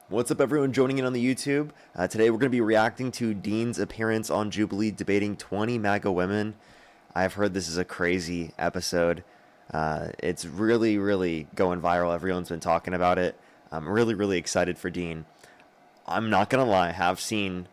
What's up, everyone joining in on the YouTube? Today we're going to be reacting to Dean's appearance on Jubilee debating 20 MAGA women. I've heard this is a crazy episode. It's really going viral. Everyone's been talking about it. I'm really excited for Dean. I'm not going to lie, have seen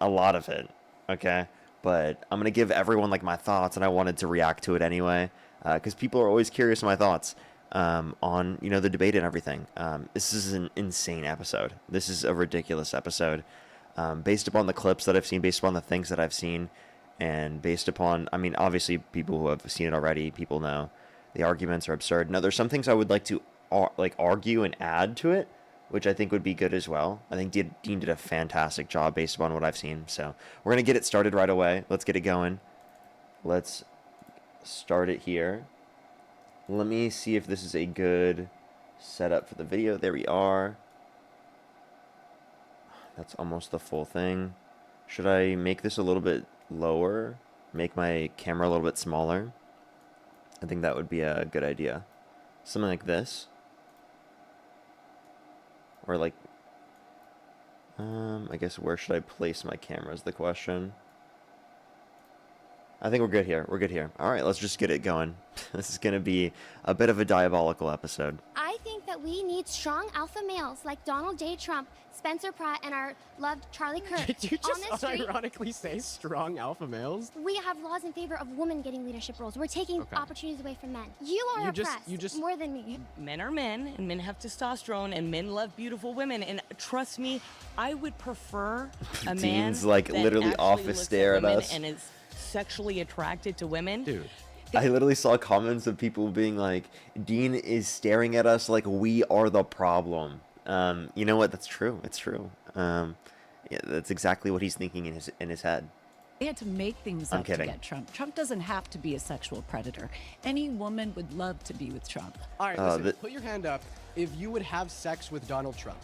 a lot of it, okay? But I'm going to give everyone like my thoughts, and I wanted to react to it anyway because people are always curious of my thoughts. On the debate and everything. This is an insane episode. This is a ridiculous episode, based upon the clips that I've seen, based upon the things that I've seen, and based upon, I mean, obviously people who have seen it already, people know the arguments are absurd. Now, there's some things I would like to argue and add to it, which I think would be good as well. I think Dean did a fantastic job based upon what I've seen. So we're gonna get it started right away. Let's get it going. Let's start it here. Let me see if this is a good setup for the video. There we are. That's almost the full thing. Should I make this a little bit lower? Make my camera a little bit smaller? I think that would be a good idea. Something like this. Or like... I guess where should I place my camera is the question. I think we're good here. We're good here. All right, let's just get it going. This is going to be a bit of a diabolical episode. I think that we need strong alpha males like Donald J. Trump, Spencer Pratt, and our loved Charlie Kirk. Did you just ironically say strong alpha males? We have laws in favor of women getting leadership roles. We're taking opportunities away from men. You are oppressed more than me. Men are men, and men have testosterone, and men love beautiful women. And trust me, I would prefer a man Dean's like that literally actually office looks stare at us and is sexually attracted to women. Dude. I literally saw comments of people being like, Dean is staring at us like we are the problem. You know what? That's true. It's true. Yeah, that's exactly what he's thinking in his head. They had to make things up to get Trump. Trump doesn't have to be a sexual predator. Any woman would love to be with Trump. All right, listen, put your hand up if you would have sex with Donald Trump.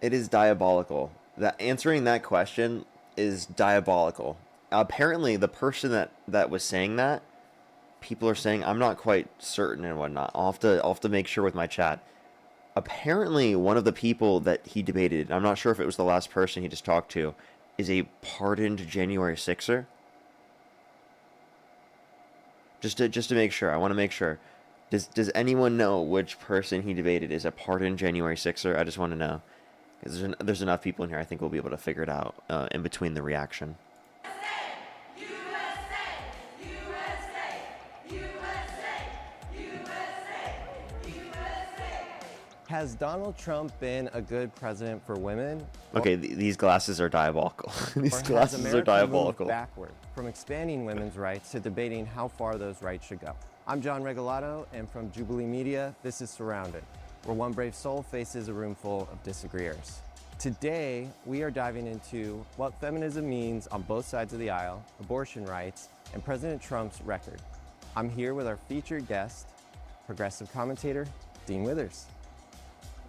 It is diabolical. That answering that question is diabolical. Apparently, the person that was saying that, people are saying, I'm not quite certain and whatnot. I'll have to make sure with my chat. Apparently, one of the people that he debated, I'm not sure if it was the last person he just talked to, is a pardoned January 6er. Just to make sure, I want to make sure. Does anyone know which person he debated is a pardoned January 6er? I just want to know. Because there's enough people in here, I think we'll be able to figure it out in between the reaction. Has Donald Trump been a good president for women? Okay, these glasses are diabolical. These glasses are diabolical. Backward from expanding women's rights to debating how far those rights should go. I'm John Regalado, and from Jubilee Media, this is Surrounded, where one brave soul faces a room full of disagreeers. Today, we are diving into what feminism means on both sides of the aisle, abortion rights, and President Trump's record. I'm here with our featured guest, progressive commentator, Dean Withers.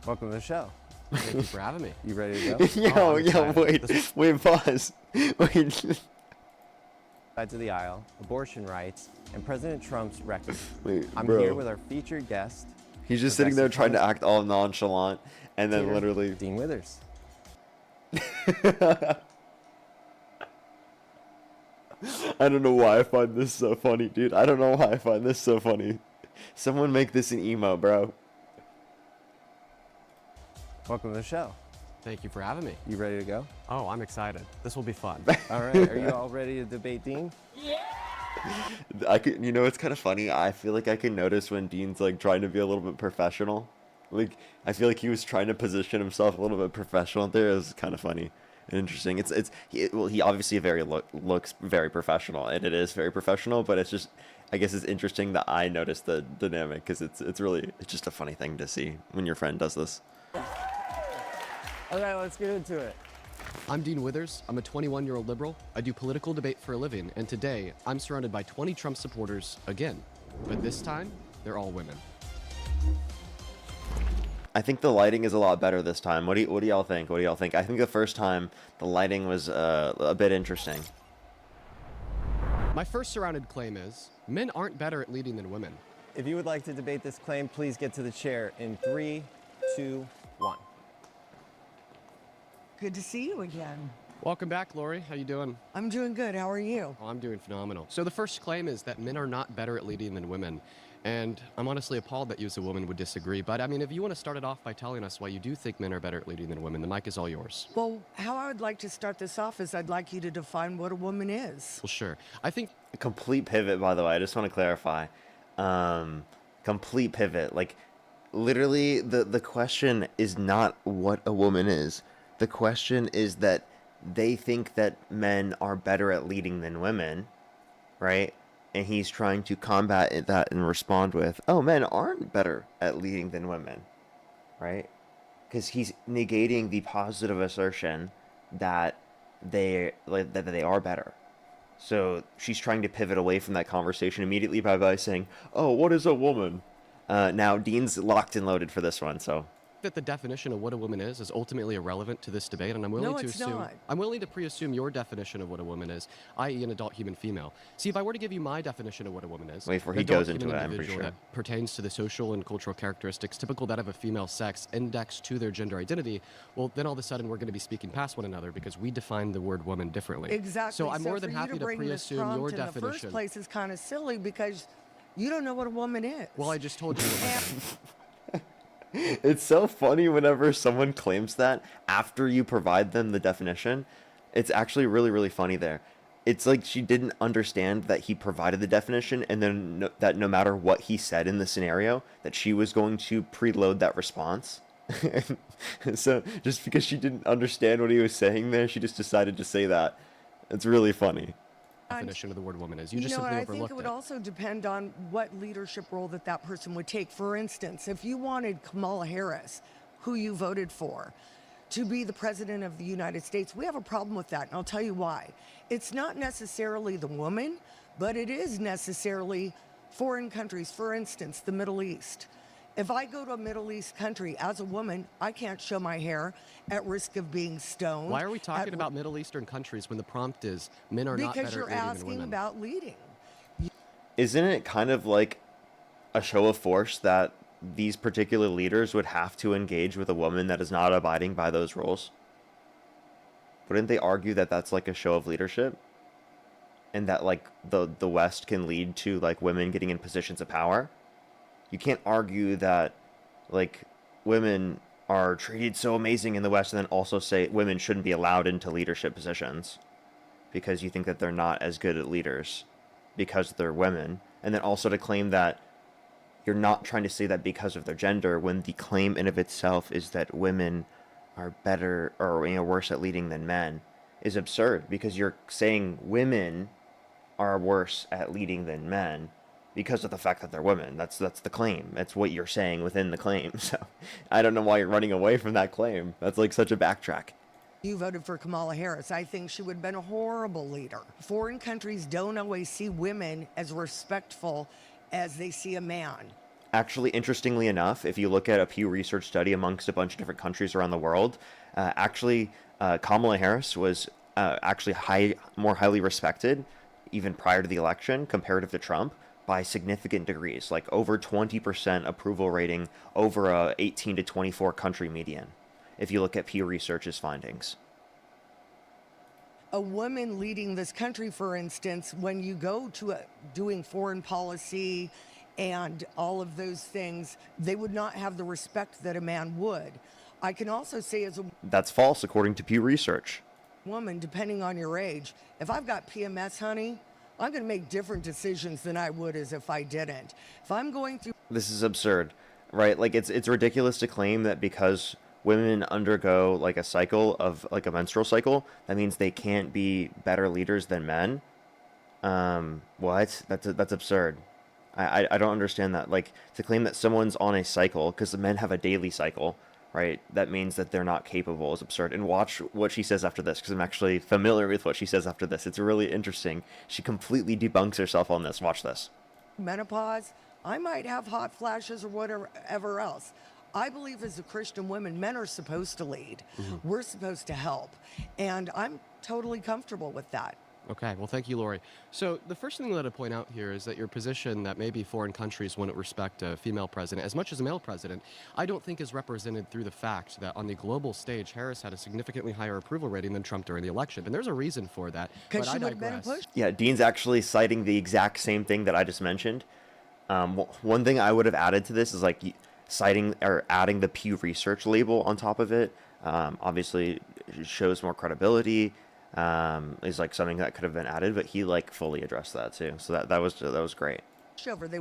Welcome to the show. Thank you for having me. You ready to go? Wait, pause. Wait. Sides of the aisle, abortion rights, and President Trump's record. Wait, I'm bro. here with our featured guest. He's just sitting there trying to act all nonchalant, and then literally... Dean Withers. I don't know why I find this so funny, dude. I don't know why I find this so funny. Someone make this an emo, bro. Welcome to the show. Thank you for having me. You ready to go? Oh, I'm excited. This will be fun. All right. Are you all ready to debate Dean? You know, it's kind of funny. I feel like I can notice when Dean's like trying to be a little bit professional. Like, I feel like he was trying to position himself a little bit professional there. It was kind of funny and interesting. He obviously looks very professional, and it is very professional. But it's just, I guess it's interesting that I noticed the dynamic because it's just a funny thing to see when your friend does this. Okay, let's get into it. I'm Dean Withers. I'm a 21-year-old liberal. I do political debate for a living, and today I'm surrounded by 20 Trump supporters again. But this time, they're all women. I think the lighting is a lot better this time. What do y'all think? What do y'all think? I think the first time the lighting was a bit interesting. My first surrounded claim is, men aren't better at leading than women. If you would like to debate this claim, please get to the chair in 3, 2, 1. Good to see you again. Welcome back, Lori. How you doing? I'm doing good. How are you? Oh, I'm doing phenomenal. So the first claim is that men are not better at leading than women. And I'm honestly appalled that you as a woman would disagree. But I mean, if you want to start it off by telling us why you do think men are better at leading than women, the mic is all yours. Well, how I would like to start this off is I'd like you to define what a woman is. Well, sure. I think A complete pivot, by the way. I just want to clarify. Complete pivot. Like, literally, the question is not what a woman is. The question is that they think that men are better at leading than women, right? And he's trying to combat that and respond with, oh, men aren't better at leading than women, right? Because he's negating the positive assertion that they are better. So she's trying to pivot away from that conversation immediately by saying, oh, what is a woman? Now, Dean's locked and loaded for this one, so... that the definition of what a woman is ultimately irrelevant to this debate, and I'm willing No, to it's assume not. I'm willing to pre-assume your definition of what a woman is, i.e., an adult human female. See, if I were to give you my definition of what a woman is, Wait, before an he adult goes into human it, I'm pretty individual sure. that pertains to the social and cultural characteristics typical that of a female sex indexed to their gender identity, well, then all of a sudden we're going to be speaking past one another because we define the word woman differently. Exactly. So I'm more for than you happy to bring this pre-assume your prompt in the definition. first place is kind of silly because you don't know what a woman is. Well, I just told you. It's so funny whenever someone claims that after you provide them the definition. It's actually really, really funny there. It's like she didn't understand that he provided the definition, and then that no matter what he said in the scenario, that she was going to preload that response. So just because she didn't understand what he was saying there, she just decided to say that. It's really funny. Definition of the word woman is. You You just know, simply and I think overlooked it would it. also depend on what leadership role that person would take. For instance, if you wanted Kamala Harris, who you voted for, to be the president of the United States, we have a problem with that, and I'll tell you why. It's not necessarily the woman, but it is necessarily foreign countries, for instance, the Middle East. If I go to a Middle East country as a woman, I can't show my hair at risk of being stoned. Why are we talking about Middle Eastern countries when the prompt is men are not Because better you're at leading than asking women? about leading. Isn't it kind of like a show of force that these particular leaders would have to engage with a woman that is not abiding by those rules? Wouldn't they argue that that's like a show of leadership? And that like the West can lead to like women getting in positions of power? You can't argue that like women are treated so amazing in the West and then also say women shouldn't be allowed into leadership positions because you think that they're not as good at leaders because they're women, and then also to claim that you're not trying to say that because of their gender when the claim in of itself is that women are better or worse at leading than men is absurd, because you're saying women are worse at leading than men because of the fact that they're women. That's the claim. That's what you're saying within the claim. So I don't know why you're running away from that claim. That's like such a backtrack. You voted for Kamala Harris. I think she would have been a horrible leader. Foreign countries don't always see women as respectful as they see a man. Actually, interestingly enough, if you look at a Pew Research study amongst a bunch of different countries around the world, Kamala Harris was actually more highly respected even prior to the election comparative to Trump by significant degrees, like over 20% approval rating over a 18 to 24 country median, if you look at Pew Research's findings. A woman leading this country, for instance, when you go to doing foreign policy and all of those things, they would not have the respect that a man would. I can also say as a That's false, according to Pew Research. woman, depending on your age, if I've got PMS, honey, I'm going to make different decisions than I would as if I didn't. If I'm going through... This is absurd, right? Like, it's ridiculous to claim that because women undergo like a cycle of like a menstrual cycle, that means they can't be better leaders than men. What? That's absurd. I don't understand that. Like, to claim that someone's on a cycle because the men have a daily cycle, right? That means that they're not capable is absurd. And watch what she says after this, because I'm actually familiar with what she says after this. It's really interesting. She completely debunks herself on this. Watch this. menopause, I might have hot flashes or whatever else. I believe as a Christian woman, men are supposed to lead. We're supposed to help. And I'm totally comfortable with that. Okay, well, thank you, Lori. So the first thing that I'd point out here is that your position that maybe foreign countries wouldn't respect a female president as much as a male president, I don't think is represented through the fact that on the global stage, Harris had a significantly higher approval rating than Trump during the election. And there's a reason for that. Because But she I would have been a digress. push. Yeah, Dean's actually citing the exact same thing that I just mentioned. One thing I would have added to this is like citing or adding the Pew Research label on top of it. Obviously, it shows more credibility. Is like something that could have been added, but he like fully addressed that too. So that was great. Over. They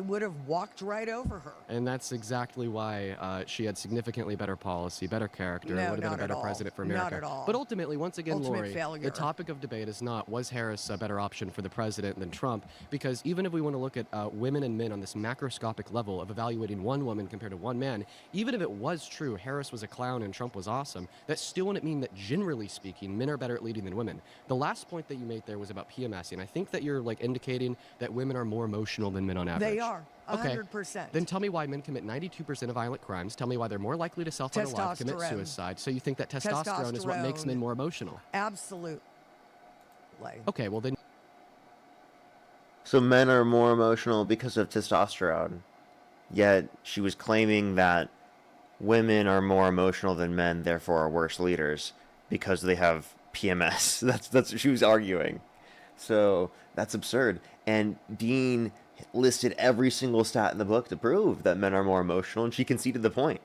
would have walked right over her. And that's exactly why she had significantly better policy, better character, No, would have been a not at better all. president for Not America. at all. But ultimately, once again, Ultimate Lori, failure. the topic of debate is not, was Harris a better option for the president than Trump? Because even if we want to look at women and men on this macroscopic level of evaluating one woman compared to one man, even if it was true Harris was a clown and Trump was awesome, that still wouldn't mean that generally speaking, men are better at leading than women. The last point that you made there was about PMSing. And I think that you're like indicating that women are more emotional than men on average. They are. 100%. Okay. Then tell me why men commit 92% of violent crimes. Tell me why they're more likely to self-unalive, commit Testosterone. suicide. So you think that testosterone is what makes men more emotional? Absolutely. Okay, well then. So men are more emotional because of testosterone. Yet she was claiming that women are more emotional than men, therefore are worse leaders because they have PMS. That's what she was arguing. So that's absurd. And Dean listed every single stat in the book to prove that men are more emotional, and she conceded the point.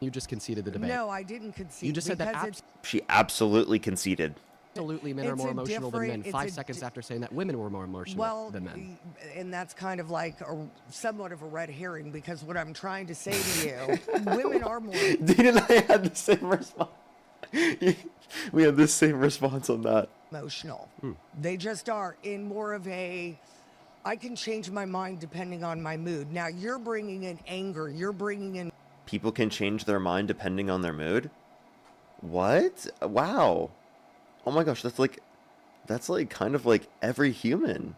You just conceded the debate. No, I didn't concede. You just said that she absolutely conceded. Absolutely, men are more emotional than men. 5 seconds after saying that women were more emotional than men. And that's kind of like somewhat of a red herring, because what I'm trying to say to you, women are more. Dean and I had the same response. We had the same response on that. Emotional. They just are in more of a, I can change my mind depending on my mood. Now you're bringing in anger. You're bringing in. People can change their mind depending on their mood? What? Wow. Oh my gosh, that's like kind of like every human.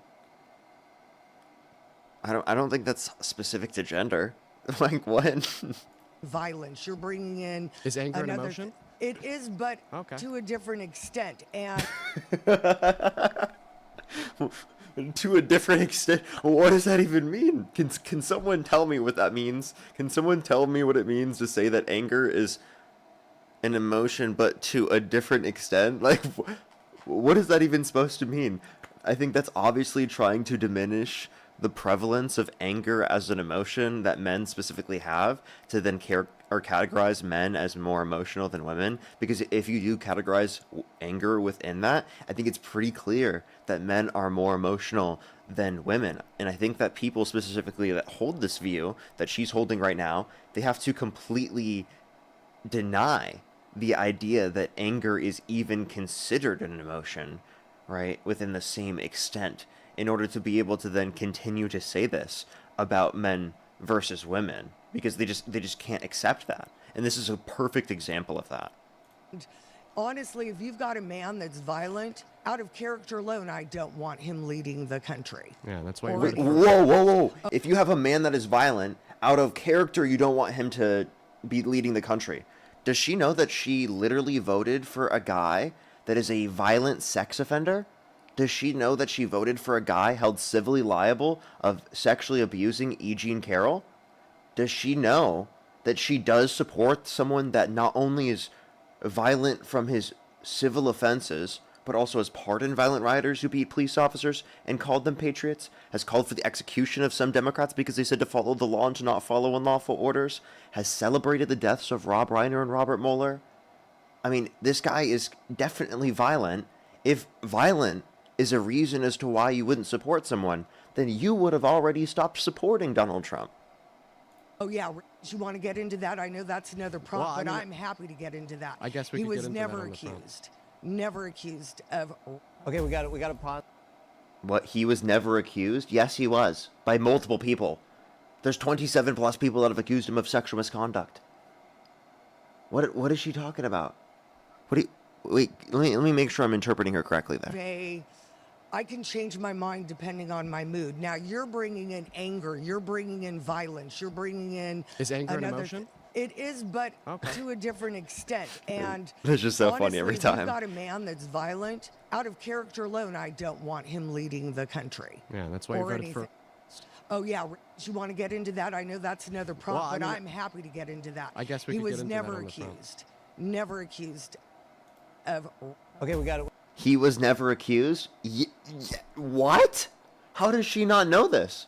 I don't think that's specific to gender. Like what? Violence. You're bringing in. Is anger an emotion? It is, but to a different extent. And to a different extent. What does that even mean? Can someone tell me what that means? Can someone tell me what it means to say that anger is an emotion, but to a different extent? Like, what is that even supposed to mean? I think that's obviously trying to diminish the prevalence of anger as an emotion that men specifically have, to then categorize men as more emotional than women. Because if you do categorize anger within that, I think it's pretty clear that men are more emotional than women. And I think that people specifically that hold this view that she's holding right now, they have to completely deny the idea that anger is even considered an emotion, right, within the same extent, in order to be able to then continue to say this about men versus women, because they just can't accept that. And this is a perfect example of that. honestly, if you've got a man that's violent, out of character alone, I don't want him leading the country. Yeah, that's why. Wait, whoa. If you have a man that is violent, out of character, you don't want him to be leading the country. Does she know that she literally voted for a guy that is a violent sex offender? Does she know that she voted for a guy held civilly liable of sexually abusing Carroll? Does she know that she does support someone that not only is violent from his civil offenses, but also has pardoned violent rioters who beat police officers and called them patriots, has called for the execution of some Democrats because they said to follow the law and to not follow unlawful orders, has celebrated the deaths of Rob Reiner and Robert Mueller? I mean, this guy is definitely violent. If violent is a reason as to why you wouldn't support someone, then you would have already stopped supporting Donald Trump. Oh, yeah. You want to get into that? I know that's another problem, Well, I but mean, I'm happy to get into that. I guess we he could was get into never that on the front. accused. Never accused of. Okay, we got to pause. What, he was never accused? Yes, he was. By multiple people. There's 27 plus people that have accused him of sexual misconduct. What is she talking about? Wait, let me make sure I'm interpreting her correctly there. I can change my mind depending on my mood. Now, you're bringing in anger. You're bringing in violence. You're bringing in... Is anger an emotion? It is, but Okay. to a different extent. And It's just so honestly, funny every if time. you've got a man that's violent, out of character alone, I don't want him leading the country. Yeah, that's why you or voted anything. for. Oh yeah, you want to get into that? I know that's another prompt, Well, I but mean, I'm happy to get into that. I guess we he could get was into that never on the front. never accused of. Okay, we got it. He was never accused? What? How does she not know this?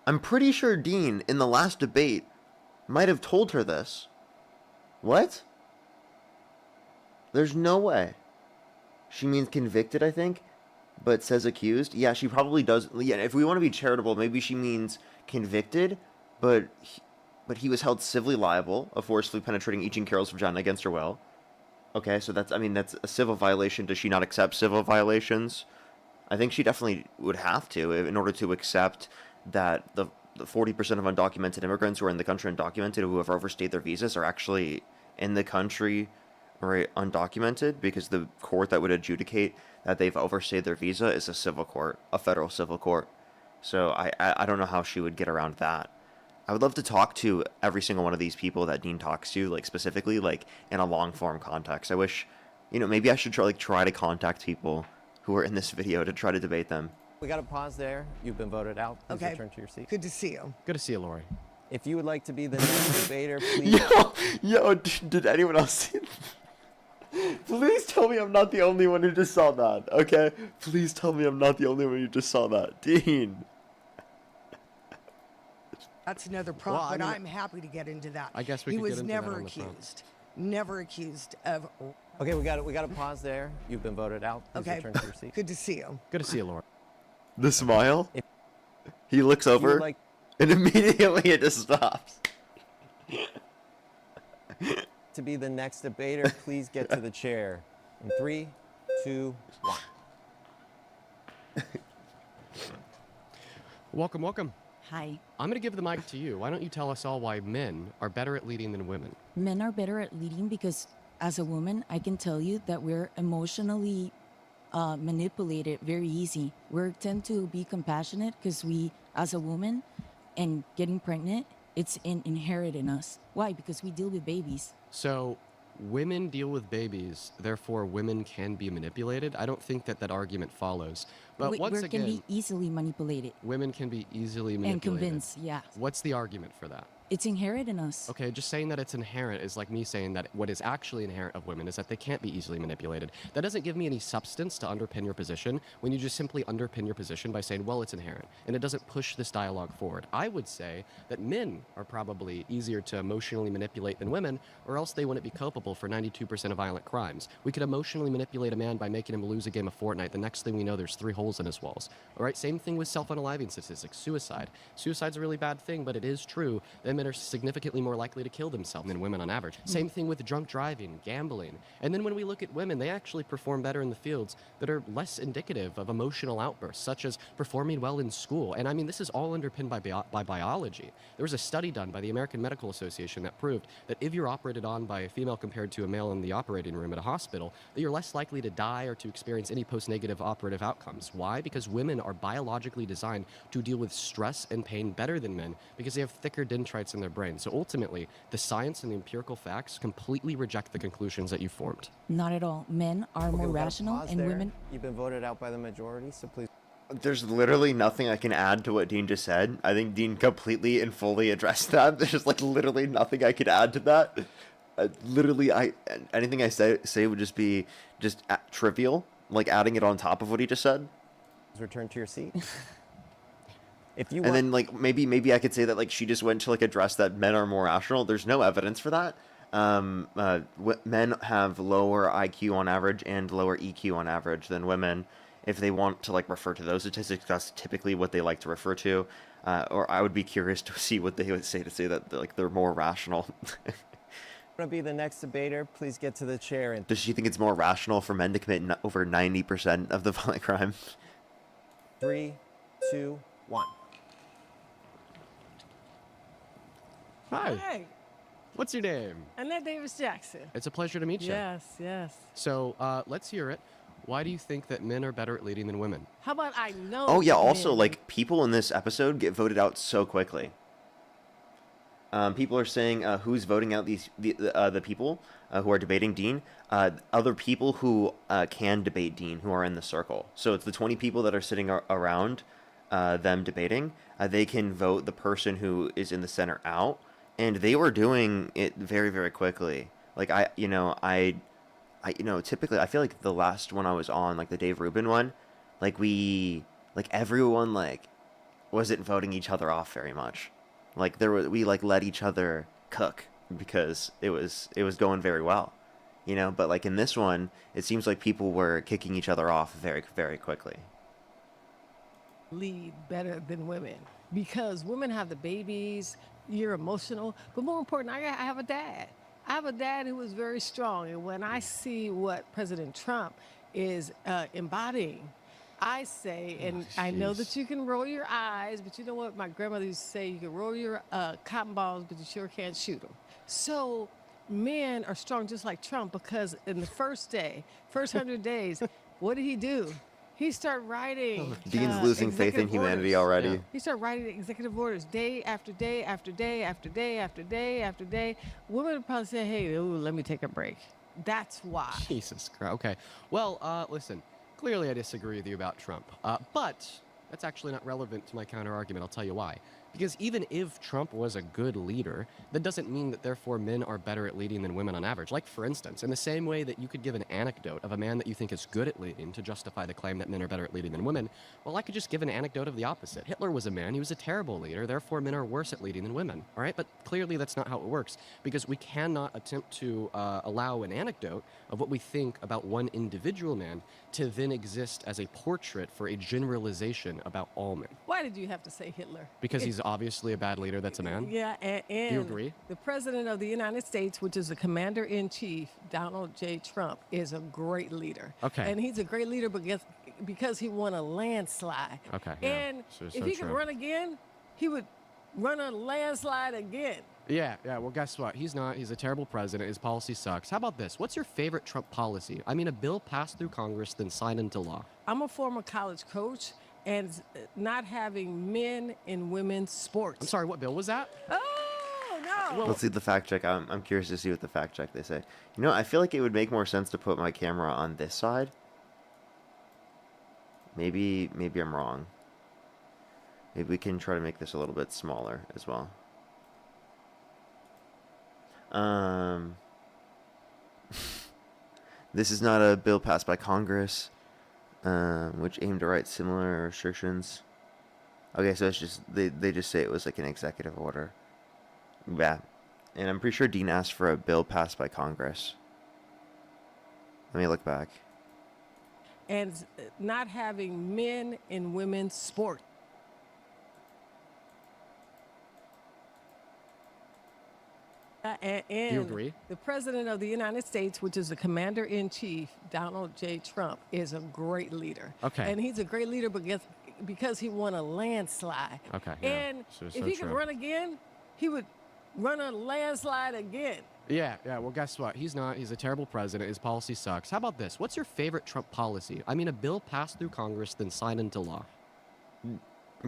I'm pretty sure Dean, in the last debate, might have told her this. What? There's no way. She means convicted, I think, but says accused. Yeah, she probably does. Yeah, if we want to be charitable, maybe she means convicted, but he was held civilly liable of forcefully penetrating each in Carroll's vagina against her will. Okay, so that's a civil violation. Does she not accept civil violations? I think she definitely would have to in order to accept that the 40% of undocumented immigrants who are in the country undocumented who have overstayed their visas are actually in the country or undocumented, because the court that would adjudicate that they've overstayed their visa is a civil court, a federal civil court. So I don't know how she would get around that. I would love to talk to every single one of these people that Dean talks to, like specifically, like in a long form context. I wish, maybe I should try to contact people who are in this video to try to debate them. We got to pause there. You've been voted out. Please Okay. return to your seat. Good to see you. Good to see you, Lori. If you would like to be the next debater, please. Yo, did anyone else see that? Please tell me I'm not the only one who just saw that, okay? Please tell me I'm not the only one who just saw that. Dean. That's another prompt, Well, I but mean, I'm happy to get into that. I guess we he could was get into never that on the front. never accused of. Okay, we got to pause there. You've been voted out. Please Okay. return to your seat. Good to see you. Good to see you, Lori. The smile? If- He looks If you would over, like and immediately it just stops. to be the next debater, please get to the chair. In 3, 2, 1. Welcome, welcome. Hi. I'm going to give the mic to you. Why don't you tell us all why men are better at leading than women? Men are better at leading because as a woman, I can tell you that we're emotionally manipulated very easy. We tend to be compassionate because we, as a woman, and getting pregnant, it's inherent in us. Why? Because we deal with babies. So, women deal with babies, therefore women can be manipulated. I don't think that argument follows. But once we again, can be easily manipulated women can be easily manipulated. and convinced. Yeah, What's the argument for that? it's inherent in us. Okay, just saying that it's inherent is like me saying that what is actually inherent of women is that they can't be easily manipulated. That doesn't give me any substance to underpin your position when you just simply underpin your position by saying, well, it's inherent. And it doesn't push this dialogue forward. I would say that men are probably easier to emotionally manipulate than women, or else they wouldn't be culpable for 92% of violent crimes. We could emotionally manipulate a man by making him lose a game of Fortnite. The next thing we know, there's 3 holes in his walls. All right, same thing with self-unaliving statistics, suicide. Suicide's a really bad thing, but it is true that men are significantly more likely to kill themselves than women on average. Same thing with drunk driving, gambling. And then when we look at women, they actually perform better in the fields that are less indicative of emotional outbursts, such as performing well in school. And I mean, this is all underpinned by biology. There was a study done by the American Medical Association that proved that if you're operated on by a female compared to a male in the operating room at a hospital, that you're less likely to die or to experience any post-negative operative outcomes. Why? Because women are biologically designed to deal with stress and pain better than men because they have thicker dendrites in their brain. So ultimately, the science and the empirical facts completely reject the conclusions that you formed. Not at all. Men are Okay, more we gotta rational, pause and there. women. You've been voted out by the majority, so please. There's literally nothing I can add to what Dean just said. I think Dean completely and fully addressed that. There's just like literally nothing I could add to that. Anything I say would just be trivial, like adding it on top of what he just said. Return to your seat. If you And want, then like maybe I could say that like she just went to like address that men are more rational. There's no evidence for that. Men have lower IQ on average and lower EQ on average than women. If they want to like refer to those statistics, that's typically what they like to refer to. Or I would be curious to see what they would say to say that like they're more rational. to be the next debater, please get to the chair. And Does she think it's more rational for men to commit over 90% of the violent crime? 3, 2, 1. Hi. Hi, What's your name? Annette Davis Jackson. It's a pleasure to meet you. Yes, yes. So let's hear it. Why do you think that men are better at leading than women? How about I know? Oh yeah, also men? like people in this episode get voted out so quickly. People are saying who's voting out the people who are debating Dean. Other people who can debate Dean who are in the circle. So it's the 20 people that are sitting around them debating. They can vote the person who is in the center out, and they were doing it very, very quickly. Like typically I feel like the last one I was on, like the Dave Rubin one, like everyone like wasn't voting each other off very much. Like we like let each other cook because it was going very well, But like in this one, it seems like people were kicking each other off very, very quickly. Lead better than women because women have the babies, you're emotional, but more important, I have a dad. I have a dad who is very strong, and when I see what President Trump is embodying, I say, and I know that you can roll your eyes, but you know what my grandmother used to say, you can roll your cotton balls, but you sure can't shoot them. So men are strong just like Trump because in the first 100 days, what did he do? He started writing. Dean's losing faith in humanity already. Yeah. He started writing executive orders day after day after day after day after day after day. Women would probably say, hey, ooh, let me take a break. That's why. Jesus Christ. Okay. Well, listen, clearly I disagree with you about Trump. But that's actually not relevant to my counter-argument. I'll tell you why. Because even if Trump was a good leader, that doesn't mean that therefore men are better at leading than women on average. Like, for instance, in the same way that you could give an anecdote of a man that you think is good at leading to justify the claim that men are better at leading than women, well, I could just give an anecdote of the opposite. Hitler was a man, he was a terrible leader, therefore men are worse at leading than women, all right? But clearly that's not how it works, because we cannot attempt to allow an anecdote of what we think about one individual man to then exist as a portrait for a generalization about all men. Why did you have to say Hitler? Because he's obviously a bad leader that's a man? Yeah, and Do you agree? The President of the United States, which is the Commander-in-Chief, Donald J. Trump, is a great leader. Okay. And he's a great leader because he won a landslide. Okay, yeah. And So if he could true. run again, he would run a landslide again. Yeah, well, guess what? He's not. He's a terrible president. His policy sucks. How about this? What's your favorite Trump policy? I mean, a bill passed through Congress, then signed into law. I'm a former college coach, and not having men in women's sports. I'm sorry, what bill was that? Oh, no. Well, Let's see the fact check. I'm curious to see what the fact check they say. I feel like it would make more sense to put my camera on this side. Maybe I'm wrong. Maybe we can try to make this a little bit smaller as well. This is not a bill passed by Congress, which aimed to write similar restrictions. Okay, so it's just they just say it was like an executive order. Yeah, and I'm pretty sure Dean asked for a bill passed by Congress. Let me look back. And not having men in women's sports. And Do you agree? The President of the United States, which is the Commander-in-Chief, Donald J. Trump, is a great leader. Okay. And he's a great leader because he won a landslide. Okay, yeah. And So if he could true. run again, he would run a landslide again. Yeah, well, guess what? He's not. He's a terrible president. His policy sucks. How about this? What's your favorite Trump policy? I mean, a bill passed through Congress, then signed into law.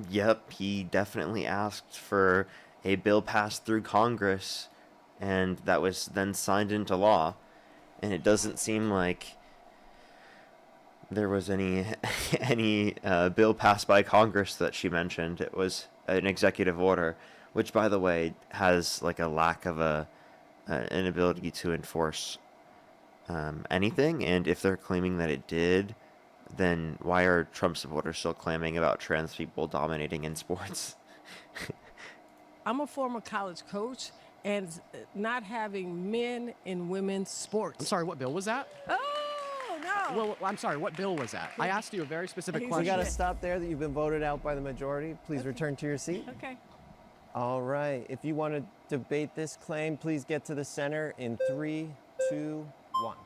Yep, he definitely asked for a bill passed through Congress, and that was then signed into law. And it doesn't seem like there was any bill passed by Congress that she mentioned. It was an executive order, which, by the way, has like a lack of an ability to enforce anything. And if they're claiming that it did, then why are Trump supporters still claiming about trans people dominating in sports? I'm a former college coach, and not having men in women's sports. I'm sorry, what bill was that? Oh, no. Well, I'm sorry, what bill was that? I asked you a very specific We We question. got to stop there that you've been voted out by the majority. Please return to your seat. Okay. All right. If you want to debate this claim, please get to the center in 3, 2, 1.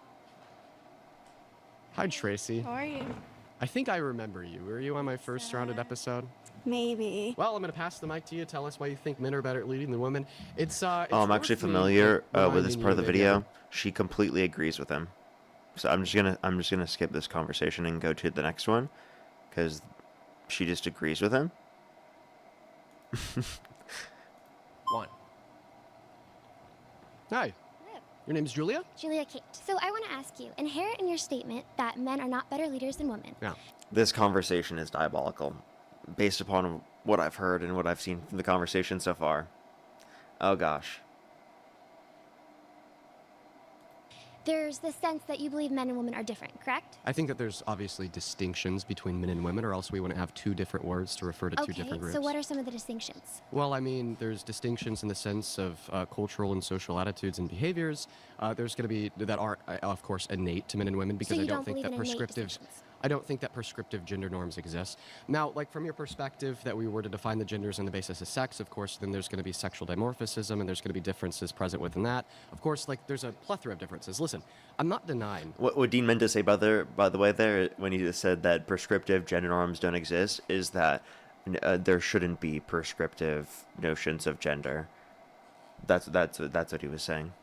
Hi, Tracy. How are you? I think I remember you. Were you on my first Surrounded episode? Maybe. Well, I'm going to pass the mic to you. Tell us why you think men are better at leading than women. It's I'm actually worth me familiar with this reminding part of the you that video. She completely agrees with him. So I'm just gonna skip this conversation and go to the next one, because she just agrees with him. 1. Hi. Your name's Julia? Julia Kate. So I want to ask you, inherent in your statement that men are not better leaders than women. Yeah. This conversation is diabolical, based upon what I've heard and what I've seen from the conversation so far. Oh gosh. There's the sense that you believe men and women are different, correct? I think that there's obviously distinctions between men and women, or else we wouldn't have two different words to refer to two different groups. So what are some of the distinctions? Well, I mean, there's distinctions in the sense of cultural and social attitudes and behaviors. There's going to be that are, of course, innate to men and women, because So you I don't don't think believe that in innate prescriptive. distinctions? I don't think that prescriptive gender norms exist. Now, like from your perspective, that we were to define the genders on the basis of sex, of course, then there's going to be sexual dimorphism, and there's going to be differences present within that. Of course, like there's a plethora of differences. Listen, I'm not denying. What Dean meant to say, by the way, there, when he just said that prescriptive gender norms don't exist, is that there shouldn't be prescriptive notions of gender. That's what he was saying.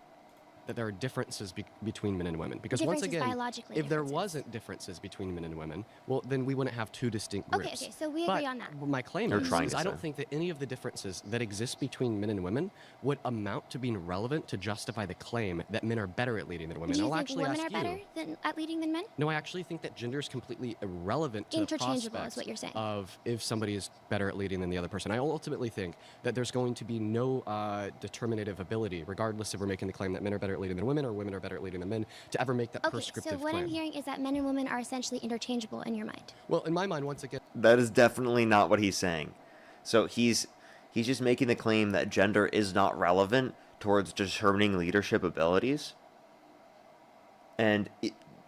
That there are differences between men and women. Because once Differences again, biologically, if there differences. wasn't differences between men and women, well, then we wouldn't have two distinct groups. Okay, so we agree on that. My claim They're is trying to I say. don't think that any of the differences that exist between men and women would amount to being relevant to justify the claim that men are better at leading than women. Do you I'll think actually women ask are better at leading than men? No, I actually think that gender is completely irrelevant to the Interchangeable is prospects what you're saying. of if somebody is better at leading than the other person. I ultimately think that there's going to be no determinative ability, regardless if we're making the claim that men are better at leading than women or women are better at leading than men, to ever make that Okay, prescriptive so what claim. I'm hearing is that men and women are essentially interchangeable in your mind. Well, in my mind, once again, That is definitely not what he's saying. So he's just making the claim that gender is not relevant towards determining leadership abilities. And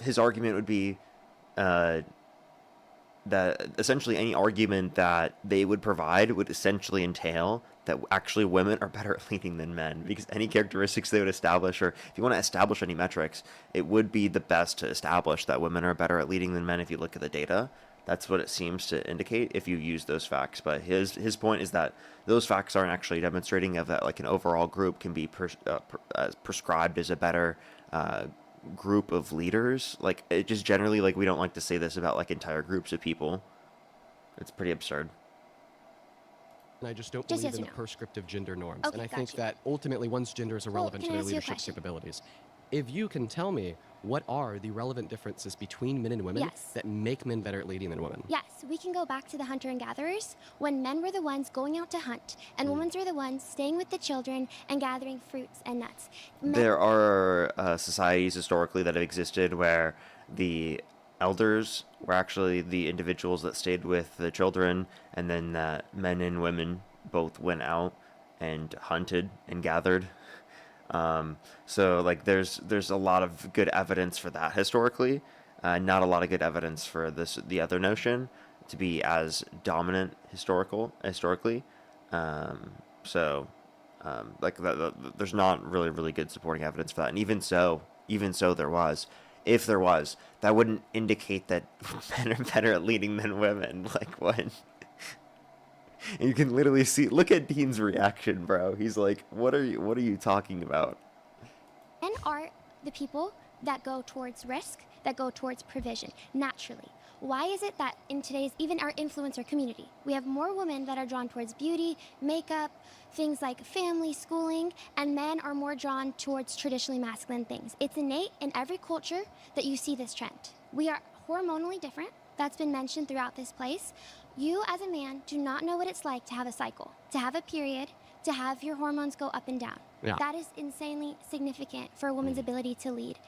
his argument would be that essentially any argument that they would provide would essentially entail that actually women are better at leading than men, because any characteristics they would establish, or if you want to establish any metrics, it would be the best to establish that women are better at leading than men if you look at the data. That's what it seems to indicate if you use those facts. But his point is that those facts aren't actually demonstrating of that like an overall group can be prescribed as a better group of leaders. Like it just generally, like we don't like to say this about like entire groups of people. It's pretty absurd. I just don't Just believe yes in or the no. prescriptive gender norms. Okay, And I think gotcha. that ultimately one's gender is irrelevant can to I their ask you a leadership question? capabilities. If you can tell me what are the relevant differences between men and women Yes. that make men better at leading than women? Yes, we can go back to the hunter and gatherers when men were the ones going out to hunt and women were the ones staying with the children and gathering fruits and nuts. There are societies historically that have existed where the elders were actually the individuals that stayed with the children, and then men and women both went out and hunted and gathered. So like there's a lot of good evidence for that historically, not a lot of good evidence for the other notion to be as dominant historically. Like there's not really good supporting evidence for that. And even so if there was, that wouldn't indicate that men are better at leading than women. Like what? And you can literally look at Dean's reaction, bro. He's like, what are you talking about? Men are the people that go towards risk, that go towards provision, naturally. Why is it that in today's, even our influencer community, we have more women that are drawn towards beauty, makeup, things like family, schooling, and men are more drawn towards traditionally masculine things? It's innate in every culture that you see this trend. We are hormonally different. That's been mentioned throughout this place. You as a man do not know what it's like to have a cycle, to have a period, to have your hormones go up and down. Yeah. That is insanely significant for a woman's ability to lead.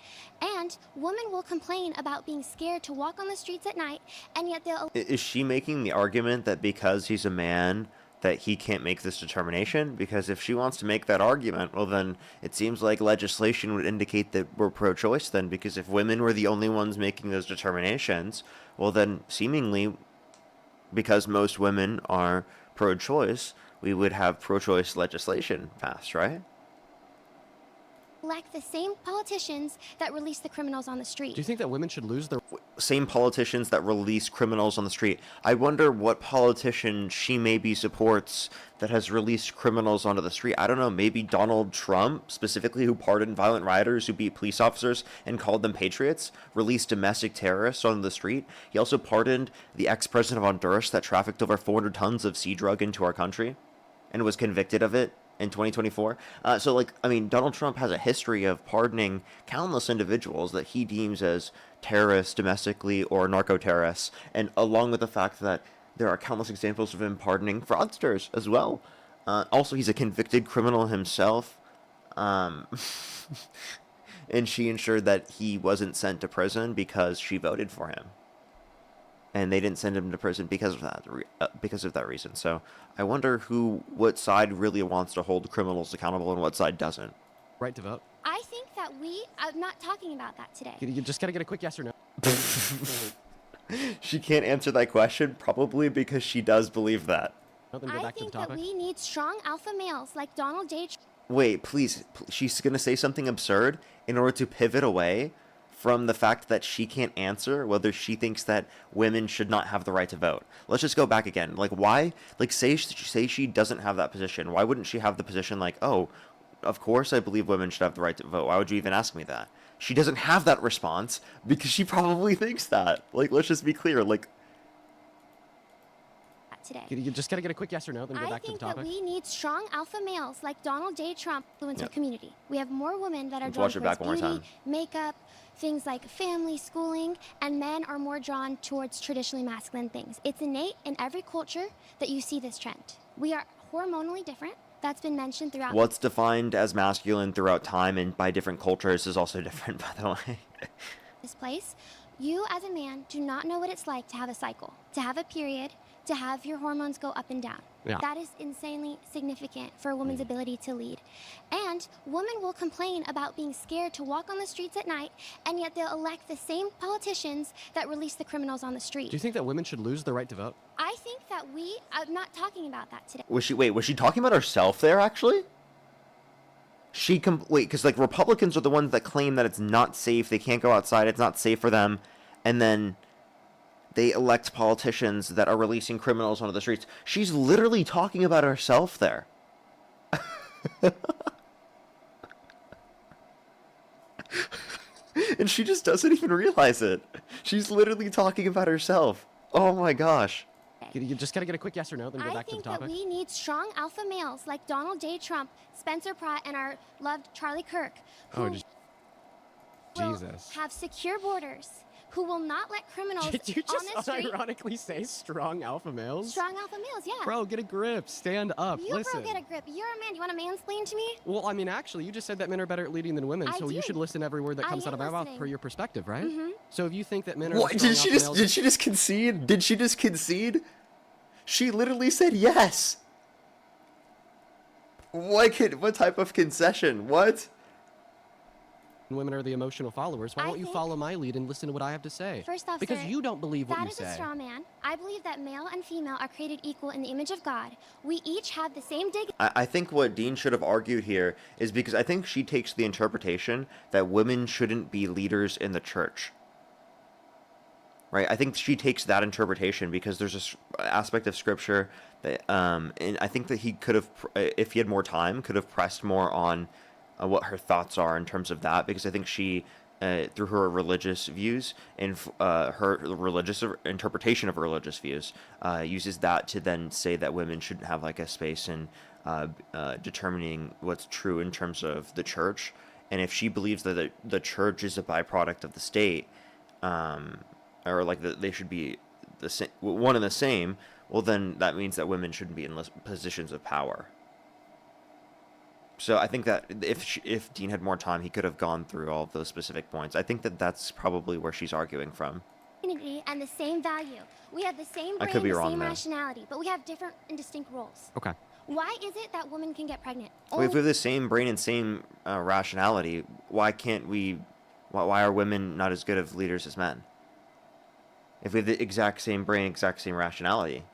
And women will complain about being scared to walk on the streets at night, and yet they'll... Is she making the argument that because he's a man that he can't make this determination? Because if she wants to make that argument, well then it seems like legislation would indicate that we're pro-choice then, because if women were the only ones making those determinations, well then seemingly because most women are pro-choice, we would have pro-choice legislation passed, right? elect the same politicians that release the criminals on the street. Do you think that women should lose their... Same politicians that release criminals on the street. I wonder what politician she maybe supports that has released criminals onto the street. I don't know, maybe Donald Trump, specifically, who pardoned violent rioters who beat police officers and called them patriots, released domestic terrorists onto the street. He also pardoned the ex-president of Honduras that trafficked over 400 tons of sea drug into our country and was convicted of it in 2024. So, like, I mean, Donald Trump has a history of pardoning countless individuals that he deems as terrorists domestically or narco-terrorists, and along with the fact that there are countless examples of him pardoning fraudsters as well. Also, he's a convicted criminal himself. And she ensured that he wasn't sent to prison because she voted for him. And they didn't send him to prison because of that reason. So I wonder what side really wants to hold criminals accountable and what side doesn't. Right to vote? I think that I'm not talking about that today. You just gotta get a quick yes or no. She can't answer that question, probably because she does believe that. I think that we need strong alpha males like Donald J. Wait, please. She's going to say something absurd in order to pivot away from the fact that she can't answer whether she thinks that women should not have the right to vote. Let's just go back again. Like, why? Like, say she doesn't have that position. Why wouldn't she have the position like, oh, of course I believe women should have the right to vote. Why would you even ask me that? She doesn't have that response because she probably thinks that. Like, let's just be clear. Like, today. You just gotta get a quick yes or no, then go back to the topic. I think that we need strong alpha males like Donald J. Trump influence our community. We have more women that are drawn towards beauty, makeup, things like family, schooling, and men are more drawn towards traditionally masculine things. It's innate in every culture that you see this trend. We are hormonally different. That's been mentioned throughout. What's defined as masculine throughout time and by different cultures is also different, by the way. This place, you as a man do not know what it's like to have a cycle, to have a period, to have your hormones go up and down. Yeah. That is insanely significant for a woman's ability to lead. And women will complain about being scared to walk on the streets at night, and yet they'll elect the same politicians that release the criminals on the street. Do you think that women should lose the right to vote? I think that I'm not talking about that today. Was she talking about herself there, actually? Wait, because, like, Republicans are the ones that claim that it's not safe, they can't go outside, it's not safe for them, and then they elect politicians that are releasing criminals onto the streets. She's literally talking about herself there. And she just doesn't even realize it. She's literally talking about herself. Oh my gosh. You just gotta get a quick yes or no, then go back to the topic. I think that we need strong alpha males like Donald J. Trump, Spencer Pratt, and our loved Charlie Kirk, who Jesus. have secure borders, who will not let criminals Did you on the just street. ironically say strong alpha males? Strong alpha males, yeah. Bro, get a grip. Stand up. Bro, Listen. get a grip. You're a man. Do you want to mansplain to me? Well, I mean, actually, you just said that men are better at leading than women, so you should listen to every word that comes out of my mouth per your perspective, right? Mm-hmm. So if you think that men are What? Did she just concede? Did she just concede? She literally said yes. What type of concession? What? Women are the emotional followers. Why won't you follow my lead and listen to what I have to say? First off, because sir, you don't believe what you say. That is a straw man. I believe that male and female are created equal in the image of God. We each have the same dignity. I think what Dean should have argued here is because I think she takes the interpretation that women shouldn't be leaders in the church. Right? I think she takes that interpretation because there's this aspect of scripture that, and I think that he could have, if he had more time, could have pressed more on what her thoughts are in terms of that, because I think she, through her religious views and her religious interpretation of religious views, uses that to then say that women shouldn't have like a space in determining what's true in terms of the church. And if she believes that the church is a byproduct of the state, or like they should be the same, one and the same, well then that means that women shouldn't be in positions of power. So I think that if Dean had more time, he could have gone through all of those specific points. I think that that's probably where she's arguing from. And the same value. We have the same brain, I could be the wrong same there. rationality, but we have different and distinct roles. Okay. Why is it that women can get pregnant? Well, if we have the same brain and same rationality, why can't we? Why are women not as good of leaders as men? If we have the exact same brain, exact same rationality.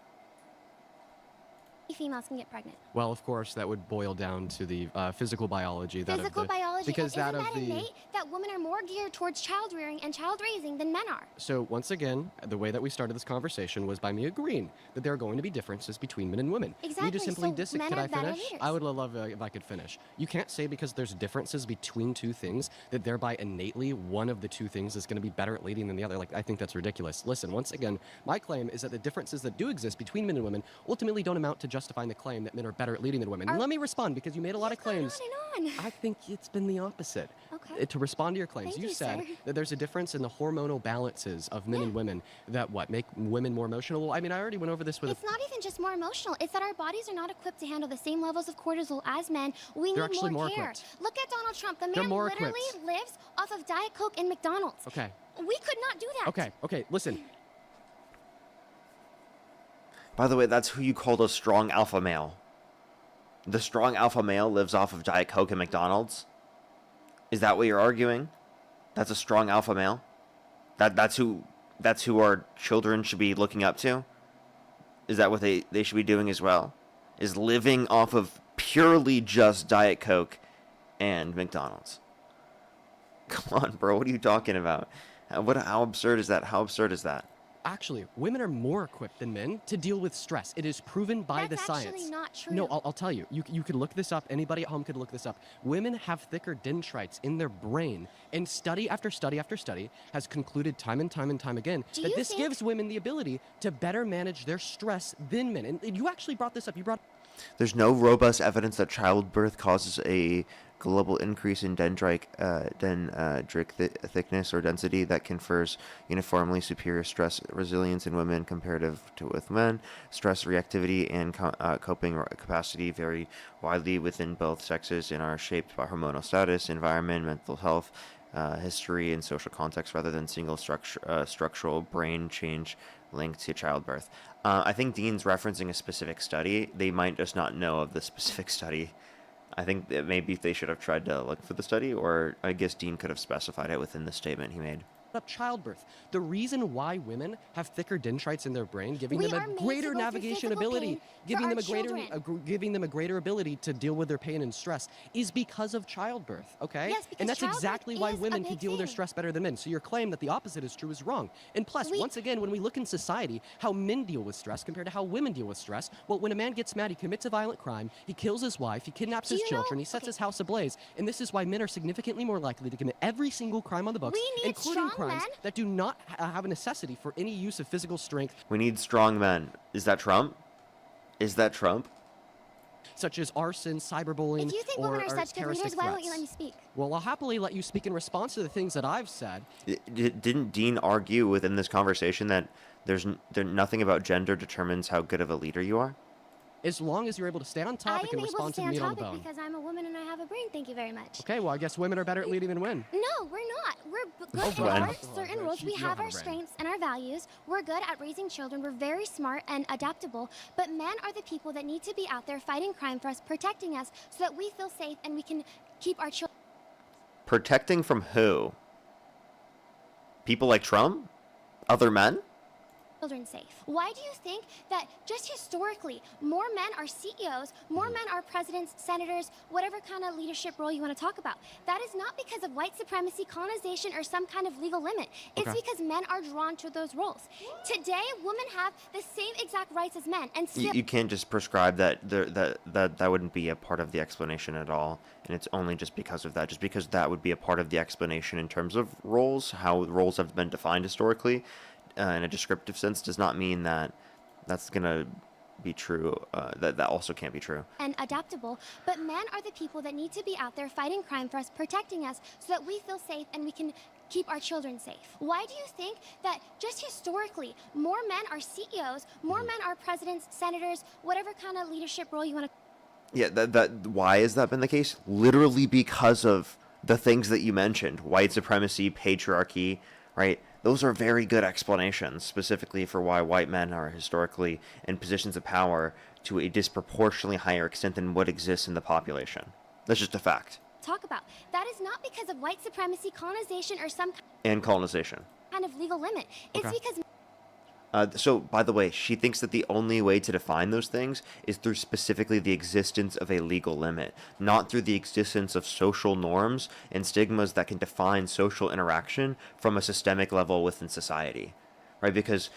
Females can get pregnant. Well, of course, that would boil down to the physical biology. Physical biology, because and isn't that innate that women are more geared towards child rearing and child raising than men are? So once again, the way that we started this conversation was by me agreeing that there are going to be differences between men and women. Exactly. You just simply so men Could are I better finish? leaders. I would love if I could finish. You can't say because there's differences between two things that thereby innately one of the two things is going to be better at leading than the other. Like, I think that's ridiculous. Listen, once again, my claim is that the differences that do exist between men and women ultimately don't amount to justifying the claim that men are better at leading than women. And let me respond, because you made a lot of claims. On and on. I think it's been the opposite. Okay. To respond to your claims, Thank you you, said sir. that there's a difference in the hormonal balances of men and women that make women more emotional. Well, I mean, I already went over this with It's not even just more emotional. It's that our bodies are not equipped to handle the same levels of cortisol as men. We They're need actually more care. equipped. Look at Donald Trump. The They're man more literally equipped. lives off of Diet Coke and McDonald's. Okay. We could not do that. Okay, listen. By the way, that's who you called a strong alpha male. The strong alpha male lives off of Diet Coke and McDonald's? Is that what you're arguing? That's a strong alpha male? That's who our children should be looking up to? Is that what they should be doing as well? Is living off of purely just Diet Coke and McDonald's? Come on, bro, what are you talking about? How absurd is that? How absurd is that? Actually, women are more equipped than men to deal with stress. It is proven by the science. That's actually not true. No, I'll tell you. You could look this up. Anybody at home could look this up. Women have thicker dendrites in their brain, and study after study after study has concluded time and time and time again that this gives women the ability to better manage their stress than men. And you actually brought this up. There's no robust evidence that childbirth causes a global increase in dendritic thickness or density that confers uniformly superior stress resilience in women comparative to with men. Stress reactivity and coping capacity vary widely within both sexes and are shaped by hormonal status, environment, mental health, history, and social context rather than single structural brain change linked to childbirth. I think Dean's referencing a specific study. They might just not know of the specific study. I think that maybe they should have tried to look for the study, or I guess Dean could have specified it within the statement he made. Up childbirth. The reason why women have thicker dendrites in their brain, giving them a greater navigation ability, giving them a greater ability to deal with their pain and stress, is because of childbirth. Okay, yes, because and that's exactly why women can deal with their thing. stress better than men. So your claim that the opposite is true is wrong. And plus, once again, when we look in society, how men deal with stress compared to how women deal with stress. Well, when a man gets mad, he commits a violent crime, he kills his wife, he kidnaps his children, he sets his house ablaze, and this is why men are significantly more likely to commit every single crime on the books, including crimes that do not have a necessity for any use of physical strength. We need strong men. Is that Trump? Is that Trump? Such as arson, cyberbullying, if you think or women are such good leaders, why won't you let me speak? Well, I'll happily let you speak in response to the things that I've said. Didn't Dean argue within this conversation that there's nothing about gender determines how good of a leader you are? As long as you're able to stay on topic and respond to the meat on the bone. Because I'm a woman and I have a brain. Thank you very much. Okay, well, I guess women are better at leading than men. No, we're not. We're good at certain roles. We have our strengths and our values. We're good at raising children. We're very smart and adaptable. But men are the people that need to be out there fighting crime for us, protecting us, so that we feel safe and we can keep our children. Protecting from who? People like Trump? Other men? Safe. Why do you think that just historically more men are CEOs, more men are presidents, senators, whatever kind of leadership role you want to talk about? That is not because of white supremacy, colonization, or some kind of legal limit. It's because men are drawn to those roles. Today, women have the same exact rights as men, and still you can't just prescribe that that wouldn't be a part of the explanation at all, and it's only just because of that. Just because that would be a part of the explanation in terms of roles, how roles have been defined historically. In a descriptive sense does not mean that that's going to be true. That also can't be true. And adaptable, but men are the people that need to be out there fighting crime for us, protecting us, so that we feel safe and we can keep our children safe. Why do you think that just historically more men are CEOs, more men are presidents, senators, whatever kind of leadership role you want to... Yeah, why has that been the case? Literally because of the things that you mentioned. White supremacy, patriarchy, right? Those are very good explanations, specifically for why white men are historically in positions of power to a disproportionately higher extent than what exists in the population. That's just a fact. Talk about. That is not because of white supremacy, colonization, or some and colonization. Kind of legal limit. It's because... So, by the way, she thinks that the only way to define those things is through specifically the existence of a legal limit, not through the existence of social norms and stigmas that can define social interaction from a systemic level within society, right? Because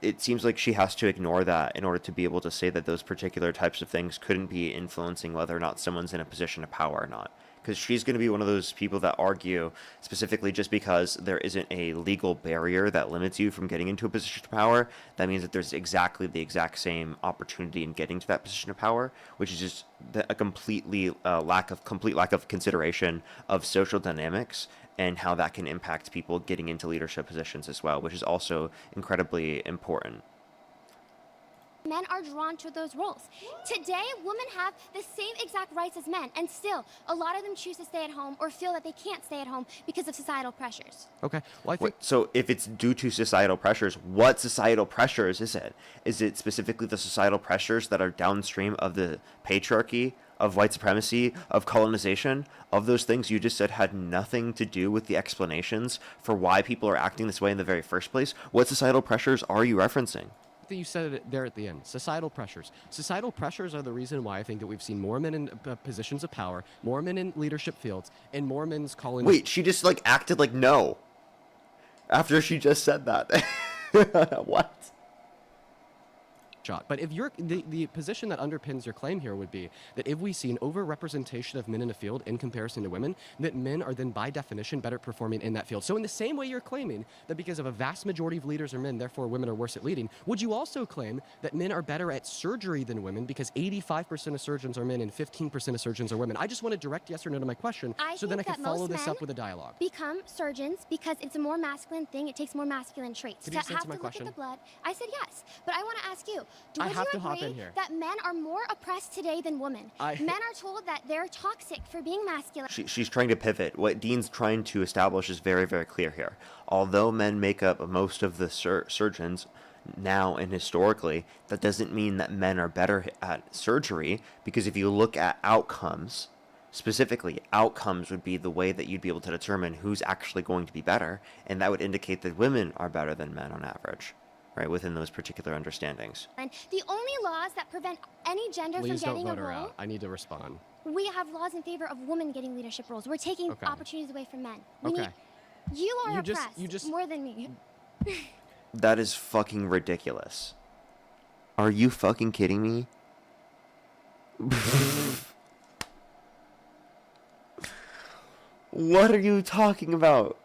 it seems like she has to ignore that in order to be able to say that those particular types of things couldn't be influencing whether or not someone's in a position of power or not. Because she's going to be one of those people that argue specifically just because there isn't a legal barrier that limits you from getting into a position of power, that means that there's exactly the exact same opportunity in getting to that position of power, which is just a complete lack of consideration of social dynamics and how that can impact people getting into leadership positions as well, which is also incredibly important. Men are drawn to those roles. Today, women have the same exact rights as men, and still, a lot of them choose to stay at home or feel that they can't stay at home because of societal pressures. Okay, well, I think... So if it's due to societal pressures, what societal pressures is it? Is it specifically the societal pressures that are downstream of the patriarchy, of white supremacy, of colonization, of those things you just said had nothing to do with the explanations for why people are acting this way in the very first place? What societal pressures are you referencing? That you said it there at the end. Societal pressures. Societal pressures are the reason why I think that we've seen more men in positions of power, more men in leadership fields, and more men's calling... Wait, she just like acted like no after she just said that. What? But if you're the position that underpins your claim here would be that if we see an overrepresentation of men in a field in comparison to women, that men are then by definition better performing in that field. So in the same way you're claiming that because of a vast majority of leaders are men, therefore women are worse at leading, would you also claim that men are better at surgery than women because 85% of surgeons are men and 15% of surgeons are women? I just want to direct yes or no to my question so then I can follow this up with a dialogue. Become surgeons because it's a more masculine thing. It takes more masculine traits. Could you just answer my question? Look at the blood. I said yes, but I want to ask you. I have to hop in here. That men are more oppressed today than women? Men are told that they're toxic for being masculine. She's trying to pivot. What Dean's trying to establish is very, very clear here. Although men make up most of the surgeons now and historically, that doesn't mean that men are better at surgery, because if you look at outcomes, specifically, outcomes would be the way that you'd be able to determine who's actually going to be better, and that would indicate that women are better than men on average. Right, within those particular understandings. And the only laws that prevent any gender Please from getting don't vote a her role... out. I need to respond. We have laws in favor of women getting leadership roles. We're taking opportunities away from men. You are oppressed more than me. That is fucking ridiculous. Are you fucking kidding me? What are you talking about?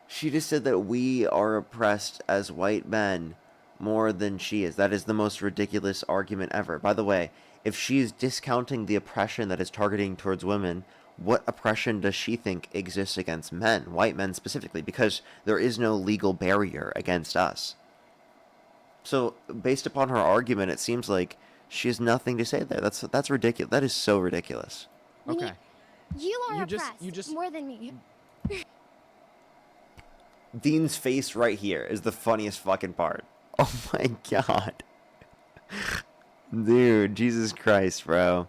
She just said that we are oppressed as white men more than she is. That is the most ridiculous argument ever. By the way, if she's discounting the oppression that is targeting towards women, what oppression does she think exists against men, white men specifically? Because there is no legal barrier against us. So, based upon her argument, it seems like she has nothing to say there. That's ridiculous. That is so ridiculous. Okay. You are oppressed more than me. Dean's face right here is the funniest fucking part. Oh my god. Dude, Jesus Christ, bro.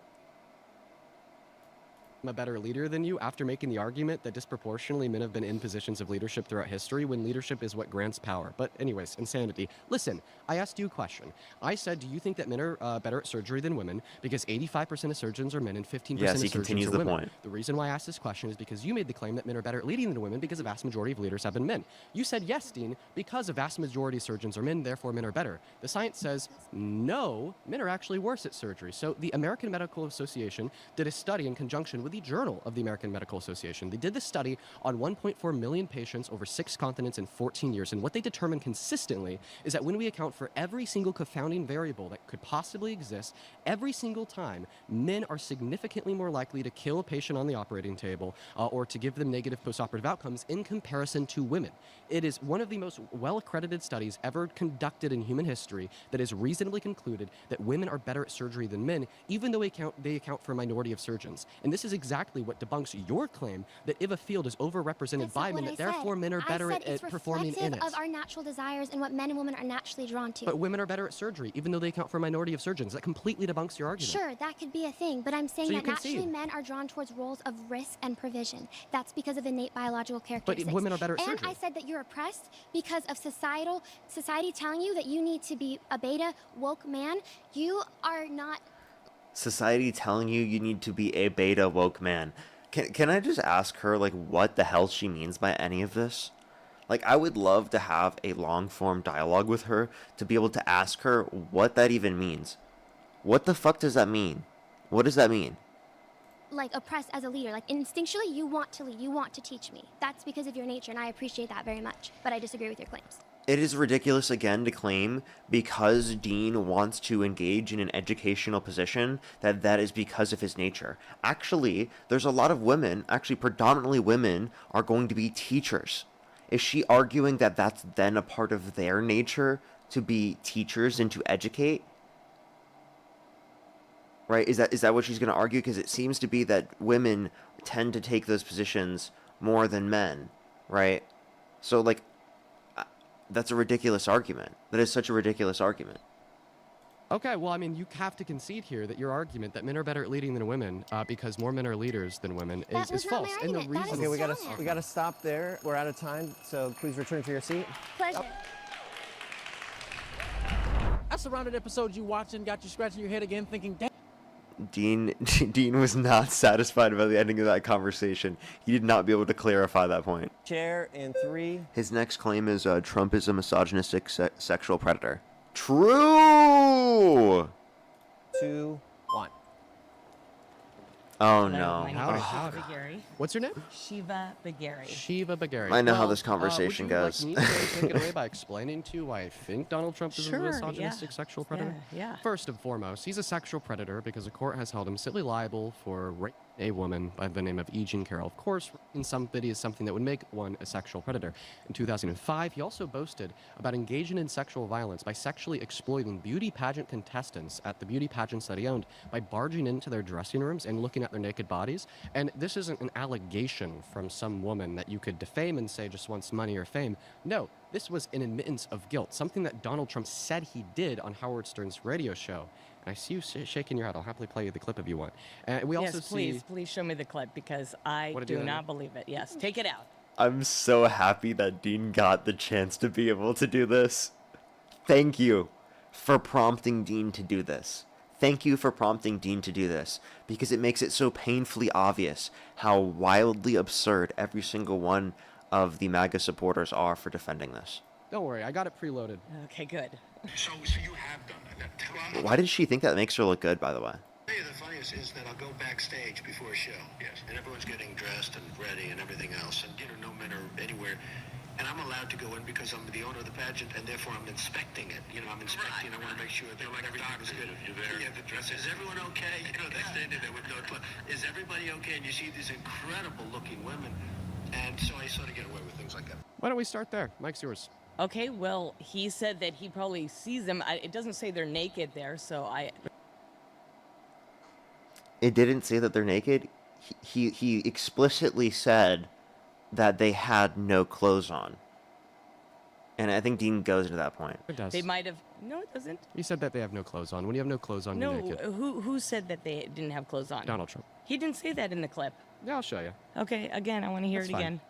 A better leader than you after making the argument that disproportionately men have been in positions of leadership throughout history when leadership is what grants power. But anyways, insanity. Listen, I asked you a question. I said, do you think that men are better at surgery than women? Because 85% of surgeons are men and 15% of surgeons are women. Point. The reason why I asked this question is because you made the claim that men are better at leading than women because a vast majority of leaders have been men. You said, yes, Dean, because a vast majority of surgeons are men, therefore men are better. The science says, no, men are actually worse at surgery. So the American Medical Association did a study in conjunction with the Journal of the American Medical Association. They did this study on 1.4 million patients over 6 continents in 14 years, and what they determined consistently is that when we account for every single confounding variable that could possibly exist, every single time, men are significantly more likely to kill a patient on the operating table or to give them negative postoperative outcomes in comparison to women. It is one of the most well-accredited studies ever conducted in human history that has reasonably concluded that women are better at surgery than men, even though they account for a minority of surgeons. And this is exactly what debunks your claim that if a field is overrepresented by men, that therefore men are better at performing in it. Of our natural desires and what men and women are naturally drawn to. But women are better at surgery, even though they account for a minority of surgeons. That completely debunks your argument. Sure, that could be a thing, but I'm saying that naturally men are drawn towards roles of risk and provision. That's because of innate biological characteristics. But women are better at surgery. And I said that you're oppressed because of society telling you that you need to be a beta, woke man. You are not... Society telling you need to be a beta, woke man. Can I just ask her, like, what the hell she means by any of this? Like, I would love to have a long-form dialogue with her to be able to ask her what that even means. What the fuck does that mean? What does that mean? Like oppressed as a leader. Like instinctually, you want to lead. You want to teach me. That's because of your nature, and I appreciate that very much. But I disagree with your claims. It is ridiculous again to claim because Dean wants to engage in an educational position that that is because of his nature. Actually, there's a lot of women, actually predominantly women, are going to be teachers. Is she arguing that that's then a part of their nature to be teachers and to educate? Right? Is that what she's going to argue? Because it seems to be that women tend to take those positions more than men, right? So, like, that's a ridiculous argument. That is such a ridiculous argument. Okay, well, I mean, you have to concede here that your argument that men are better at leading than women because more men are leaders than women is false. And the reason okay, we gotta stop there. We're out of time, so please return to your seat. Pleasure. That Surrounded episode you watching got you scratching your head again, thinking, damn. Dean was not satisfied by the ending of that conversation. He did not be able to clarify that point. Chair in 3. His next claim is Trump is a misogynistic sexual predator. True! 2, 1. Oh, Hello, no. my name Howdy, is howdy. Shiva Bagari. What's your name? Shiva Bagari. Shiva Bagari. I know how Well, this conversation goes. Would you like me to take it away by explaining to you why I think Donald Trump is a Sure, misogynistic yeah. sexual predator? Yeah. First and foremost, he's a sexual predator because a court has held him civilly liable for raping a woman by the name of Carroll. Of course, in somebody is something that would make one a sexual predator. In 2005, he also boasted about engaging in sexual violence by sexually exploiting beauty pageant contestants at the beauty pageants that he owned by barging into their dressing rooms and looking at their naked bodies. And this isn't an allegation from some woman that you could defame and say just wants money or fame. No, this was an admittance of guilt, something that Donald Trump said he did on Howard Stern's radio show. And I see you shaking your head. I'll happily play you the clip if you want. And we also Yes, please show me the clip because I do not believe it. Yes, take it out. I'm so happy that Dean got the chance to be able to do this. Thank you for prompting Dean to do this. Thank you for prompting Dean to do this, because it makes it so painfully obvious how wildly absurd every single one of the MAGA supporters are for defending this. Don't worry, I got it preloaded. Okay, good. So you have done that. Why did she think that makes her look good, by the way? The funniest is that I'll go backstage before a show. Yes. And everyone's getting dressed and ready and everything else, and no men are anywhere. And I'm allowed to go in because I'm the owner of the pageant, and therefore I'm inspecting it. I'm inspecting. I want to make sure that everything is good. If you're there, the dress. Is everyone okay? They're standing there with no clothes. Is everybody okay? And you see these incredible-looking women, and so I sort of get away with things like that. Why don't we start there? Mike's yours. Okay, well, he said that he probably sees them. It doesn't say they're naked there, so I... It didn't say that they're naked. He explicitly said that they had no clothes on. And I think Dean goes to that point. It does. They might have... No, it doesn't. He said that they have no clothes on. When you have no clothes on, No, you're naked. who said that they didn't have clothes on? Donald Trump. He didn't say that in the clip. Yeah, I'll show you. Okay, again, I want to hear That's it fine. again.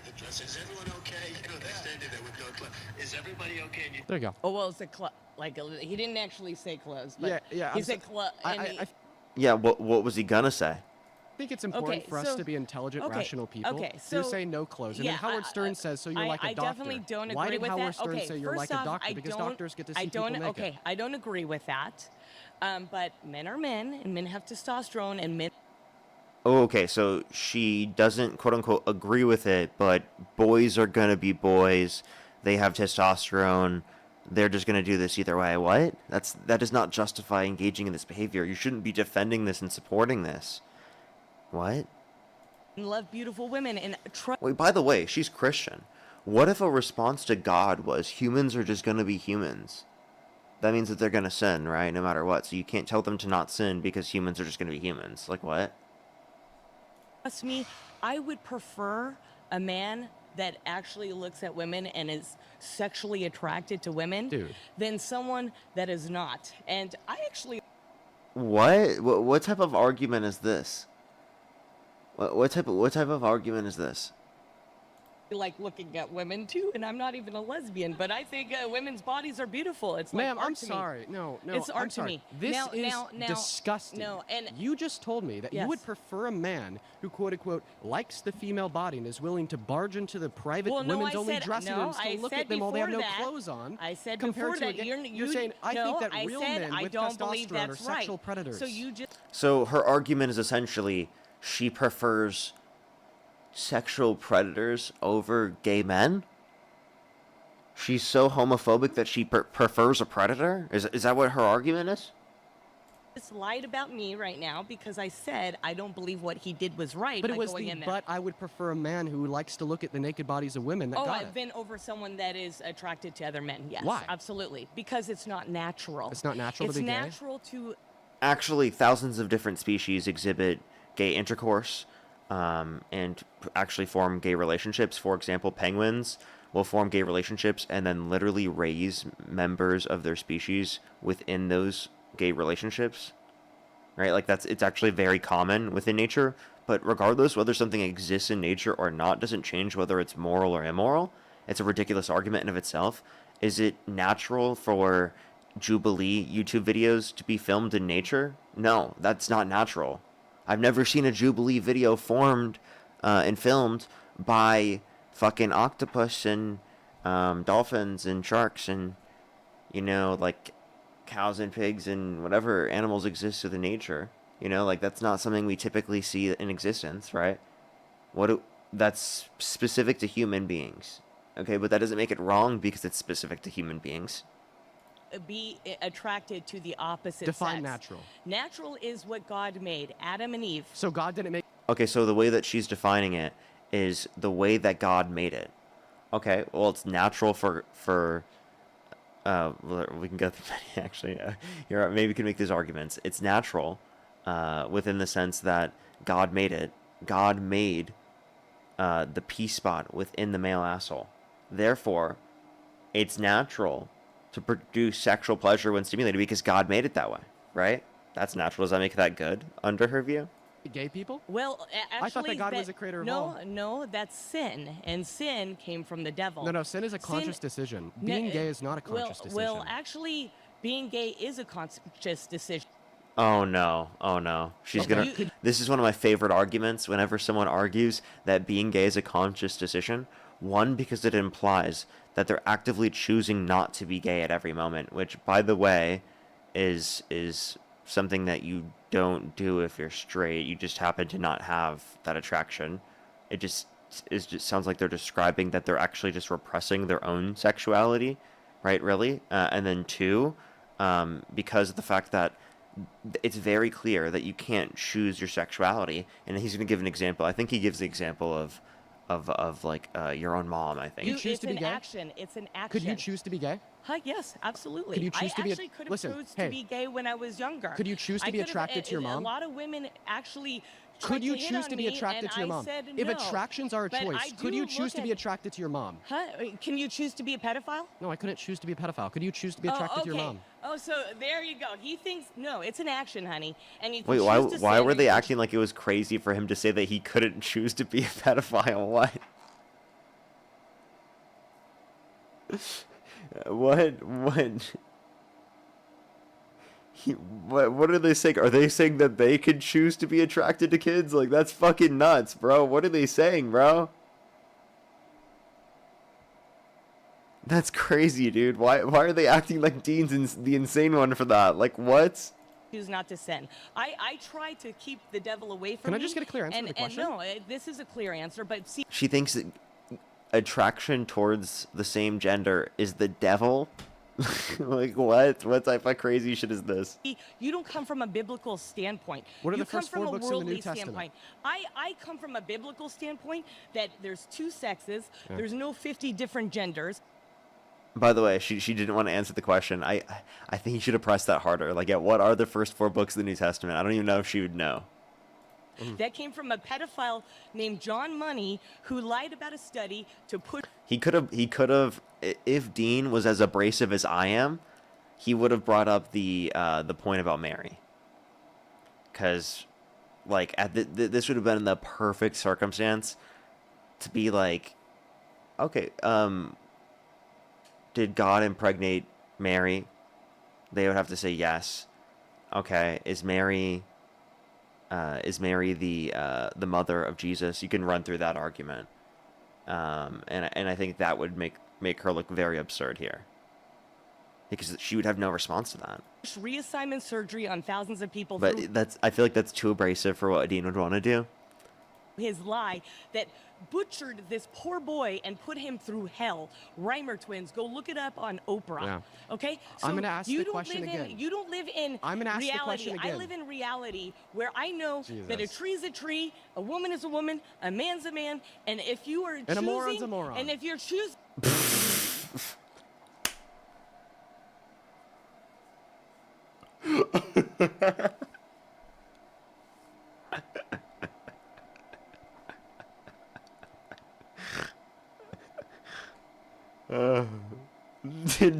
The dress. Is everyone okay? They're standing there with no clothes. Is everybody okay? And There you go. Oh, well, it's a he didn't actually say clothes, but yeah. he said clothes. Yeah, what was he gonna say? I think it's important for us to be intelligent, rational people. Okay, so you say no clothes, and then Howard Stern says, so you're like a doctor. I definitely don't Why agree did with Howard that. Stern Okay, say you're like first a off, doctor because doctors get to see people naked? Okay, I don't agree with that. But men are men, and men have testosterone, and men... Oh, okay, so she doesn't, quote-unquote, agree with it, but boys are gonna be boys. They have testosterone. They're just gonna do this either way. What? That does not justify engaging in this behavior. You shouldn't be defending this and supporting this. What? love beautiful women and Wait, by the way, she's Christian. What if a response to God was humans are just gonna be humans? That means that they're gonna sin, right? No matter what. So you can't tell them to not sin because humans are just gonna be humans. Like what? Trust me, I would prefer a man that actually looks at women and is sexually attracted to women than someone that is not. And I actually... What type of argument is this? What type of argument is this? like looking at women too, and I'm not even a lesbian, but I think women's bodies are beautiful. It's like Ma'am, art I'm to sorry. me. No, It's art I'm to sorry. me. This is Now, disgusting. no, and you just told me that you would prefer a man who, quote unquote, likes the female body and is willing to barge into the private women's only dressing rooms to look at them while they have no clothes on. I said compared before to that you're saying I think that real men with testosterone are sexual predators. So you just So her argument is essentially she prefers sexual predators over gay men? She's so homophobic that she prefers a predator? Is that what her argument is? lied about me right now because I said I don't believe what he did was right. But it by was going the in there. but I would prefer a man who likes to look at the naked bodies of women that got I've it. been over someone that is attracted to other men. Yes, Why? absolutely. Because it's not natural. It's not natural to be gay? It's natural to... Actually, thousands of different species exhibit gay intercourse and actually form gay relationships. For example, penguins will form gay relationships and then literally raise members of their species within those gay relationships. Right? Like it's actually very common within nature, but regardless whether something exists in nature or not doesn't change whether it's moral or immoral. It's a ridiculous argument in of itself. Is it natural for Jubilee YouTube videos to be filmed in nature? No, that's not natural. I've never seen a Jubilee video formed and filmed by fucking octopus and dolphins and sharks and, like cows and pigs and whatever animals exist within nature. Like that's not something we typically see in existence, right? That's specific to human beings. Okay, but that doesn't make it wrong because it's specific to human beings. be attracted to the opposite Define sex. natural. Natural is what God made, Adam and Eve. So God didn't make... Okay, so the way that she's defining it is the way that God made it. Okay, well, it's natural for we can go through many, actually. Maybe we can make these arguments. It's natural within the sense that God made it. God made the P spot within the male asshole. Therefore, it's natural to produce sexual pleasure when stimulated because God made it that way, right? That's natural. Does that make that good under her view? Gay people? Well, actually, I thought that God was the creator of all. No, that's sin, and sin came from the devil. No, sin is a conscious decision. Being gay is not a conscious decision. Well, actually, being gay is a conscious decision. Oh no. She's gonna... This is one of my favorite arguments whenever someone argues that being gay is a conscious decision. One, because it implies that they're actively choosing not to be gay at every moment, which, by the way, is something that you don't do if you're straight. You just happen to not have that attraction. It just sounds like they're describing that they're actually just repressing their own sexuality, right? Really? And then two, because of the fact that it's very clear that you can't choose your sexuality. And he's going to give an example. I think he gives the example of like your own mom, I think. You choose to be gay? It's an action. Could you choose to be gay? Yes, absolutely. Could you choose to be... I actually could have chosen to be gay when I was younger. Could you choose to be attracted to your mom? A lot of women actually... Could you choose to be attracted to your mom? If attractions are a choice, could you choose to be attracted to your mom? Can you choose to be a pedophile? No, I couldn't choose to be a pedophile. Could you choose to be attracted to your mom? Oh, so there you go. He thinks, no, it's an action, honey. And you can Wait, choose to why were they acting like it was crazy for him to say that he couldn't choose to be a pedophile? What? What are they saying? Are they saying that they could choose to be attracted to kids? Like, that's fucking nuts, bro. What are they saying, bro? That's crazy, dude. Why are they acting like Dean's the insane one for that? Like, what? Choose not to sin. I try to keep the devil away from me. Can I me, just get a clear answer to the question? And no, this is a clear answer, but see... She thinks that attraction towards the same gender is the devil? Like, what type of crazy shit is this? You don't come from a biblical standpoint. What are you the first come 4 from books a in the worldly New Testament? standpoint. I come from a biblical standpoint that there's 2 sexes, there's no 50 different genders. By the way, she didn't want to answer the question. I think you should have pressed that harder. Like, what are the first 4 books of the New Testament? I don't even know if she would know. That came from a pedophile named John Money who lied about a study to put... He could have, if Dean was as abrasive as I am, he would have brought up the point about Mary. Because, like, this would have been the perfect circumstance to be like, Okay, did God impregnate Mary? They would have to say yes. Okay, is Mary the mother of Jesus? You can run through that argument, and I think that would make her look very absurd here, because she would have no response to that. Reassignment surgery on thousands of people. But I feel like that's too abrasive for what Dean would want to do. His lie that butchered this poor boy and put him through hell. Reimer twins, go look it up on Oprah. Yeah. Okay? So I'm gonna ask the question again. You don't live in I'm gonna ask reality. the question again. I live in reality where I know that a tree's a tree, a woman is a woman, a man's a man, and if you are choosing, a moron's a moron. And if you're choosing.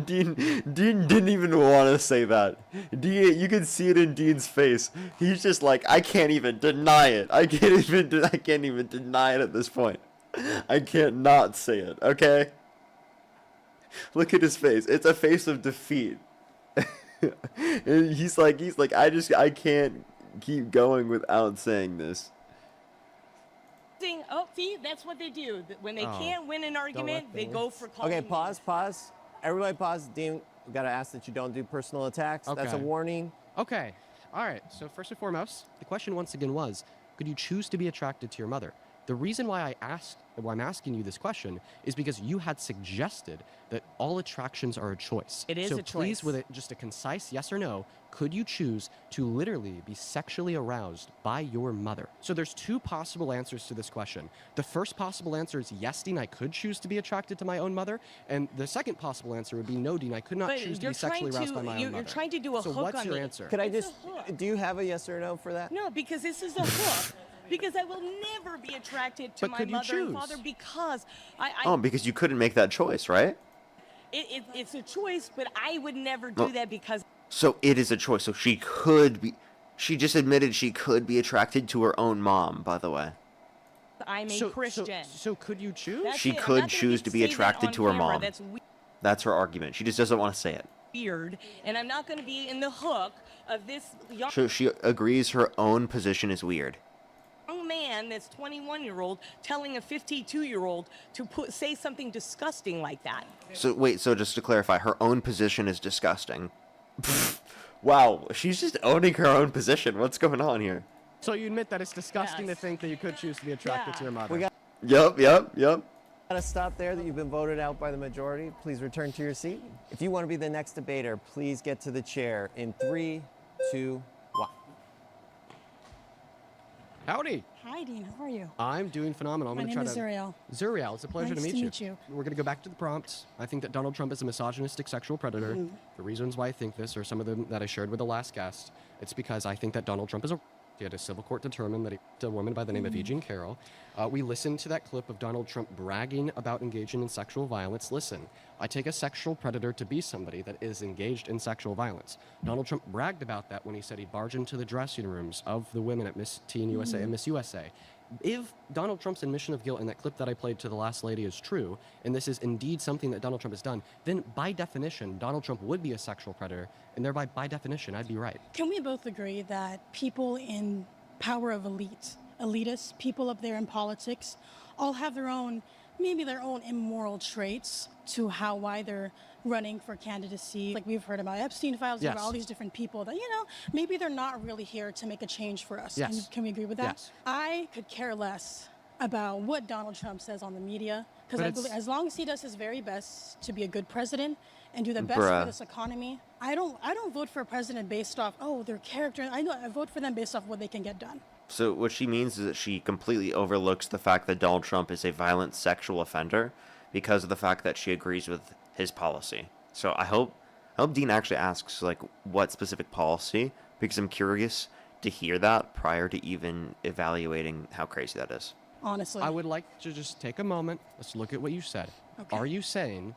Dean didn't even want to say that. You can see it in Dean's face. He's just like, I can't even deny it. I can't even deny it at this point. I can't not say it. Okay. Look at his face. It's a face of defeat. And he's like, I can't keep going without saying this. Oh, see, that's what they do. When they can't win an argument, they go for calling. Okay, pause. Everybody pause. Dean, we got to ask that you don't do personal attacks. Okay. That's a warning. Okay. All right. So first and foremost, the question once again was, could you choose to be attracted to your mother? The reason why I'm asking you this question is because you had suggested that all attractions are a choice. It is a choice. So please, with just a concise yes or no, could you choose to literally be sexually aroused by your mother? So there's two possible answers to this question. The first possible answer is yes, Dean, I could choose to be attracted to my own mother. And the second possible answer would be no, Dean, I could not choose to be sexually aroused by my own mother. You're trying to do a so hook what's on your me. answer? Could I just, do you have a yes or no for that? No, because this is a hook. Because I will never be attracted to my mother and father because because you couldn't make that choice, right? It's a choice, but I would never do that because. So it is a choice. So she just admitted she could be attracted to her own mom, by the way. I'm a Christian. So could you choose? She could choose to be attracted to her mom. That's her argument. She just doesn't want to say it. Weird, and I'm not going to be in the hook of this young. So she agrees her own position is weird. Man that's 21-year-old telling a 52-year-old to say something disgusting like that. So wait, so just to clarify, her own position is disgusting. Wow, she's just owning her own position. What's going on here? So you admit that it's disgusting to think that you could choose to be attracted to your mother. Yep. Gotta stop there that you've been voted out by the majority. Please return to your seat. If you want to be the next debater, please get to the chair in 3, 2, 1. Howdy. Hi, Dean. How are you? I'm doing phenomenal. My name is Zuriel. Zuriel, it's a pleasure nice to meet you. We're going to go back to the prompts. I think that Donald Trump is a misogynistic sexual predator. Mm-hmm. The reasons why I think this are some of them that I shared with the last guest. It's because I think that Donald Trump is he had a civil court determine that he a woman by the name of Carroll. We listened to that clip of Donald Trump bragging about engaging in sexual violence. Listen, I take a sexual predator to be somebody that is engaged in sexual violence. Donald Trump bragged about that when he said he'd barge into the dressing rooms of the women at Miss Teen USA and Miss USA. If Donald Trump's admission of guilt in that clip that I played to the last lady is true, and this is indeed something that Donald Trump has done, then by definition, Donald Trump would be a sexual predator, and thereby, by definition, I'd be right. Can we both agree that people in power of elitists, people up there in politics, all have their own, maybe their own immoral traits to why they're running for candidacy? Like we've heard about Epstein files, Yes. about all these different people that, maybe they're not really here to make a change for us. Yes. Can we agree with that? Yes. I could care less about what Donald Trump says on the media, because I believe as long as he does his very best to be a good president and do the best for this economy, I don't vote for a president based off their character. I vote for them based off what they can get done. So what she means is that she completely overlooks the fact that Donald Trump is a violent sexual offender because of the fact that she agrees with his policy. So I hope Dean actually asks what specific policy, because I'm curious to hear that prior to even evaluating how crazy that is. Honestly, I would like to just take a moment. Let's look at what you said. Okay. Are you saying,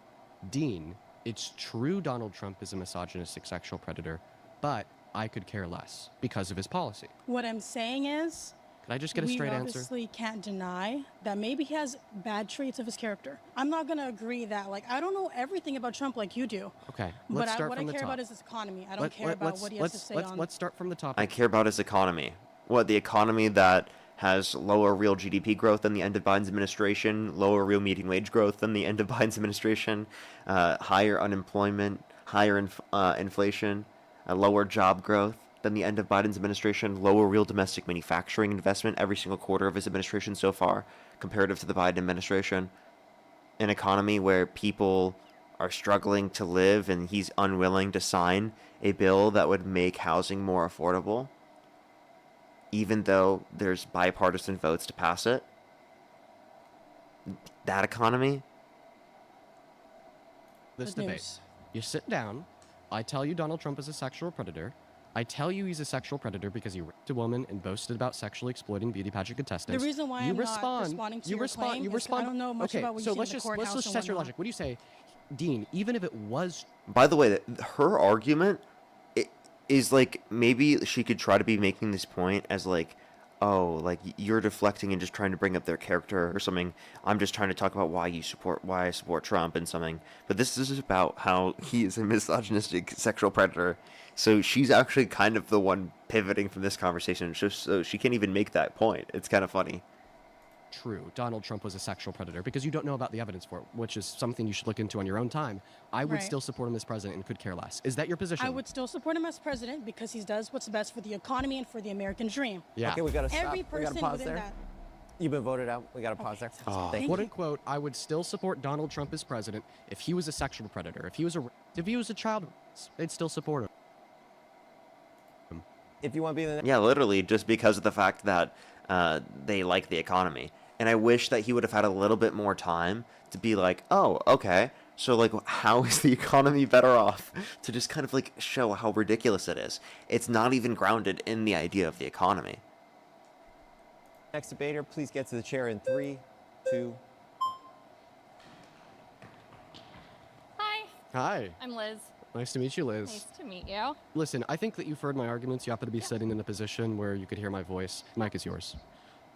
Dean, it's true Donald Trump is a misogynistic sexual predator, but I could care less because of his policy? what I'm saying is Can I just get a straight we answer? obviously can't deny that maybe he has bad traits of his character. I'm not going to agree that, like, I don't know everything about Trump like you do. Okay, But let's start what from I the care top. about is his economy. I don't care about what he has to say on. Let's start from the top. I care about his economy. What, the economy that has lower real GDP growth than the end of Biden's administration, lower real median wage growth than the end of Biden's administration, higher unemployment, higher inflation, lower job growth than the end of Biden's administration, lower real domestic manufacturing investment every single quarter of his administration so far, comparative to the Biden administration. An economy where people are struggling to live and he's unwilling to sign a bill that would make housing more affordable, even though there's bipartisan votes to pass it. That economy. This debate. You sit down. I tell you Donald Trump is a sexual predator. I tell you he's a sexual predator because he raped a woman and boasted about sexually exploiting beauty pageant contestants. The reason why I'm not responding to your claim is I don't know much about what you see in the courthouse. Let's just test your logic. What do you say, Dean? Even if it was... By the way, her argument is like, maybe she could try to be making this point as like, oh, like you're deflecting and just trying to bring up their character or something. I'm just trying to talk about why I support Trump and something. But this is about how he is a misogynistic sexual predator. So she's actually kind of the one pivoting from this conversation, just so she can't even make that point. It's kind of funny. True, Donald Trump was a sexual predator because you don't know about the evidence for it, which is something you should look into on your own time. I would still support him as president and could care less. Is that your position? I would still support him as president because he does what's best for the economy and for the American dream. Yeah. Okay, we got to stop. Every person within that. You've been voted out. We got to pause there. Quote unquote, I would still support Donald Trump as president if he was a sexual predator. If he was a child, they'd still support him. If you want to be the Yeah, literally, just because of the fact that they like the economy. And I wish that he would have had a little bit more time to be like, oh, okay, so like, how is the economy better off? To just kind of like show how ridiculous it is. It's not even grounded in the idea of the economy. next debater, please get to the chair in 3, 2. Hi. Hi. I'm Liz. Nice to meet you, Liz. Nice to meet you. Listen, I think that you've heard my arguments. You happen to be sitting in a position where you could hear my voice. Mic is yours.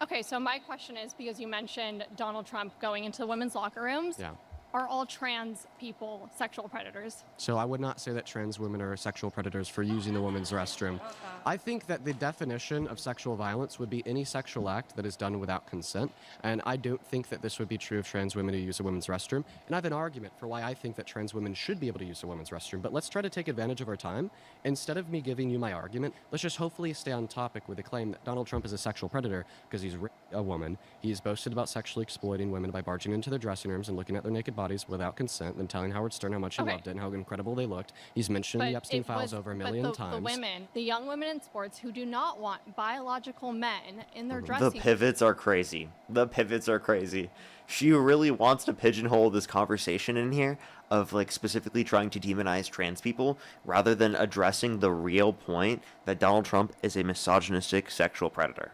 Okay, so my question is, because you mentioned Donald Trump going into the women's locker rooms, Yeah. are all trans people sexual predators? So I would not say that trans women are sexual predators for using the women's restroom. I think that the definition of sexual violence would be any sexual act that is done without consent, and I don't think that this would be true of trans women who use a women's restroom. And I have an argument for why I think that trans women should be able to use a women's restroom, but let's try to take advantage of our time. Instead of me giving you my argument, let's just hopefully stay on topic with the claim that Donald Trump is a sexual predator because he's a woman. He's boasted about sexually exploiting women by barging into their dressing rooms and looking at their naked bodies without consent, and telling Howard Stern how much he loved it and how incredible they looked. He's mentioned the Epstein files over a million times. The women, the young women in sports who do not want biological men in their dressing The pivots are crazy. The pivots are crazy. She really wants to pigeonhole this conversation in here of like specifically trying to demonize trans people rather than addressing the real point that Donald Trump is a misogynistic sexual predator.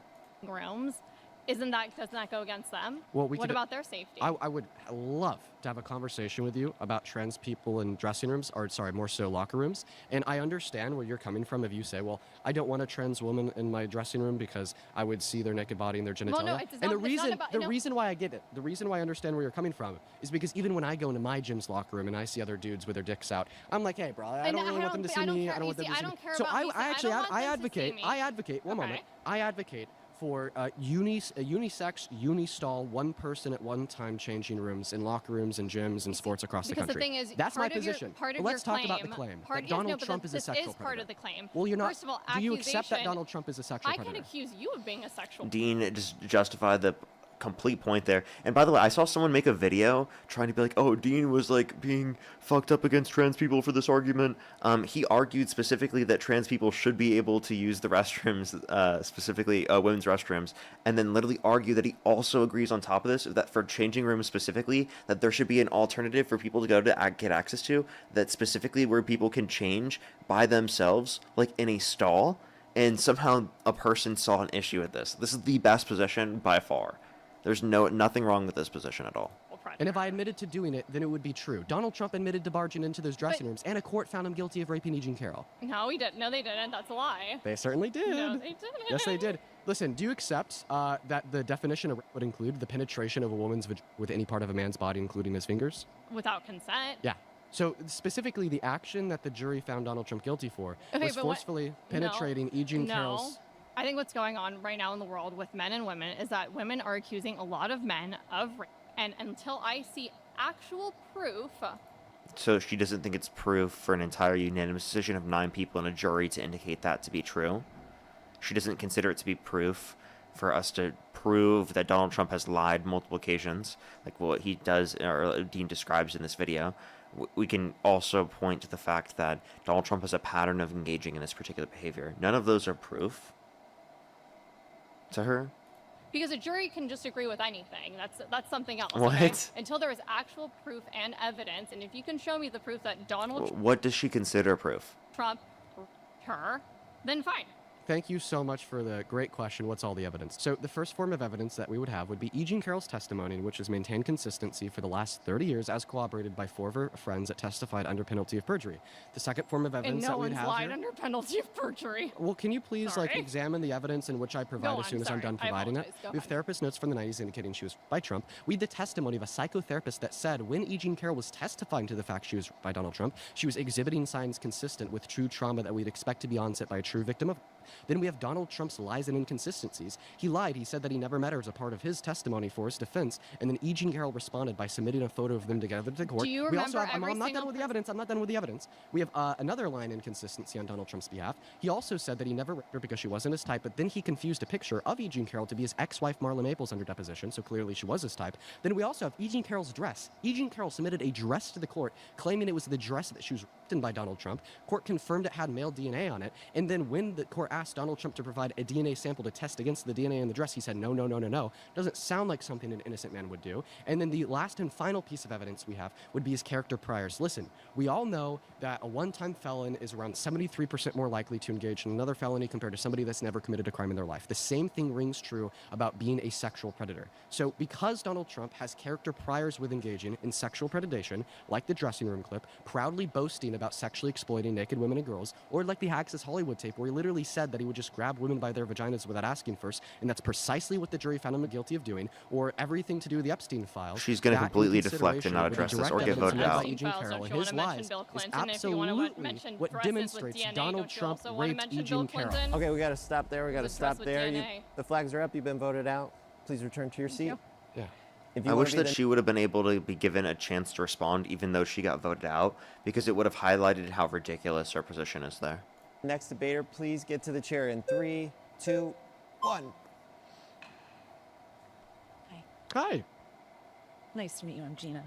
rooms. Doesn't that go against them? Well, what about their safety? I would love to have a conversation with you about trans people in dressing rooms, or sorry, more so locker rooms. And I understand where you're coming from if you say, well, I don't want a trans woman in my dressing room because I would see their naked body and their genitalia. Well, no, and the reason why I get it, the reason why I understand where you're coming from is because even when I go into my gym's locker room and I see other dudes with their dicks out, I'm like, hey, bro, I don't really want them to see me. I don't want them to see me. So I advocate, one moment, I advocate for unisex, unistall, one person at one time changing rooms in locker rooms and gyms and sports across the country. The thing is, that's my position. Let's talk about the claim that Donald Trump is a sexual predator. Part of the claim. Well, you're not. First of all, do you accept that Donald Trump is a sexual predator? I can accuse you of being a sexual predator. Dean just justified the complete point there. And by the way, I saw someone make a video trying to be like, oh, Dean was like being fucked up against trans people for this argument. He argued specifically that trans people should be able to use the restrooms, specifically women's restrooms, and then literally argue that he also agrees on top of this that for changing rooms specifically, that there should be an alternative for people to go to get access to, that specifically where people can change by themselves, like in a stall, and somehow a person saw an issue with this. This is the best position by far. There's nothing wrong with this position at all. And if I admitted to doing it, then it would be true. Donald Trump admitted to barging into those dressing rooms, and a court found him guilty of raping Carroll. No, he didn't. No, they didn't. That's a lie. They certainly did. No, they didn't. Yes, they did. Listen, do you accept that the definition of rape would include the penetration of a woman's with any part of a man's body, including his fingers? Without consent? Yeah. So specifically, the action that the jury found Donald Trump guilty for was forcefully penetrating E. Jean Carroll's. I think what's going on right now in the world with men and women is that women are accusing a lot of men of rape. And until I see actual proof... So she doesn't think it's proof for an entire unanimous decision of 9 people in a jury to indicate that to be true? She doesn't consider it to be proof for us to prove that Donald Trump has lied multiple occasions, like what he does, or Dean describes in this video. We can also point to the fact that Donald Trump has a pattern of engaging in this particular behavior. None of those are proof to her. Because a jury can just agree with anything. That's something else. What? Okay? Until there is actual proof and evidence, and if you can show me the proof that Donald What does she consider proof? Trump her, then fine. Thank you so much for the great question. What's all the evidence? So the first form of evidence that we would have would be E. Jean Carroll's testimony, in which has maintained consistency for the last 30 years, as corroborated by 4 of her friends that testified under penalty of perjury. The second form of evidence that we'd have lied under penalty of perjury. Well, can you please examine the evidence in which I provide as soon as I'm done providing it? We have therapist notes from the 90s indicating she was by Trump. We had the testimony of a psychotherapist that said when E. Jean Carroll was testifying to the fact she was by Donald Trump, she was exhibiting signs consistent with true trauma that we'd expect to be onset by a true victim of. Then we have Donald Trump's lies and inconsistencies. He lied. He said that he never met her as a part of his testimony for his defense. And then E. Jean Carroll responded by submitting a photo of them together to court. Do you we also remember have, I'm not done with the evidence. I'm not done with the evidence. We have another line inconsistency on Donald Trump's behalf. He also said that he never raped her because she wasn't his type, but then he confused a picture of E. Jean Carroll to be his ex-wife Marla Maples under deposition, so clearly she was his type. Then we also have E. Jean Carroll's dress. E. Jean Carroll submitted a dress to the court, claiming it was the dress that she was raped in by Donald Trump. Court confirmed it had male DNA on it, and then when the court asked Donald Trump to provide a DNA sample to test against the DNA in the dress, he said, no. Doesn't sound like something an innocent man would do. And then the last and final piece of evidence we have would be his character priors. Listen, we all know that a one-time felon is around 73% more likely to engage in another felony compared to somebody that's never committed a crime in their life. The same thing rings true about being a sexual predator. So because Donald Trump has character priors with engaging in sexual predation, like the dressing room clip, proudly boasting about sexually exploiting naked women and girls, or like the Access Hollywood tape where he literally said that he would just grab women by their vaginas without asking first, and that's precisely what the jury found him guilty of doing, or everything to do with the Epstein files. She's going to completely deflect and not address this or get voted out. His lies is absolutely what demonstrates Donald Trump raped E. Jean Carroll. Okay, we got to stop there. We got to stop there. The flags are up. You've been voted out. Please return to your seat. Yeah. I wish that she would have been able to be given a chance to respond even though she got voted out, because it would have highlighted how ridiculous her position is there. Next debater, please get to the chair in 3, 2, 1. Hi. Nice to meet you. I'm Gina.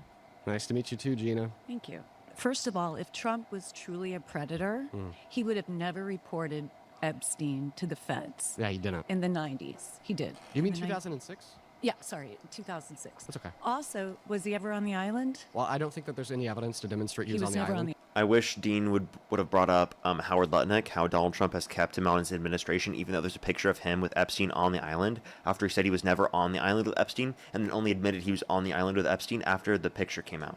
Nice to meet you too, Gina. Thank you. First of all, if Trump was truly a predator, he would have never reported Epstein to the feds. Yeah, he didn't. In the 90s. He did. You mean 2006? Yeah, sorry, 2006. That's okay. Also, was he ever on the island? Well, I don't think that there's any evidence to demonstrate he was on the island. I wish Dean would have brought up Howard Lutnick, how Donald Trump has kept him on his administration, even though there's a picture of him with Epstein on the island, after he said he was never on the island with Epstein, and then only admitted he was on the island with Epstein after the picture came out.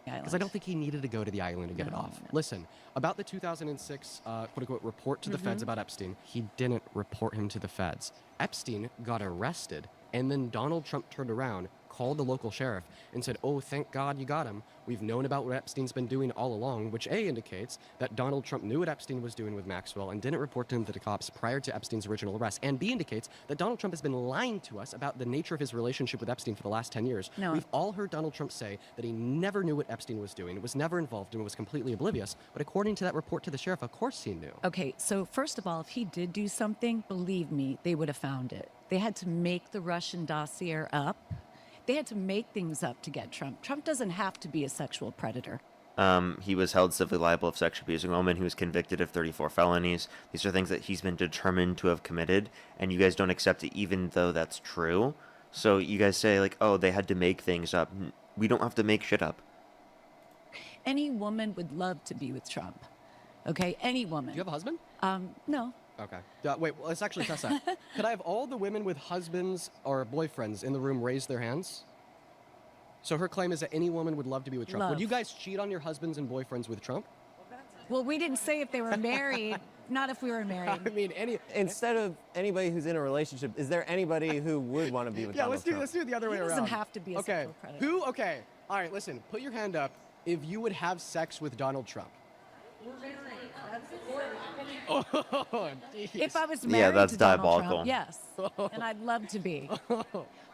Because I don't think he needed to go to the island to get it off. No. Listen, about the 2006 quote-unquote report to the feds about Epstein, he didn't report him to the feds. Epstein got arrested, and then Donald Trump turned around, called the local sheriff, and said, oh, thank God you got him. We've known about what Epstein's been doing all along, which A, indicates that Donald Trump knew what Epstein was doing with Maxwell and didn't report to him to the cops prior to Epstein's original arrest, and B, indicates that Donald Trump has been lying to us about the nature of his relationship with Epstein for the last 10 years. No. We've all heard Donald Trump say that he never knew what Epstein was doing, was never involved, and was completely oblivious, but according to that report to the sheriff, of course he knew. Okay, so first of all, if he did do something, believe me, they would have found it. They had to make the Russian dossier up. They had to make things up to get Trump. Trump doesn't have to be a sexual predator. He was held civilly liable of sexually abusing a woman. He was convicted of 34 felonies. These are things that he's been determined to have committed, and you guys don't accept it even though that's true. So you guys say, like, oh, they had to make things up. We don't have to make shit up. Any woman would love to be with Trump. Okay? Any woman. Do you have a husband? No. Okay. Wait, let's actually test that. Could I have all the women with husbands or boyfriends in the room raise their hands? So her claim is that any woman would love to be with Trump. Love. Would you guys cheat on your husbands and boyfriends with Trump? Well, we didn't say if they were married. Not if we were married. I mean, Instead of anybody who's in a relationship, is there anybody who would want to be with Donald Trump? Let's do it the other way He around. doesn't have to be a sexual predator. Who? Okay. All right, listen. Put your hand up if you would have sex with Donald Trump. Oh, if I was married that's to Donald diabolical. Trump, yes, and I'd love to be.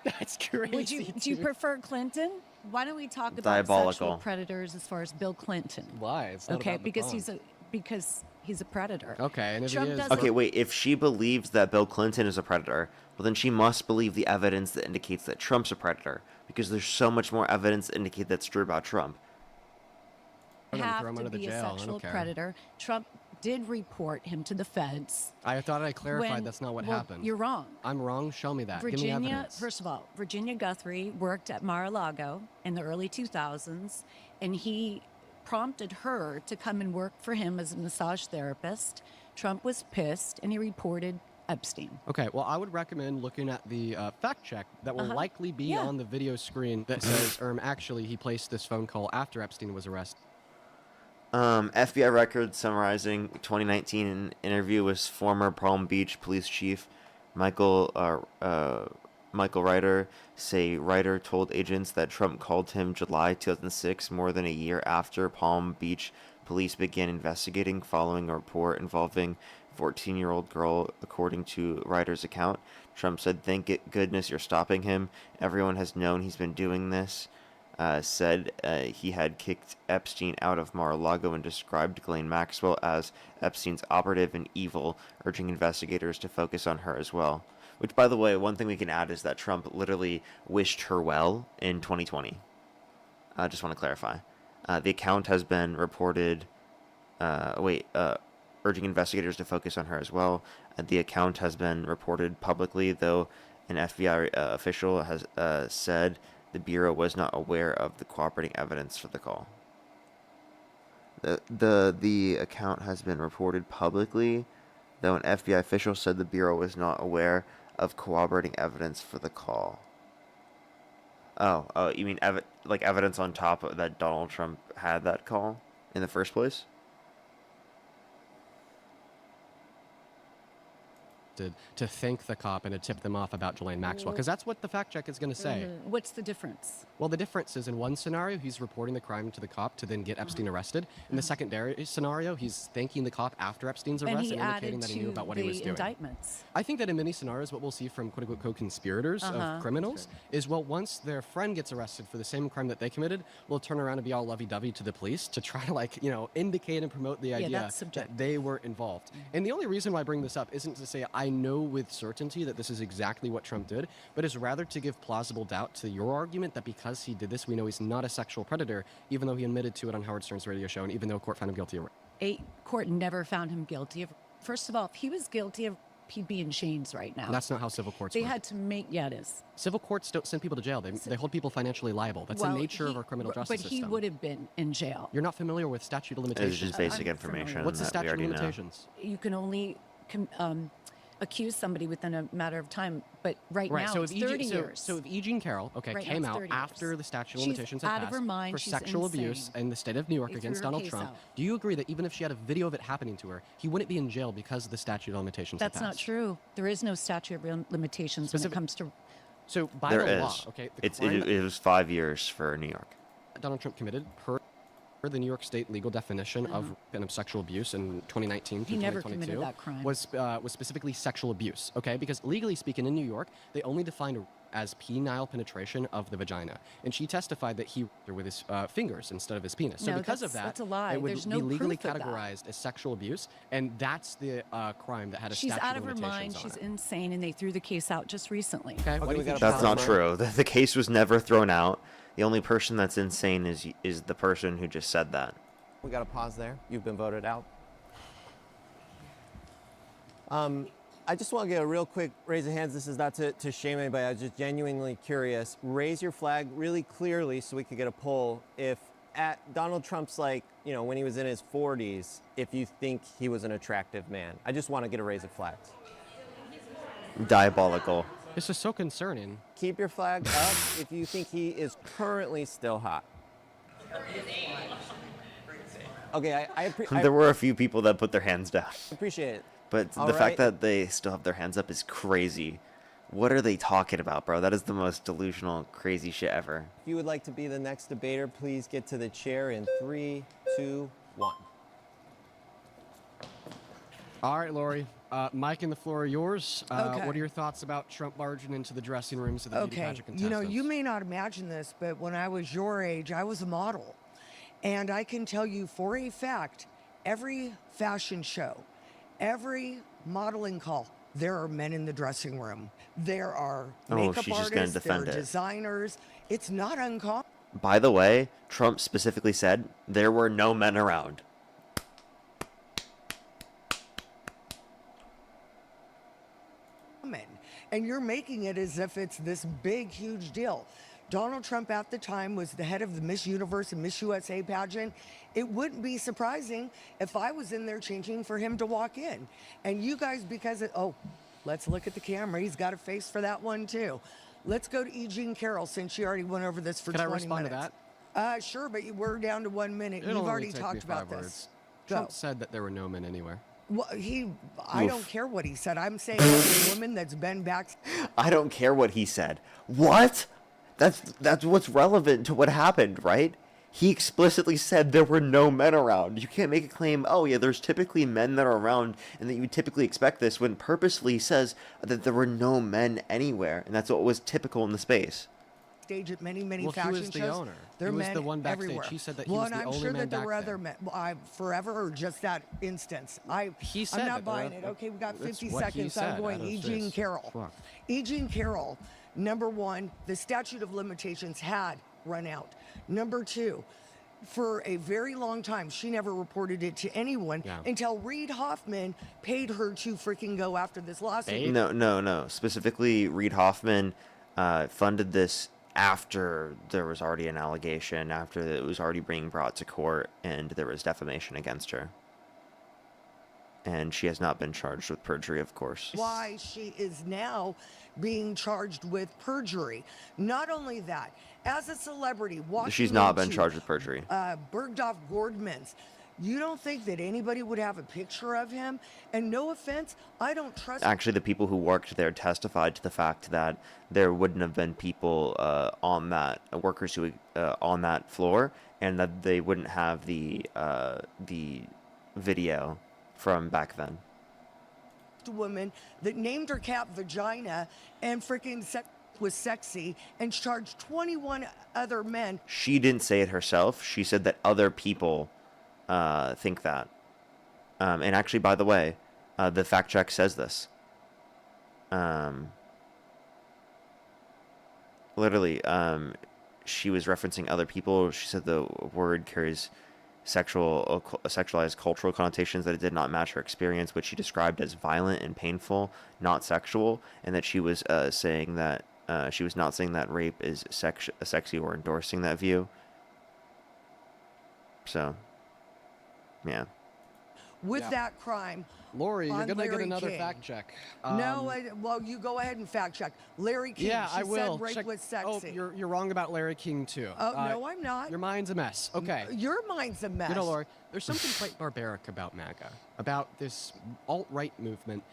That's crazy. Do you prefer Clinton? Why don't we talk about Diabolical. sexual predators as far as Bill Clinton? Why? It's not Okay, about the because he's a predator. Okay, and if Trump he is, doesn't- Okay, wait. If she believes that Bill Clinton is a predator, well, then she must believe the evidence that indicates that Trump's a predator, because there's so much more evidence to indicate that's true about Trump. I'm gonna have throw him to under the be a jail. I don't sexual care. predator. Trump did report him to the feds. I thought I clarified when- that's not what well, happened. You're wrong. I'm wrong. Show me that. Give me Virginia, evidence. first of all, Virginia Guthrie worked at Mar-a-Lago in the early 2000s, and he prompted her to come and work for him as a massage therapist. Trump was pissed, and he reported Epstein. Okay, well, I would recommend looking at the fact check that will likely be on the video screen that says, actually, he placed this phone call after Epstein was arrested. FBI records summarizing 2019 interview with former Palm Beach police chief Michael Ryder say Ryder told agents that Trump called him July 2006, more than a year after Palm Beach police began investigating following a report involving a 14-year-old girl. According to Ryder's account, Trump said, "Thank goodness you're stopping him. Everyone has known he's been doing this." Said he had kicked Epstein out of Mar-a-Lago and described Ghislaine Maxwell as Epstein's operative and evil, urging investigators to focus on her as well. Which, by the way, one thing we can add is that Trump literally wished her well in 2020. I just want to clarify. The account has been reported... urging investigators to focus on her as well. The account has been reported publicly, though an FBI official has said the Bureau was not aware of the cooperating evidence for the call. The account has been reported publicly, though an FBI official said the Bureau was not aware of corroborating evidence for the call. Oh, you mean evidence on top of that Donald Trump had that call in the first place? To thank the cop and to tip them off about Ghislaine Maxwell, because that's what the fact check is going to say. What's the difference? Well, the difference is in one scenario, he's reporting the crime to the cop to then get Epstein arrested. In the secondary scenario, he's thanking the cop after Epstein's arrest and indicating that he knew about what he was doing. Indictments. I think that in many scenarios, what we'll see from quote-unquote co-conspirators of criminals is, well, once their friend gets arrested for the same crime that they committed, we'll turn around and be all lovey-dovey to the police to try to, indicate and promote the idea that they were involved. And the only reason why I bring this up isn't to say I know with certainty that this is exactly what Trump did, but is rather to give plausible doubt to your argument that because he did this, we know he's not a sexual predator, even though he admitted to it on Howard Stern's radio show, and even though a court found him guilty of it. A court never found him guilty of. First of all, if he was guilty of, he'd be in chains right now. That's not how civil courts They work. had to make. Yeah, it is. Civil courts don't send people to jail. They hold people financially liable. That's the nature of our criminal justice system. But he would have been in jail. You're not familiar with statute of limitations. It's just basic information. What's the that we statute of already know. limitations? You can only accuse somebody within a matter of time, but right now so it's if 30 years. So if E. Jean Carroll, Right now came it's out 30 after years. the statute of She's limitations had out of passed her mind, for she's sexual abuse insane. in the state of New York They against threw her Donald case Trump, out. do you agree that even if she had a video of it happening to her, he wouldn't be in jail because the statute of limitations That's had not passed? true. There is no statute of limitations when it comes to. So by There the is. law, okay, the It crime was 5 years for New York. Donald Trump committed per the New York State legal definition of sexual abuse in 2019 through He never 2022 committed that crime. was specifically sexual abuse, okay? Because legally speaking in New York, they only defined as penile penetration of the vagina. And she testified that he raped her with his fingers instead of his penis. So No, because of that's that, a lie. it would There's be no legally proof of that. categorized as sexual abuse, and that's the crime that had a She's statute out of her limitations mind. on She's it. insane, and they threw the case out just recently. Okay, what do you think? That's not true. The case was never thrown out. The only person that's insane is the person who just said that. We got to pause there. You've been voted out. I just want to get a real quick raise of hands. This is not to shame anybody. I was just genuinely curious. Raise your flag really clearly so we could get a poll. If at Donald Trump's, when he was in his 40s, if you think he was an attractive man. I just want to get a raise of flags. Diabolical. This is so concerning. Keep your flag up if you think he is currently still hot. Okay, There were a few people that put their hands down. appreciate it. But All the fact right. that they still have their hands up is crazy. What are they talking about, bro? That is the most delusional, crazy shit ever. If you would like to be the next debater, please get to the chair in 3, 2, 1. All right, Lori. Mike and the floor are yours. Okay. What are your thoughts about Trump barging into the dressing rooms of the beauty pageant contestants? You know, you may not imagine this, but when I was your age, I was a model. And I can tell you for a fact, every fashion show, every modeling call, there are men in the dressing room. There are makeup she's just gonna artists, defend there are it. designers. It's not uncommon. By the way, Trump specifically said there were no men around. And you're making it as if it's this big, huge deal. Donald Trump at the time was the head of the Miss Universe and Miss USA pageant. It wouldn't be surprising if I was in there changing for him to walk in. And you guys, let's look at the camera. He's got a face for that one too. Let's go to E. Jean Carroll since she already went over this for 20 minutes. Can I respond to that? Sure, but we're down to 1 minute. It'll You've already only take talked me about 5 this. words. Go. Trump said that there were no men anywhere. Well, I don't care what he said. I'm saying as a woman that's been back. I don't care what he said. What? That's what's relevant to what happened, right? He explicitly said there were no men around. You can't make a claim, oh yeah, there's typically men that are around and that you would typically expect this, when purposely says that there were no men anywhere, and that's what was typical in the space. Stage at many Well, fashion he was the shows. owner. There are He was men the one backstage. everywhere. He said that he was the and I'm only sure man that there back were there. other men. Forever or just that instance? He said I'm that not there buying were- it. Okay, we got That's 50 what he seconds. said I'm going out of E. his Jean face. Carroll. Fuck. E. Jean Carroll, number one, the statute of limitations had run out. Number two, for a very long time, she never reported it to anyone until Reid Hoffman paid her to freaking go after this lawsuit. No. Specifically, Reid Hoffman funded this after there was already an allegation, after it was already being brought to court, and there was defamation against her. And she has not been charged with perjury, of course. Why she is now being charged with perjury. Not only that, as a celebrity walking She's not been into, charged with perjury. Bergdorf Goldman's, you don't think that anybody would have a picture of him? And no offense, I don't trust. Actually, the people who worked there testified to the fact that there wouldn't have been people on that, workers who on that floor, and that they wouldn't have the video from back then. Woman that named her cat Vagina and freaking was sexy and charged 21 other men. She didn't say it herself. She said that other people think that. And actually, by the way, the fact check says this. Literally, she was referencing other people. She said the word carries sexualized cultural connotations, that it did not match her experience, which she described as violent and painful, not sexual, and that she was saying that she was not saying that rape is sexy or endorsing that view. So, yeah. With that crime. Lori, you're going to get Larry another King. fact check. Well, you go ahead and fact check. Larry King, Yeah, she I will. said rape was sexy. Oh, you're wrong about Larry King, too. Oh, no, I'm not. Your mind's a mess. Okay. Your mind's a mess. You know, Lori, there's something quite barbaric about MAGA, about this alt-right movement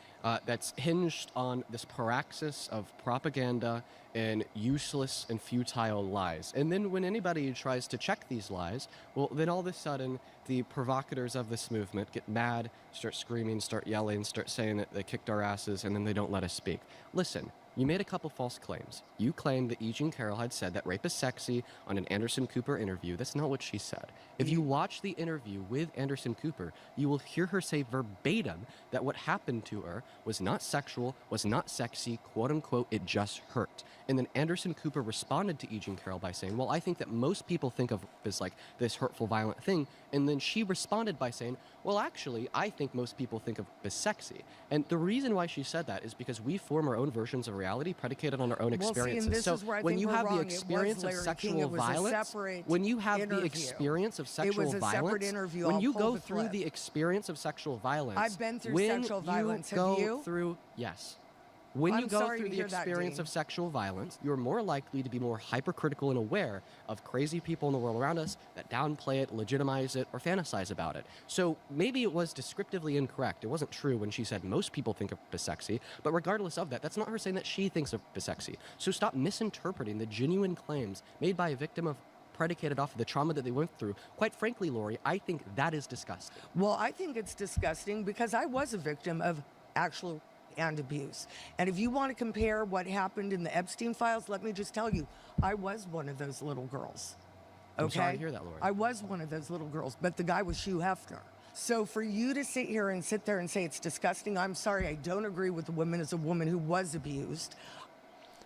that's hinged on this praxis of propaganda and useless and futile lies. And then when anybody tries to check these lies, well, then all of a sudden, the provocateurs of this movement get mad, start screaming, start yelling, start saying that they kicked our asses, and then they don't let us speak. Listen, you made a couple false claims. You claimed that E. Jean Carroll had said that rape is sexy on an Anderson Cooper interview. That's not what she said. If you watch the interview with Anderson Cooper, you will hear her say verbatim that what happened to her was not sexual, was not sexy, quote unquote, it just hurt. And then Anderson Cooper responded to E. Jean Carroll by saying, well, I think that most people think of this like this hurtful, violent thing. And then she responded by saying, well, actually, I think most people think of this sexy. And the reason why she said that is because we form our own versions of reality predicated on our own experiences. This so is where I when think you we're have wrong. the experience of sexual violence, when you have the experience of sexual violence, when you go through the experience of sexual violence, I've been through when sexual violence. You Have go you? through, yes. When you I'm go sorry through to the hear that, experience Dean. of sexual violence, you're more likely to be more hypercritical and aware of crazy people in the world around us that downplay it, legitimize it, or fantasize about it. So maybe it was descriptively incorrect. It wasn't true when she said most people think of it as sexy, but regardless of that, that's not her saying that she thinks of it as sexy. So stop misinterpreting the genuine claims made by a victim of predicated off of the trauma that they went through. Quite frankly, Lori, I think that is disgusting. Well, I think it's disgusting because I was a victim of actual and abuse. And if you want to compare what happened in the Epstein files, let me just tell you, I was one of those little girls. Okay? I'm sorry to hear that, Lori. I was one of those little girls, but the guy was Hugh Hefner. So for you to sit there and say it's disgusting, I'm sorry, I don't agree with the woman as a woman who was abused.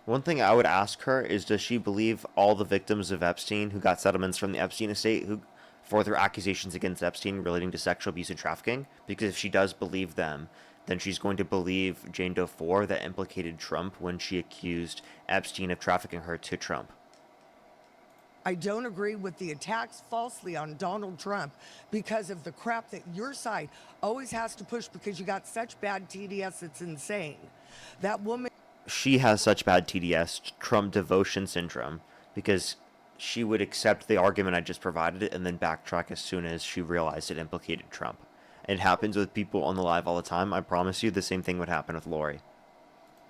One thing I would ask her is, does she believe all the victims of Epstein who got settlements from the Epstein estate who for their accusations against Epstein relating to sexual abuse and trafficking? Because if she does believe them, then she's going to believe Jane Doe 4 that implicated Trump when she accused Epstein of trafficking her to Trump. I don't agree with the attacks falsely on Donald Trump because of the crap that your side always has to push because you got such bad TDS, it's insane. That woman... She has such bad TDS, Trump devotion syndrome, because she would accept the argument I just provided and then backtrack as soon as she realized it implicated Trump. It happens with people on the live all the time. I promise you the same thing would happen with Lori.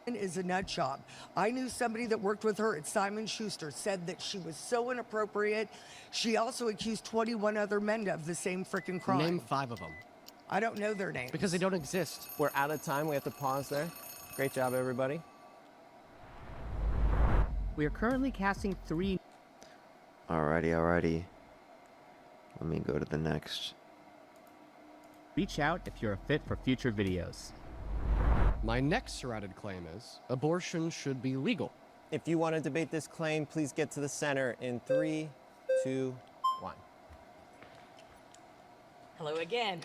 Is a nut job. I knew somebody that worked with her at Simon Schuster said that she was so inappropriate. She also accused 21 other men of the same freaking crime. Name 5 of them. I don't know their names. Because they don't exist. We're out of time. We have to pause there. Great job, everybody. We are currently casting 3. Alrighty. Let me go to the next. Reach out if you're a fit for future videos. My next surrounded claim is abortion should be legal. If you want to debate this claim, please get to the center in 3, 2, 1. Hello again.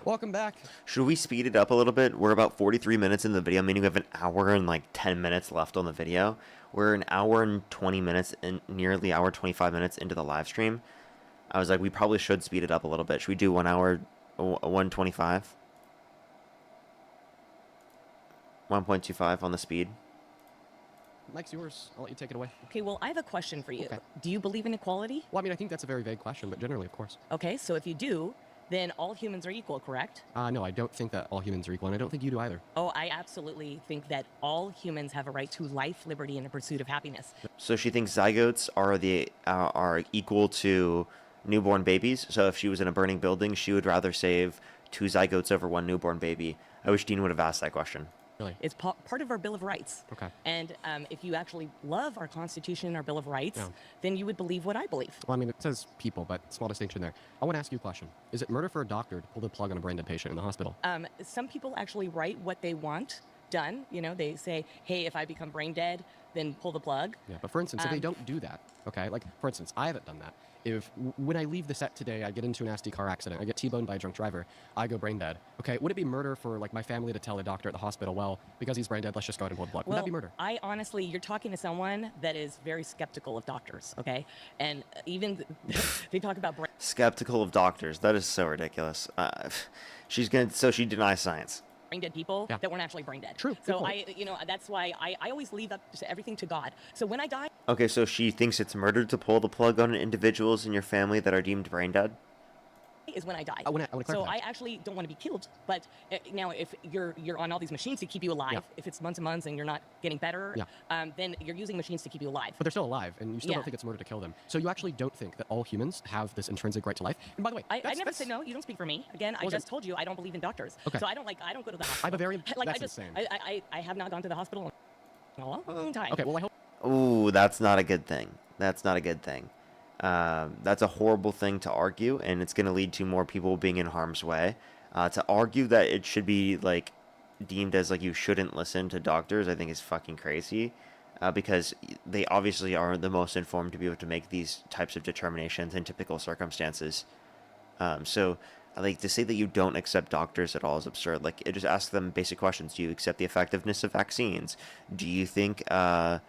Welcome back. Should we speed it up a little bit? We're about 43 minutes in the video, meaning we have an hour and like 10 minutes left on the video. We're an hour and 20 minutes and nearly hour 25 minutes into the live stream. I was like, we probably should speed it up a little bit. Should we do 1 hour, 125? 1.25 on the speed. Mike's yours. I'll let you take it away. Okay, well, I have a question for you. Okay. Do you believe in equality? Well, I mean, I think that's a very vague question, but generally, of course. Okay, so if you do, then all humans are equal, correct? No, I don't think that all humans are equal, and I don't think you do either. Oh, I absolutely think that all humans have a right to life, liberty, and the pursuit of happiness. So she thinks zygotes are equal to newborn babies. So if she was in a burning building, she would rather save 2 zygotes over 1 newborn baby. I wish Dean would have asked that question. Really? It's part of our Bill of Rights. Okay. And if you actually love our Constitution and our Bill of Rights, Yeah. then you would believe what I believe. Well, I mean, it says people, but small distinction there. I want to ask you a question. Is it murder for a doctor to pull the plug on a brain dead patient in the hospital? Some people actually write what they want done. You know, they say, hey, if I become brain dead, then pull the plug. Yeah, but for instance, if they don't do that, okay, like, for instance, I haven't done that. If when I leave the set today, I get into a nasty car accident, I get T-boned by a drunk driver, I go brain dead. Okay, would it be murder for like my family to tell the doctor at the hospital, well, because he's brain dead, let's just go ahead and pull the plug? Would that be murder? I honestly, you're talking to someone that is very skeptical of doctors, okay? And even they talk about brain. Skeptical of doctors. That is so ridiculous. She denies science. Brain dead people that weren't actually brain dead. True. So that's why I always leave up to everything to God. So when I die. Okay, so she thinks it's murder to pull the plug on individuals in your family that are deemed brain dead? Is when I die. I wanna so clarify. I actually don't want to be killed. But now, if you're on all these machines to keep you alive, if it's months and months and you're not getting better, then you're using machines to keep you alive. But they're still alive, and you still don't think it's murder to kill them. So you actually don't think that all humans have this intrinsic right to life? And by the way, I never said no. You don't speak for me. Again, I just told you I don't believe in doctors. Okay. So I don't go to the hospital. I have a very like that's insane. I have not gone to the hospital in a long time. Okay, well I hope. Ooh, that's not a good thing. That's not a good thing. That's a horrible thing to argue, and it's going to lead to more people being in harm's way. To argue that it should be like deemed as like you shouldn't listen to doctors, I think is fucking crazy, because they obviously are the most informed to be able to make these types of determinations in typical circumstances. So like to say that you don't accept doctors at all is absurd. Like it just ask them basic questions. Do you accept the effectiveness of vaccines? Do you think not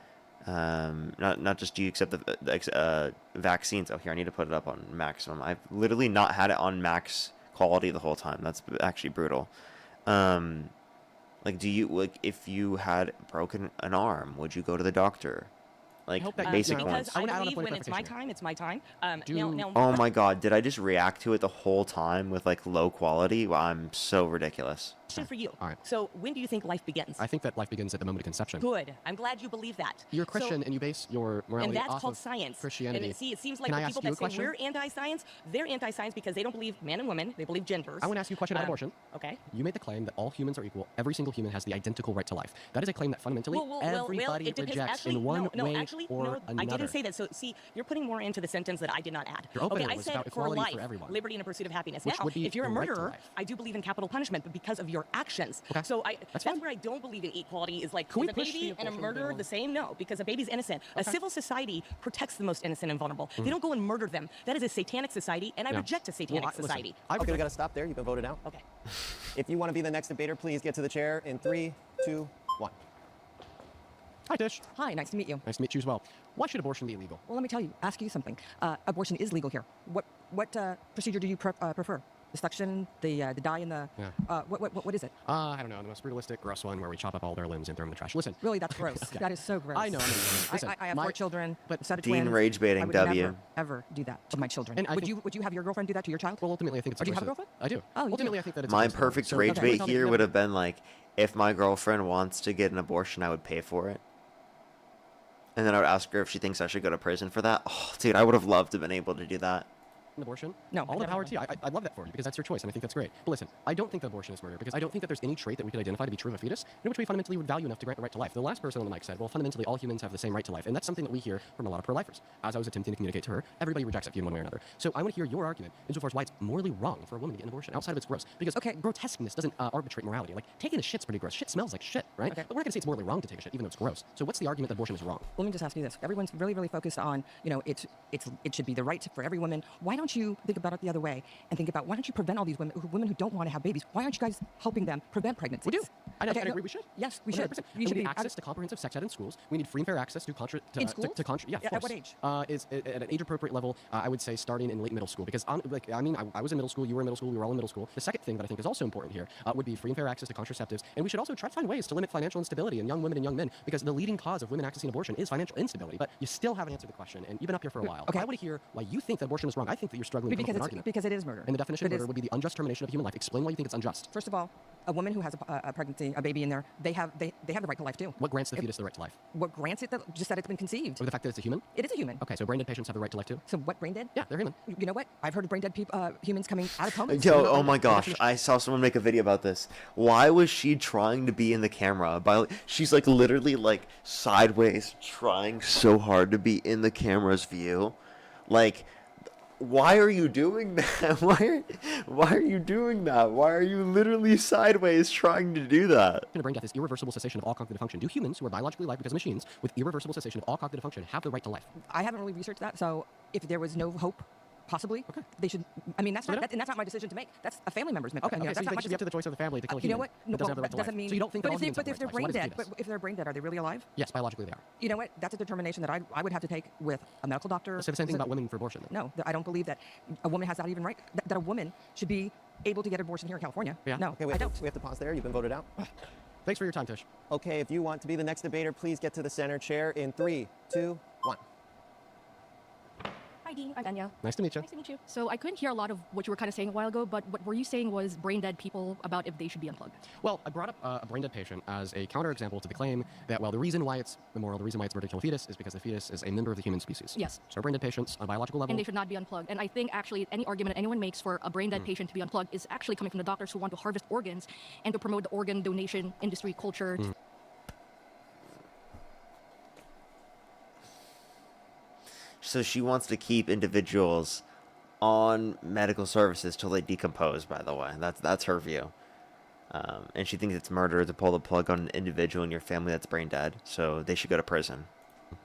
just do you accept the vaccines? Oh, here, I need to put it up on maximum. I've literally not had it on max quality the whole time. That's actually brutal. Like, do you, like, if you had broken an arm, would you go to the doctor? Like, basic ones. Because I believe when it's my time, it's my time. Oh my god, did I just react to it the whole time with, like, low quality? Well, I'm so ridiculous. Question for you. All right. So when do you think life begins? I think that life begins at the moment of conception. Good. I'm glad you believe that. You're Christian and you base your morality and that's off called of science. Christianity. And see, it seems like Can I the ask people you a that say question? we're anti-science, they're anti-science because they don't believe man and women. They believe genders. I want to ask you a question about abortion. Okay. You made the claim that all humans are equal. Every single human has the identical right to life. That is a claim that fundamentally everybody rejects in one way or another. I didn't say that. So see, you're putting more into the sentence that I did not add. Your opener I was said about for equality life, for everyone. liberty and a pursuit of happiness. Which Now, would be if you're a the right to murderer, life. I do believe in capital punishment, but because of your actions. Okay. So that's where I don't believe in equality. Is like, is a baby and a murderer the same? No, because a baby's innocent. A civil society protects the most innocent and vulnerable. They don't go and murder them. That is a satanic society, and I reject a satanic society. Okay, we got to stop there. You've been voted out. Okay. If you want to be the next debater, please get to the chair in 3, 2, 1. Hi, Tish. Hi, nice to meet you. Nice to meet you as well. Why should abortion be illegal? Well, let me ask you something. Abortion is legal here. What procedure do you prefer? The suction, the dye, and the what is it? I don't know. The most brutalistic, gross one where we chop up all their limbs and throw them in the trash. Listen. Really, that's gross. Okay. That is so gross. I know. Listen, I have 4 children, but a set of Dean twins. rage baiting I would W. never, ever do that to my children. And would you have your girlfriend do that to your child? Well, ultimately, I think it's. Or do you have a girlfriend? I do. Oh, you ultimately, do? I think that it's. My perfect so, rage bait tell me here you would never- have been like, if my girlfriend wants to get an abortion, I would pay for it. And then I would ask her if she thinks I should go to prison for that. Oh, dude, I would have loved to have been able to do that. An abortion? No. All the power to you. I love that for you because that's your choice and I think that's great. But listen, I don't think that abortion is murder because I don't think that there's any trait that we could identify to be true of a fetus in which we fundamentally would value enough to grant the right to life. The last person on the mic said, well, fundamentally all humans have the same right to life. And that's something that we hear from a lot of pro-lifers. As I was attempting to communicate to her, everybody rejects that view in one way or another. So I want to hear your argument insofar as why it's morally wrong for a woman to get an abortion outside of its gross. Because grotesqueness doesn't arbitrate morality. Like, taking a shit's pretty gross. Shit smells like shit, right? Okay. But we're not going to say it's morally wrong to take a shit even though it's gross. So what's the argument that abortion is wrong? Let me just ask you this. Everyone's really, really focused on, it should be the right for every woman. Why don't you think about it the other way and think about why don't you prevent all these women who don't want to have babies? Why aren't you guys helping them prevent pregnancies? We do. I agree we should. Yes, we 100%. should. We need access to comprehensive sex ed in schools. We need free and fair access to in schools? Yeah, of At course. what age? Is at an age appropriate level. I would say starting in late middle school because I was in middle school. You were in middle school. We were all in middle school. The second thing that I think is also important here would be free and fair access to contraceptives, and we should also try to find ways to limit financial instability in young women and young men because the leading cause of women accessing abortion is financial instability. But you still haven't answered the question, and you've been up here for a while. Okay. I want to hear why you think that abortion is wrong. I think that you're struggling to come up with an argument. Because it is murder. And the definition of murder would be the unjust termination of human life. Explain why you think it's unjust. First of all, a woman who has a pregnancy, a baby in there, they have the right to life too. What grants the fetus the right to life? What grants it? Just that it's been conceived. Or the fact that it's a human? It is a human. Okay, so brain dead patients have the right to life too? So what, brain dead? Yeah, they're human. You know what? I've heard of brain dead humans coming out of comas. Yo, oh my gosh, I saw someone make a video about this. Why was she trying to be in the camera? She's like literally like sideways trying so hard to be in the camera's view. Like, why are you doing that? Why are you doing that? Why are you literally sideways trying to do that? Brain death is irreversible cessation of all cognitive function. Do humans who are biologically alive because of machines with irreversible cessation of all cognitive function have the right to life? I haven't really researched that, so if there was no hope, possibly, they should. I mean, that's not my decision to make. That's a family member's. Okay, so you think it should be up to the choice of the family to kill a human. You know what? That doesn't have the right to life. mean. So you don't think that all humans have if they're the right to life. brain dead, but if they're brain dead, are they really alive? Yes, biologically they are. You know what? That's a determination that I would have to take with a medical doctor. Say the same thing about women for abortion. Then. No, I don't believe that a woman has that even right. That a woman should be able to get abortion here in California. Yeah. No, Okay, we have to pause there. You've been voted out. Thanks for your time, Tish. Okay, if you want to be the next debater, please get to the center chair in 3, 2, 1. Hi, Dean. I'm Anya. Nice to meet you. Nice to meet you. So I couldn't hear a lot of what you were kind of saying a while ago, but what were you saying was brain dead people about if they should be unplugged? Well, I brought up a brain dead patient as a counterexample to the claim that, well, the reason why it's immoral, the reason why it's murder to kill a fetus is because the fetus is a member of the human species. Yes. So brain dead patients on a biological level. And they should not be unplugged. And I think actually any argument anyone makes for a brain dead patient to be unplugged is actually coming from the doctors who want to harvest organs and to promote the organ donation industry culture. So she wants to keep individuals on medical services till they decompose, by the way. That's her view. And she thinks it's murder to pull the plug on an individual in your family that's brain dead, so they should go to prison.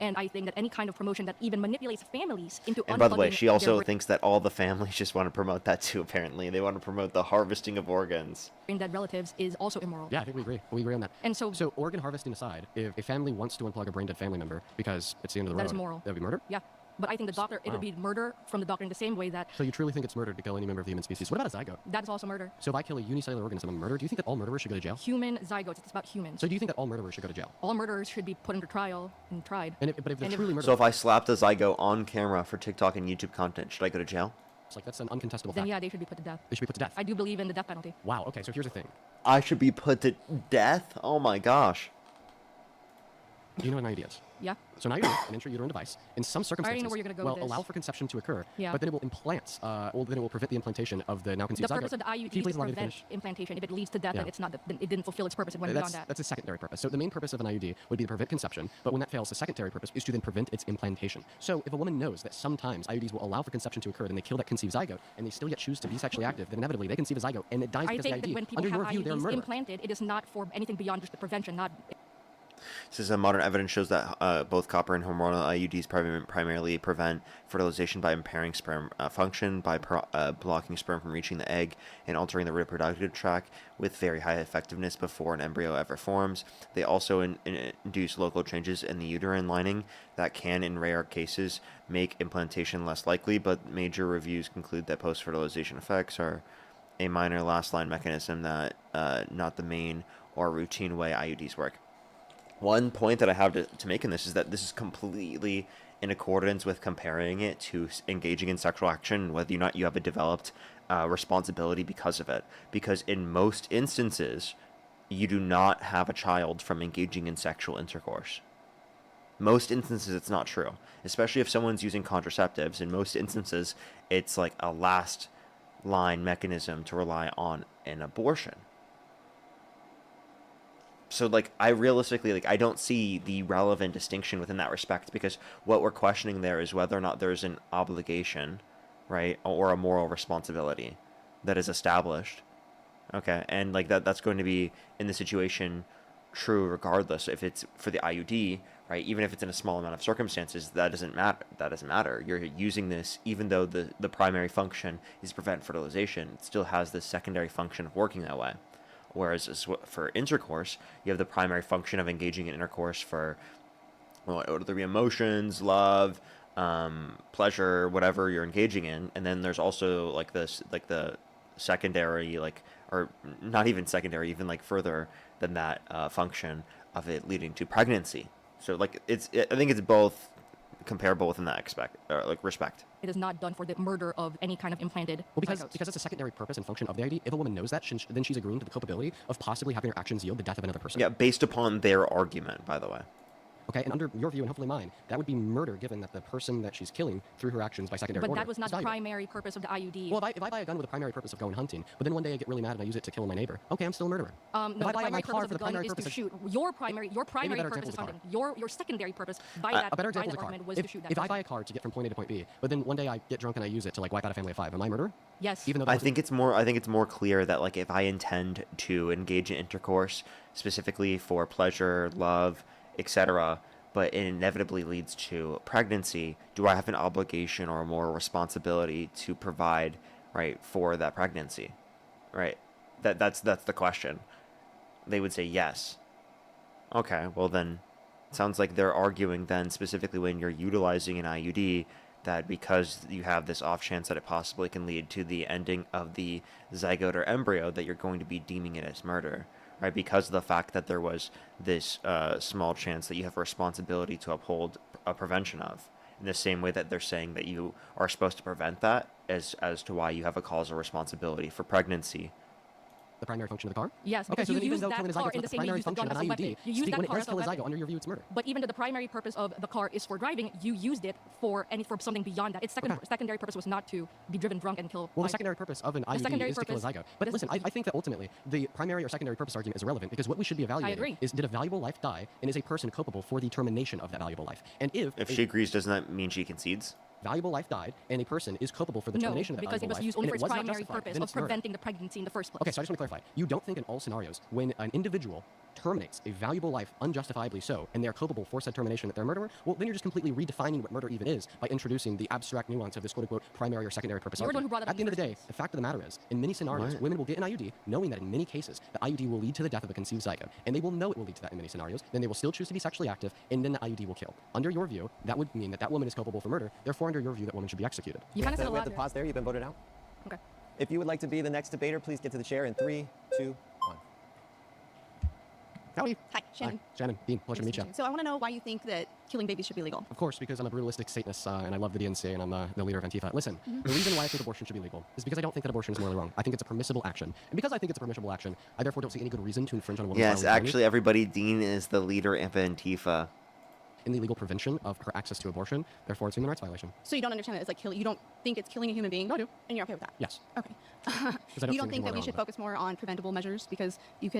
And I think that any kind of promotion that even manipulates families into And by the way, unplugging she also their thinks that all the families just want to promote that too, apparently. They want to promote the harvesting of organs. brain dead relatives is also immoral. Yeah, I think we agree. We agree on that. And so organ harvesting aside, if a family wants to unplug a brain dead family member because it's the end of the road, that is moral. That would be murder? Yeah. But I think the doctor, it would be murder from the doctor in the same way that... So you truly think it's murder to kill any member of the human species? What about a zygote? That is also murder. So if I kill a unicellular organism, I'm a murderer? Do you think that all murderers should go to jail? Human zygotes, it's about humans. So do you think that all murderers should go to jail? All murderers should be put under trial and tried. But if they're truly murderers... So if I slapped a zygote on camera for TikTok and YouTube content, should I go to jail? It's like, that's an uncontestable Then fact. yeah, they should be put to death. They should be put to death. I do believe in the death penalty. Wow, okay, so here's the thing. I should be put to death? Oh my gosh. Do you know what an IUD is? Yeah. So an IUD, an intrauterine device, in some circumstances, I already know where you're gonna go will with this. allow for conception to occur, Yeah. but then it will implant, then it will prevent the implantation of the now conceived The zygote. purpose of the IUD Can you is please to allow me to prevent finish? implantation. If it leads to death, Yeah. then it's not. Then it didn't fulfill its purpose. It went beyond that. That's a secondary purpose. So the main purpose of an IUD would be to prevent conception, but when that fails, the secondary purpose is to then prevent its implantation. So if a woman knows that sometimes IUDs will allow for conception to occur, then they kill that conceived zygote, and they still yet choose to be sexually active, then inevitably they conceive a zygote, and it dies I because think of the that IUD. when people Under your have view, they're a IUDs murderer. implanted, it is not for anything beyond just the prevention, not... Says modern evidence shows that both copper and hormonal IUDs primarily prevent fertilization by impairing sperm function, by blocking sperm from reaching the egg, and altering the reproductive tract with very high effectiveness before an embryo ever forms. They also induce local changes in the uterine lining that can, in rare cases, make implantation less likely, but major reviews conclude that post-fertilization effects are a minor last-line mechanism that not the main or routine way IUDs work. One point that I have to make in this is that this is completely in accordance with comparing it to engaging in sexual action, whether or not you have a developed responsibility because of it. Because in most instances, you do not have a child from engaging in sexual intercourse. Most instances, it's not true. Especially if someone's using contraceptives. In most instances, it's like a last line mechanism to rely on an abortion. So, like, I realistically, like, I don't see the relevant distinction within that respect, because what we're questioning there is whether or not there's an obligation, right, or a moral responsibility that is established, okay, and, like, that's going to be, in the situation, true regardless. If it's for the IUD, right, even if it's in a small amount of circumstances, that doesn't matter. You're using this, even though the primary function is to prevent fertilization, it still has this secondary function of working that way. Whereas for intercourse, you have the primary function of engaging in intercourse for, well, whether it be emotions, love, pleasure, whatever you're engaging in. And then there's also like this, like the secondary, like, or not even secondary, even like further than that function of it leading to pregnancy. So like I think it's both comparable within that respect. It is not done for the murder of any kind of implanted because zygotes. it's a secondary purpose and function of the IUD. If a woman knows that, then she's agreeing to the culpability of possibly having her actions yield the death of another person. Yeah, based upon their argument, by the way. Okay, and under your view and hopefully mine, that would be murder, given that the person that she's killing through her actions by secondary But order that was not is the valuable. primary purpose of the IUD. Well, if I buy a gun with the primary purpose of going hunting, but then one day I get really mad and I use it to kill my neighbor, okay, I'm still a murderer. No, if the I buy primary my car purpose for of the the gun primary is purpose to of shoot. Your primary better purpose is example hunting. Your secondary purpose by a better example that is a car. argument was to shoot that If I person. buy a car to get from point A to point B, but then one day I get drunk and I use it to like wipe out a family of 5, am I a murderer? Yes. Even though I think it's more clear that like if I intend to engage in intercourse specifically for pleasure, love, etc., but it inevitably leads to pregnancy, do I have an obligation or a moral responsibility to provide, right, for that pregnancy, right? That's the question. They would say yes. Okay, well then, it sounds like they're arguing then specifically when you're utilizing an IUD that because you have this off chance that it possibly can lead to the ending of the zygote or embryo, that you're going to be deeming it as murder. Right, because of the fact that there was this small chance that you have a responsibility to uphold a prevention of. In the same way that they're saying that you are supposed to prevent that as to why you have a causal responsibility for pregnancy. The primary function of the car? Yes, Okay, because so you then even use though that killing a car zygote in is the the same way you primary use the function gun of as an a IUD, weapon. You use when that it car does as a kill a weapon. zygote, under your view, it's murder. But even though the primary purpose of the car is for driving, you used it for something beyond that. Its secondary purpose was not to be driven drunk and kill. Well, the secondary purpose of an IUD is to kill a zygote. But listen, I think that ultimately the primary or secondary purpose argument is irrelevant, because what we should be evaluating is, did a valuable life die, and is a person culpable for the termination of that valuable life? And if she agrees, doesn't that mean she concedes? Valuable life died, and a person is culpable for the termination of that because it valuable was life, used only and for its was not primary justified, purpose then of it's murder. preventing the pregnancy in the first place. Okay, so I just want to clarify. You don't think in all scenarios when an individual terminates a valuable life unjustifiably so, and they are culpable for said termination that they're a murderer, well, then you're just completely redefining what murder even is by introducing the abstract nuance of this quote-unquote primary or secondary purpose You're the one argument. who brought that up At the end of the day, the fact of the matter is, in many scenarios, What? women will get an IUD knowing that in many cases, the IUD will lead to the death of a conceived zygote, and they will know it will lead to that in many scenarios, then they will still choose to be sexually active, and then the IUD will kill. Under your view, that would mean that that woman is culpable for murder, therefore under your view, that woman should be executed. You kind of said a We have lot. to pause there. You've been voted out. Okay. If you would like to be the next debater, please get to the chair in 3, 2, 1. Howdy. Hi, Shannon. Hi, Shannon. Dean, pleasure to meet you. So I want to know why you think that killing babies should be legal. Of course, because I'm a brutalistic Satanist, and I love the DNC, and I'm the leader of Antifa. Listen, the reason why I think abortion should be legal is because I don't think that abortion is morally wrong. I think it's a permissible action. And because I think it's a permissible action, I therefore don't see any good reason to infringe on a woman's Yes, bodily autonomy. actually, everybody, Dean is the leader of Antifa. In the legal prevention of her access to abortion, therefore it's a human rights violation. So you don't understand that it's like killing. You don't think it's killing a human being. No, I do. And you're okay with that. Yes. Okay. I don't You see don't anything think that we wrong should with it. focus more on preventable measures because you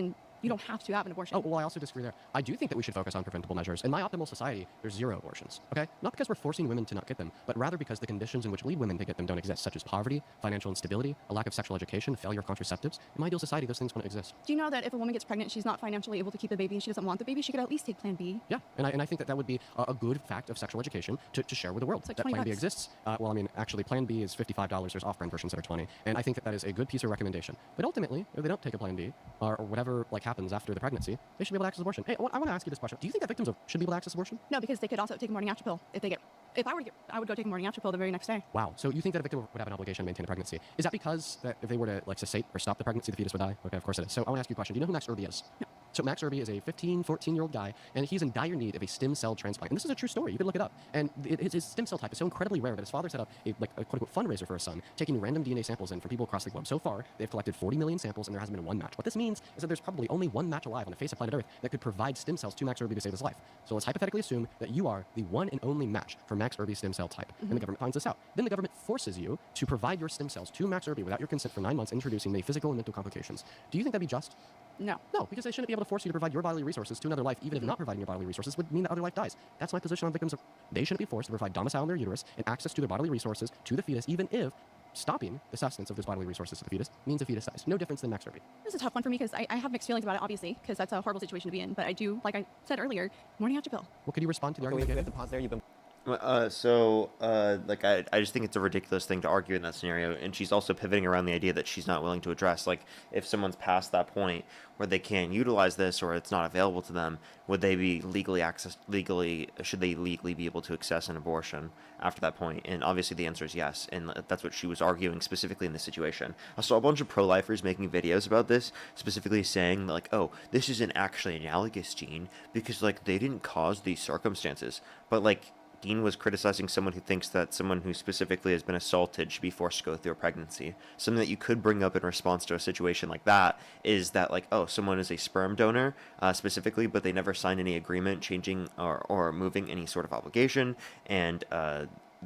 don't have to have an abortion. Oh, well, I also disagree there. I do think that we should focus on preventable measures. In my optimal society, there's 0 abortions, okay? Not because we're forcing women to not get them, but rather because the conditions in which lead women to get them don't exist, such as poverty, financial instability, a lack of sexual education, failure of contraceptives. In my ideal society, those things wouldn't exist. Do you know that if a woman gets pregnant, she's not financially able to keep the baby and she doesn't want the baby, she could at least take Plan B? Yeah, and I think that that would be a good fact of sexual education to share with the world. It's like that Plan B $20. exists. Well, I mean, actually, Plan B is $55. There's off-brand versions that are 20, and I think that that is a good piece of recommendation. But ultimately, if they don't take a Plan B or whatever happens after the pregnancy, they should be able to access abortion. Hey, I want to ask you this question: do you think that victims should be able to access abortion? No, because they could also take a morning after pill if they get. If I were to get, I would go take a morning after pill the very next day. Wow. So you think that a victim would have an obligation to maintain a pregnancy? Is that because that if they were to cessate or stop the pregnancy, the fetus would die? Okay, of course it is. So I want to ask you a question. Do you know who Max Irby is? No. So Max Irby is a 15, 14-year-old guy, and he's in dire need of a stem cell transplant. And this is a true story. You can look it up. And his stem cell type is so incredibly rare that his father set up a quote-unquote fundraiser for his son, taking random DNA samples in from people across the globe. So far, they've collected 40 million samples, and there hasn't been one match. What this means is that there's probably only one match alive on the face of planet Earth that could provide stem cells to Max Irby to save his life. So let's hypothetically assume that you are the one and only match for Max Irby's stem cell type. And the government finds this out. Then the government forces you to provide your stem cells to Max Irby without your consent for 9 months, introducing many physical and mental complications. Do you think that'd be just? No. No, because they shouldn't be able to force you to provide your bodily resources to another life, even if not providing your bodily resources would mean that other life dies. That's my position on victims of. They shouldn't be forced to provide domicile in their uterus and access to their bodily resources to the fetus, even if stopping the sustenance of those bodily resources to the fetus means the fetus dies. No difference than Max Irby. This is a tough one for me because I have mixed feelings about it, obviously, because that's a horrible situation to be in. But I do, like I said earlier, morning after pill. Well, could you respond to the We argument? have to pause there. You've been. I just think it's a ridiculous thing to argue in that scenario, and she's also pivoting around the idea that she's not willing to address. Like, if someone's past that point where they can't utilize this or it's not available to them, would they be should they legally be able to access an abortion after that point? And obviously the answer is yes, and that's what she was arguing specifically in this situation. I saw a bunch of pro-lifers making videos about this, specifically saying like, oh, this isn't actually analogous, Gene, because like they didn't cause these circumstances, but like Dean was criticizing someone who thinks that someone who specifically has been assaulted should be forced to go through a pregnancy. Something that you could bring up in response to a situation like that is that, like, oh, someone is a sperm donor specifically, but they never signed any agreement changing or moving any sort of obligation, and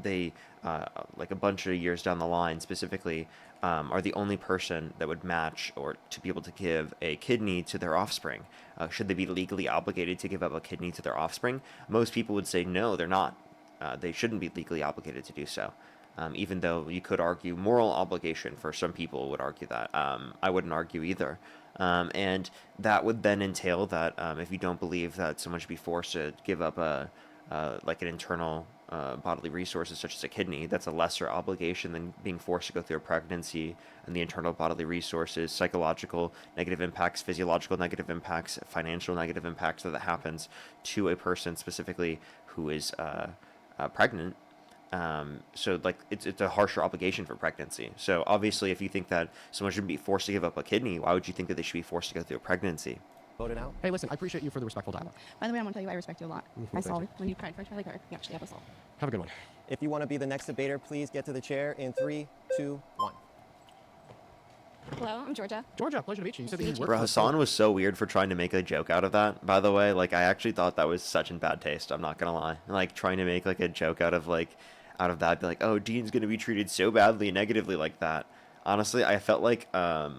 they, like a bunch of years down the line specifically, are the only person that would match or to be able to give a kidney to their offspring. Should they be legally obligated to give up a kidney to their offspring? Most people would say no, they're not. They shouldn't be legally obligated to do so. Even though you could argue moral obligation for some people would argue that. I wouldn't argue either. And that would then entail that if you don't believe that someone should be forced to give up like an internal bodily resources such as a kidney, that's a lesser obligation than being forced to go through a pregnancy and the internal bodily resources, psychological negative impacts, physiological negative impacts, financial negative impacts that happens to a person specifically who is pregnant. So like it's a harsher obligation for pregnancy. So obviously if you think that someone shouldn't be forced to give up a kidney, why would you think that they should be forced to go through a pregnancy? Voted out. Hey, listen, I appreciate you for the respectful dialogue. By the way, I want to tell you I respect you a lot. I saw when you cried for Charlie Kirk. You actually have us all. Have a good one. If you want to be the next debater, please get to the chair in 3, 2, 1. Hello, I'm Georgia. Georgia, pleasure to meet you. You said that you work Bro, for- Hassan was so weird for trying to make a joke out of that, by the way. Like, I actually thought that was such in bad taste, I'm not gonna lie. Like, trying to make, like, a joke out of that, be like, oh, Dean's gonna be treated so badly and negatively like that. Honestly, I felt like a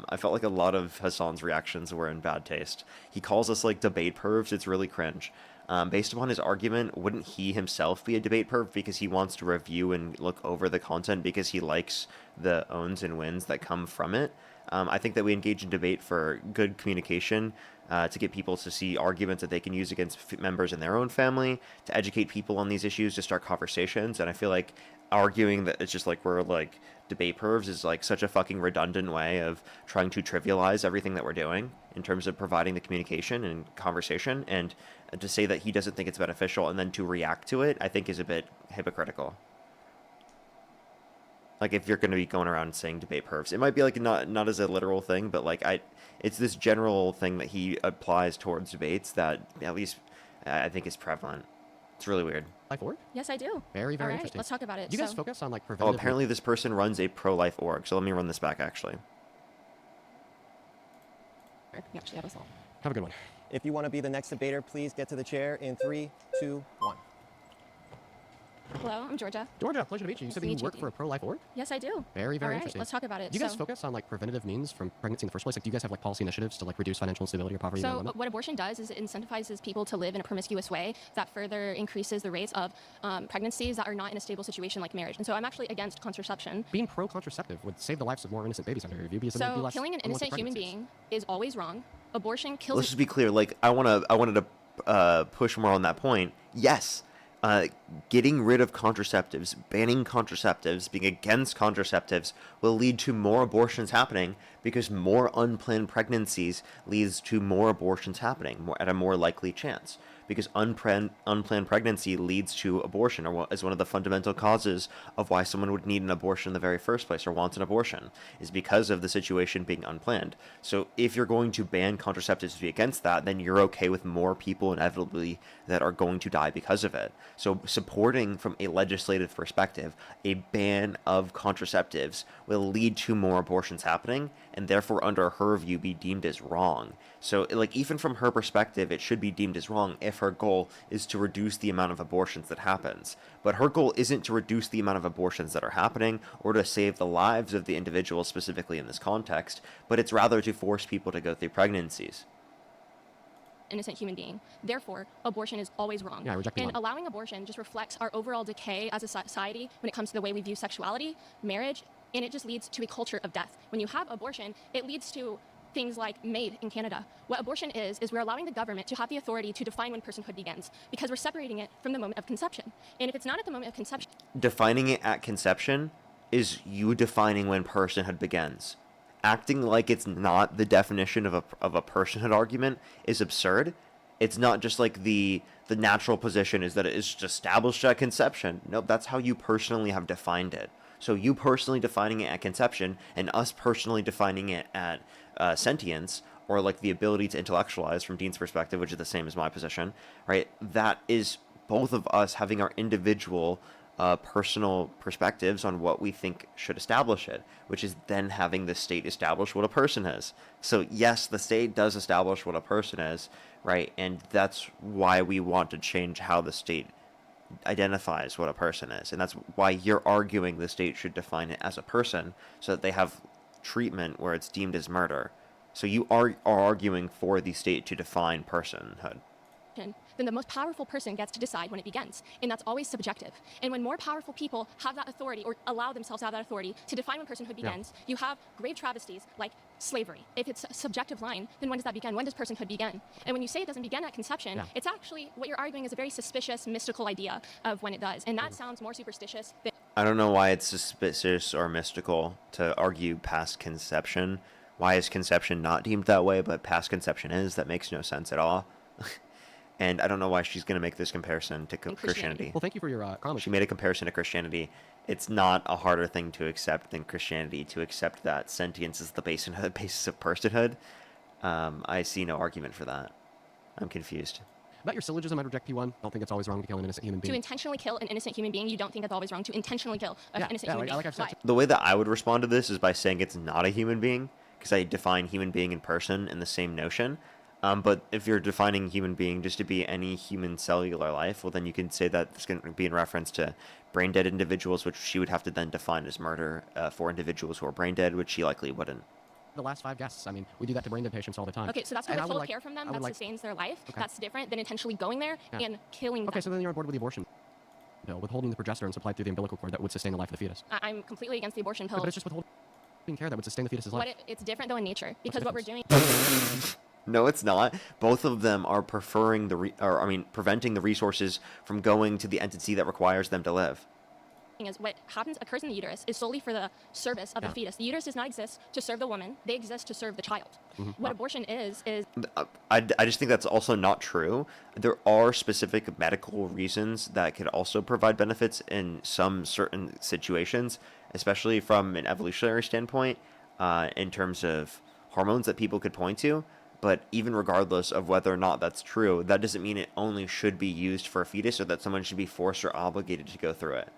lot of Hassan's reactions were in bad taste. He calls us, like, debate pervs. It's really cringe. Based upon his argument, wouldn't he himself be a debate perv because he wants to review and look over the content because he likes the owns and wins that come from it? I think that we engage in debate for good communication to get people to see arguments that they can use against members in their own family, to educate people on these issues, to start conversations. And I feel like arguing that it's just like we're like debate pervs is like such a fucking redundant way of trying to trivialize everything that we're doing in terms of providing the communication and conversation. And to say that he doesn't think it's beneficial and then to react to it, I think is a bit hypocritical. Like, if you're going to be going around saying debate pervs, it might be like not as a literal thing, but like it's this general thing that he applies towards debates that at least I think is prevalent. It's really weird. Life org? Yes, I do. Very, very All right, interesting. let's talk about it. Do you guys So- focus on like Oh, preventative? apparently this person runs a pro-life org. So let me run this back, actually. You actually have us all. Have a good one. If you want to be the next debater, please get to the chair in 3, 2, 1. Hello, I'm Georgia. Georgia, pleasure to meet you. You said that you work for a pro-life org? Yes, I do. Very, very All right, interesting. let's talk about it. Do you guys So- focus on like preventative means from pregnancy in the first place? Like, do you guys have like policy initiatives to like reduce financial instability or poverty among So women? what abortion does is it incentivizes people to live in a promiscuous way that further increases the rates of pregnancies that are not in a stable situation like marriage. And so I'm actually against contraception. Being pro-contraceptive would save the lives of more innocent babies under your review because then there'd be So less killing an unwanted innocent human pregnancies. being is always wrong. Abortion kills. Let's just be clear. Like, I wanted to push more on that point. Yes, getting rid of contraceptives, banning contraceptives, being against contraceptives will lead to more abortions happening because more unplanned pregnancies leads to more abortions happening at a more likely chance. Because unplanned pregnancy leads to abortion, or is one of the fundamental causes of why someone would need an abortion in the very first place, or wants an abortion, is because of the situation being unplanned. So if you're going to ban contraceptives to be against that, then you're okay with more people inevitably that are going to die because of it. So supporting from a legislative perspective a ban of contraceptives will lead to more abortions happening, and therefore under her view be deemed as wrong. So like, even from her perspective, it should be deemed as wrong if her goal is to reduce the amount of abortions that happens. But her goal isn't to reduce the amount of abortions that are happening or to save the lives of the individuals specifically in this context, but it's rather to force people to go through pregnancies. Innocent human being. Therefore, abortion is always wrong. Yeah, I reject the and line. allowing abortion just reflects our overall decay as a society when it comes to the way we view sexuality, marriage, and it just leads to a culture of death. When you have abortion, it leads to things like MAID in Canada. What abortion is we're allowing the government to have the authority to define when personhood begins because we're separating it from the moment of conception. And if it's not at the moment of conception... Defining it at conception is you defining when personhood begins. Acting like it's not the definition of a personhood argument is absurd. It's not just like the natural position is that it is just established at conception. Nope, that's how you personally have defined it. So you personally defining it at conception and us personally defining it at sentience, or like the ability to intellectualize from Dean's perspective, which is the same as my position, right? That is both of us having our individual personal perspectives on what we think should establish it, which is then having the state establish what a person is. So yes, the state does establish what a person is, right? And that's why we want to change how the state identifies what a person is. And that's why you're arguing the state should define it as a person so that they have treatment where it's deemed as murder. So you are arguing for the state to define personhood. Then the most powerful person gets to decide when it begins. And that's always subjective. And when more powerful people have that authority or allow themselves to have that authority to define when personhood begins, you have grave travesties like slavery. If it's a subjective line, then when does that begin? When does personhood begin? And when you say it doesn't begin at conception, it's actually what you're arguing is a very suspicious, mystical idea of when it does. And that sounds more superstitious than... I don't know why it's suspicious or mystical to argue past conception. Why is conception not deemed that way, but past conception is? That makes no sense at all. And I don't know why she's going to make this comparison to Christianity. Well, thank you for your comment. She made a comparison to Christianity. It's not a harder thing to accept than Christianity, to accept that sentience is the basis of personhood. I see no argument for that. I'm confused. About your syllogism, I'd reject P1. I don't think it's always wrong to kill an innocent human being. To intentionally kill an innocent human being, you don't think it's always wrong to intentionally kill an innocent human being. Like I've said. Why? The way that I would respond to this is by saying it's not a human being, because I define human being and person in the same notion. But if you're defining human being just to be any human cellular life, well, then you can say that it's going to be in reference to brain dead individuals, which she would have to then define as murder for individuals who are brain dead, which she likely wouldn't. The last 5 guests, I mean, we do that to brain dead patients all the time. Okay, so that's to withhold care from them. That sustains their life. Okay. That's different than intentionally going there and killing them. Okay, so then you're on board with the abortion pill, withholding the progesterone supplied through the umbilical cord that would sustain the life of the fetus. I'm completely against the abortion pill. But it's just withholding care that would sustain the fetus's life. It's different though in nature because what we're doing... No, it's not. Both of them are preferring preventing the resources from going to the entity that requires them to live. Is what occurs in the uterus is solely for the service of the fetus. The uterus does not exist to serve the woman; they exist to serve the child. What abortion is I just think that's also not true. There are specific medical reasons that could also provide benefits in some certain situations, especially from an evolutionary standpoint, in terms of hormones that people could point to. But even regardless of whether or not that's true, that doesn't mean it only should be used for a fetus or that someone should be forced or obligated to go through it.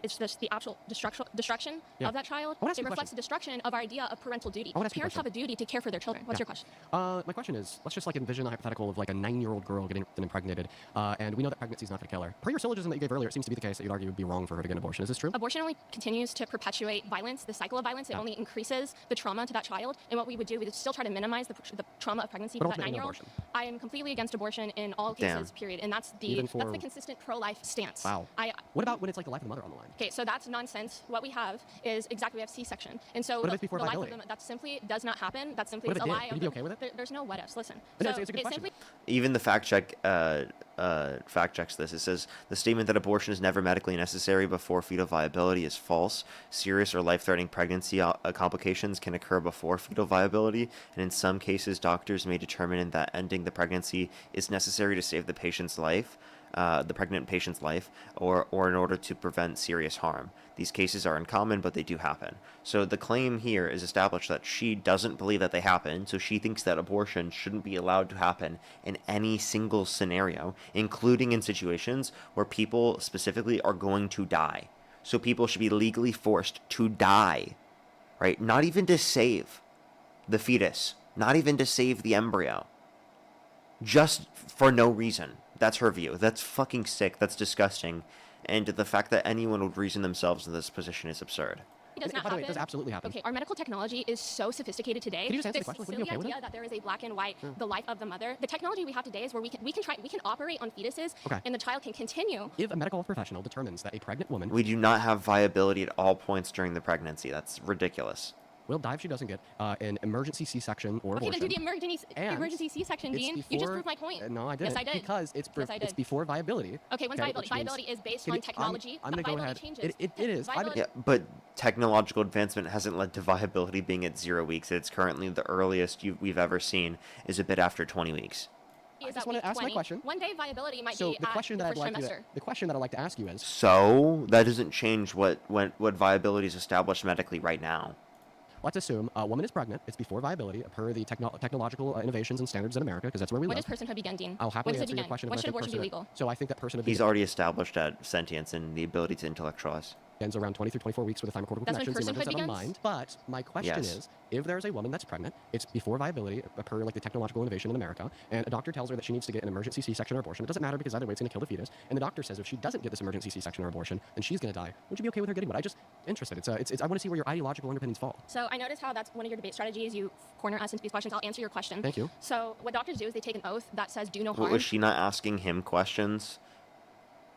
it's just the actual destruction of that child. It reflects the destruction of our idea of parental duty. Parents have a duty to care for their children. What's your question? My question is, let's just like envision a hypothetical of like a 9-year-old girl getting impregnated, and we know that pregnancy is not going to kill her. Per your syllogism that you gave earlier, it seems to be the case that you'd argue it would be wrong for her to get an abortion. Is this true? Abortion only continues to perpetuate violence, the cycle of violence. It only increases the trauma to that child. And what we would do, we would still try to minimize the trauma of pregnancy for that 9-year-old. I am completely against abortion in all cases, period. And that's the consistent pro-life stance. Wow. What about when it's like the life of the mother on the line? Okay, so that's nonsense. What we have is we have C-section. And so what if it's before the life viability? of that simply does not happen. That simply What is if a it lie. did? Would you be okay with it? There's no what ifs. Listen. It's a good question. Even the fact check fact checks this. It says the statement that abortion is never medically necessary before fetal viability is false. Serious or life-threatening pregnancy complications can occur before fetal viability, and in some cases, doctors may determine that ending the pregnancy is necessary to save the patient's life. The pregnant patient's life, or in order to prevent serious harm. These cases are uncommon, but they do happen. So the claim here is established that she doesn't believe that they happen, so she thinks that abortion shouldn't be allowed to happen in any single scenario, including in situations where people specifically are going to die. So people should be legally forced to die, right? Not even to save the fetus, not even to save the embryo. Just for no reason. That's her view. That's fucking sick. That's disgusting. And the fact that anyone would reason themselves in this position is absurd. It does not By the way, happen. it does absolutely happen. Okay, our medical technology is so sophisticated today. Can you just answer the This question? Would you be silly okay with idea it? that there is a black and white, the life of the mother. The technology we have today is where we can operate on fetuses, and the child can continue. If a medical professional determines that a pregnant woman... We do not have viability at all points during the pregnancy. That's ridiculous. Will die if she doesn't get an emergency C-section or abortion. Okay, then do the emergency C-section, Dean. You just proved my point. No, I didn't. Yes, I did. Because it's before viability. Okay, when's viability? Viability is based on technology. I'm going to go ahead. Changes. It is. Yeah, but technological advancement hasn't led to viability being at 0 weeks. It's currently the earliest we've ever seen is a bit after 20 weeks. I just want to ask my question. One day viability might So be the question that the I'd first like trimester. the question that I'd like to ask you is... So that doesn't change what viability is established medically right now. Let's assume a woman is pregnant. It's before viability, per the technological innovations and standards in America, because that's where we live. When does personhood begin, Dean? I'll happily When does answer it your begin? question. When if I should think abortion be personhood- legal? So I think that personhood He's already established at sentience and the ability to intellectualize. Ends around 20 through 24 weeks with a thymocortical That's when connection. So personhood emergence of a begins? mind. But my question is, if there's a woman that's pregnant, it's before viability, per like the technological innovation in America, and a doctor tells her that she needs to get an emergency C-section or abortion. It doesn't matter because either way it's going to kill the fetus. And the doctor says if she doesn't get this emergency C-section or abortion, then she's going to die. Would you be okay with her getting one? I just interested. It's I want to see where your ideological underpinnings fall. So I noticed how that's one of your debate strategies. You corner us into these questions. I'll answer your question. Thank you. So what doctors do is they take an oath that says do no harm. Was she not asking him questions?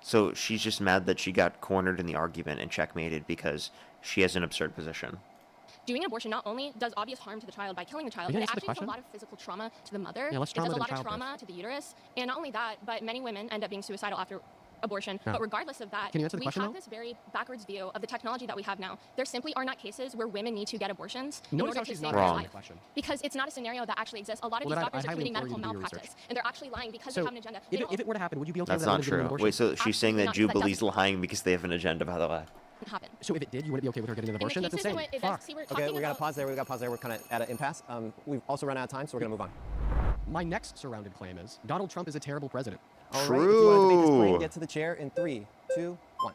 So she's just mad that she got cornered in the argument and checkmated because she has an absurd position. Doing an abortion not only does obvious harm to the child by killing the child, You but didn't it answer the actually does a question? lot of physical trauma to the mother. Yeah, let's it does trauma a the lot of child trauma first. to the uterus. And not only that, but many women end up being suicidal after abortion. Yeah. But regardless of that, Can you answer the we question, have though? this very backwards view of the technology that we have now. There simply are not cases where women need to get abortions in Notice order how to she's save not their answering life. the question. Because it's not a scenario that actually exists. A lot of Well, these then doctors I are highly committing implore medical you to do your malpractice, research. and they're actually lying because they So have an agenda. They if it were to happen, would you be okay That's with that not woman getting an true. abortion? Wait, so she's saying that Absolutely not. That Jubilee's lying because they have an agenda, by the way. happen. So if it did, you wouldn't be okay with her getting an abortion? That's cases in insane. which- Fuck. see, we're Okay, talking we got to about- pause there. We're kind of at an impasse. We've also run out of time, so we're going to move on. My next surrounded claim is Donald Trump is a terrible president. All right, if you want to debate this claim, True. get to the chair in 3, 2, 1.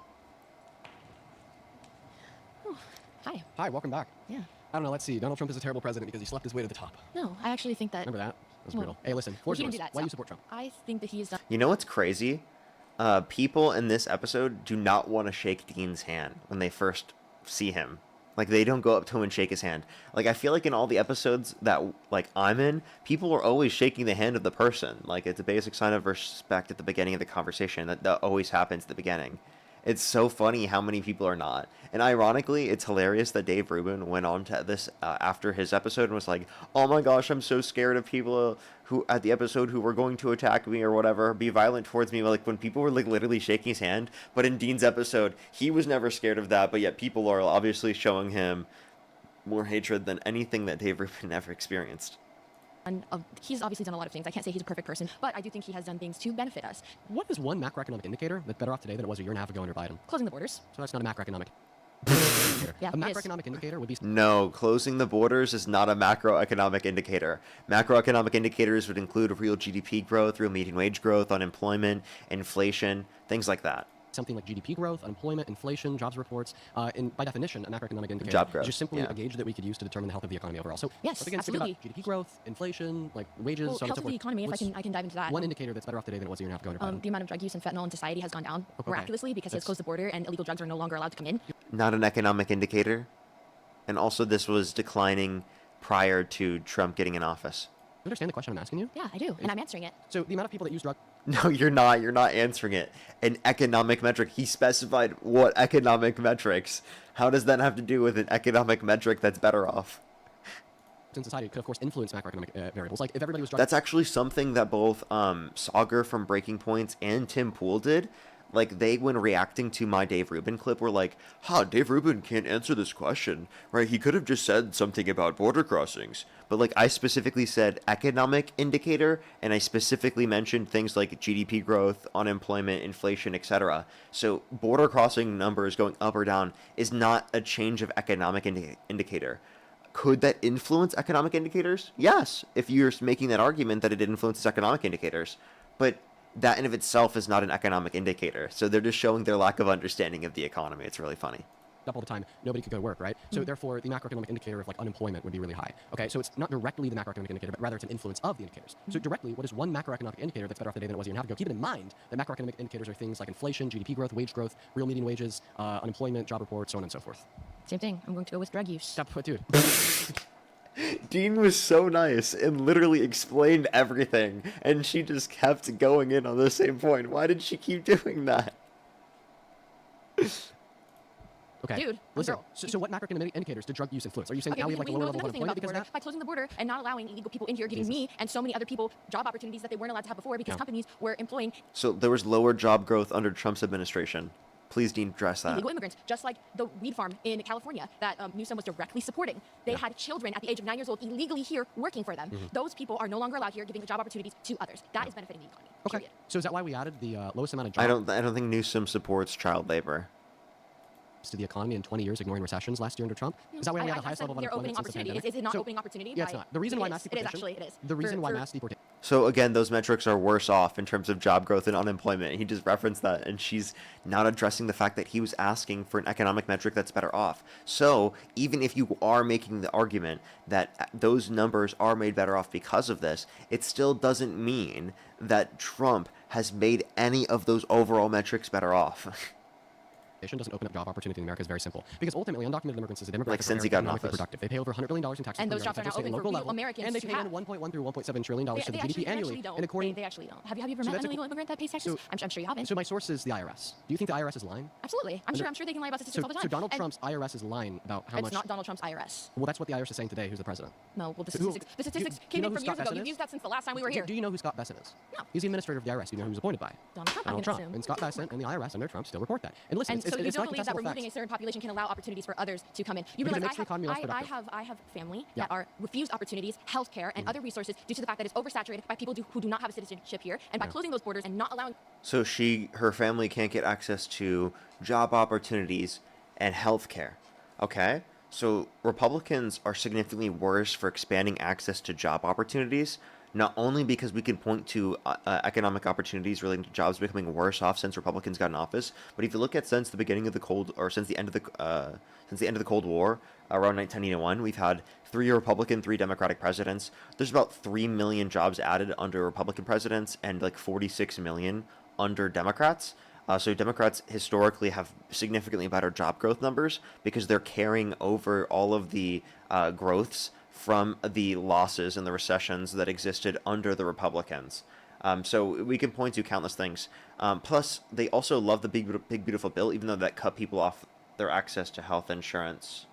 Hi. Hi, welcome back. Yeah. I don't know, let's see. Donald Trump is a terrible president because he slept his way to the top. No, I actually think that. Remember that? That was Well, brutal. Hey, listen, well, floor's he didn't yours. do that, Why do you so- support Trump? I think that he has done. You know what's crazy? People in this episode do not want to shake Dean's hand when they first see him. Like, they don't go up to him and shake his hand. Like, I feel like in all the episodes that, like, I'm in, people are always shaking the hand of the person. Like, it's a basic sign of respect at the beginning of the conversation. That always happens at the beginning. It's so funny how many people are not. And ironically, it's hilarious that Dave Rubin went on to this after his episode and was like, "Oh my gosh, I'm so scared of people who at the episode who were going to attack me or whatever, be violent towards me." Like when people were like literally shaking his hand. But in Dean's episode, he was never scared of that. But yet people are obviously showing him more hatred than anything that Dave Rubin ever experienced. And he's obviously done a lot of things. I can't say he's a perfect person, but I do think he has done things to benefit us. What is one macroeconomic indicator that's better off today than it was a year and a half ago under Biden? Closing the borders. So that's not a macroeconomic indicator. Yeah, a macroeconomic indicator would be... No, closing the borders is not a macroeconomic indicator. Macroeconomic indicators would include real GDP growth, real median wage growth, unemployment, inflation, things like that. Something like GDP growth, unemployment, inflation, jobs reports, by definition, a macroeconomic indicator Job growth, is just simply a gauge that we could use to determine the health of the economy overall. So yes, again, absolutely. Think about GDP growth, inflation, like wages, well, so on and health so of the forth. economy, if I can dive into that. One indicator that's better off today than it was a year and a half ago under Biden. The amount of drug use and fentanyl in society has gone down miraculously because he has closed the border and illegal drugs are no longer allowed to come in. Not an economic indicator. And also this was declining prior to Trump getting in office. You understand the question I'm asking you? Yeah, I do, and I'm answering it. So the amount of people that use drugs... No, you're not. You're not answering it. An economic metric. He specified what economic metrics. How does that have to do with an economic metric that's better off? In society could, of course, influence macroeconomic variables. Like if everybody was... That's actually something that both Sauger from Breaking Points and Tim Pool did. Like, they, when reacting to my Dave Rubin clip, were like, Dave Rubin can't answer this question, right? He could have just said something about border crossings. But, like, I specifically said economic indicator, and I specifically mentioned things like GDP growth, unemployment, inflation, etc. So, border crossing numbers going up or down is not a change of economic indicator. Could that influence economic indicators? Yes, if you're making that argument that it influences economic indicators. But that in of itself is not an economic indicator. So they're just showing their lack of understanding of the economy. It's really funny. Up all the time, nobody could go to work, right? So therefore, the macroeconomic indicator of like unemployment would be really high. Okay, so it's not directly the macroeconomic indicator, but rather it's an influence of the indicators. So directly, what is one macroeconomic indicator that's better off today than it was a year and a half ago? Keep it in mind that macroeconomic indicators are things like inflation, GDP growth, wage growth, real median wages, unemployment, job reports, so on and so forth. Same thing. I'm going to go with drug use. Stop, dude. Dean was so nice and literally explained everything, and she just kept going in on the same point. Why did she keep doing that? Okay. Dude, listen. So what macroeconomic indicators did drug use influence? Are you saying now we have like a lower level of unemployment because of that? By closing the border and not allowing illegal people in here, giving me and so many other people job opportunities that they weren't allowed to have before because companies were employing. So there was lower job growth under Trump's administration. Please, Dean, address that. Illegal immigrants, just like the weed farm in California that Newsom was directly supporting. They had children at the age of 9 years old illegally here working for them. Those people are no longer allowed here, giving job opportunities to others. That is benefiting the economy. Okay. Period. So is that why we added the lowest amount of jobs? I don't think Newsom supports child labor. To the economy in 20 years, ignoring recessions last year under Trump? Is that why we had the highest level of unemployment since the pandemic? Is it not opening opportunity? Yeah, it's not. The reason why mass deportation... It is actually, it is. The reason why mass deportation... So again, those metrics are worse off in terms of job growth and unemployment. He just referenced that, and she's not addressing the fact that he was asking for an economic metric that's better off. So even if you are making the argument that those numbers are made better off because of this, it still doesn't mean that Trump has made any of those overall metrics better off. Doesn't open up job opportunity in America is very simple. Because ultimately, undocumented immigrants is a demographic like since he got in office. Productive. They pay over $100 billion in taxes and those jobs are now open for real level, Americans and they pay in $1.1 through $1.7 trillion to the GDP annually. And according, they actually don't. Have you ever met an illegal immigrant that pays taxes? I'm sure you haven't. So my source is the IRS. Do you think the IRS is lying? Absolutely. I'm sure they can lie about statistics all the time. So Donald Trump's IRS is lying about how much... It's not Donald Trump's IRS. Well, that's what the IRS is saying today. Who's the president? No, well, the statistics came in from years ago. You've used that since the last time we were here. Do you know who Scott Bessent is? No. He's the administrator of the IRS. Do you know who he was appointed by? Donald Trump. And Scott Bessent and the IRS under Trump still report that. And listen, so you don't believe that removing a certain population can allow opportunities for others to come in. You realize I have family that are refused opportunities, healthcare, and other resources due to the fact that it's oversaturated by people who do not have a citizenship here, and by closing those borders and not allowing. So her family can't get access to job opportunities and healthcare. Okay? So Republicans are significantly worse for expanding access to job opportunities, not only because we can point to economic opportunities relating to jobs becoming worse off since Republicans got in office, but if you look at since the beginning of since the end of the Cold War, around 1991, we've had 3 Republican, 3 Democratic presidents. There's about 3 million jobs added under Republican presidents and like 46 million under Democrats. So Democrats historically have significantly better job growth numbers because they're carrying over all of the growths from the losses and the recessions that existed under the Republicans. So we can point to countless things. Plus, they also love the big beautiful bill, even though that cut people off their access to health insurance.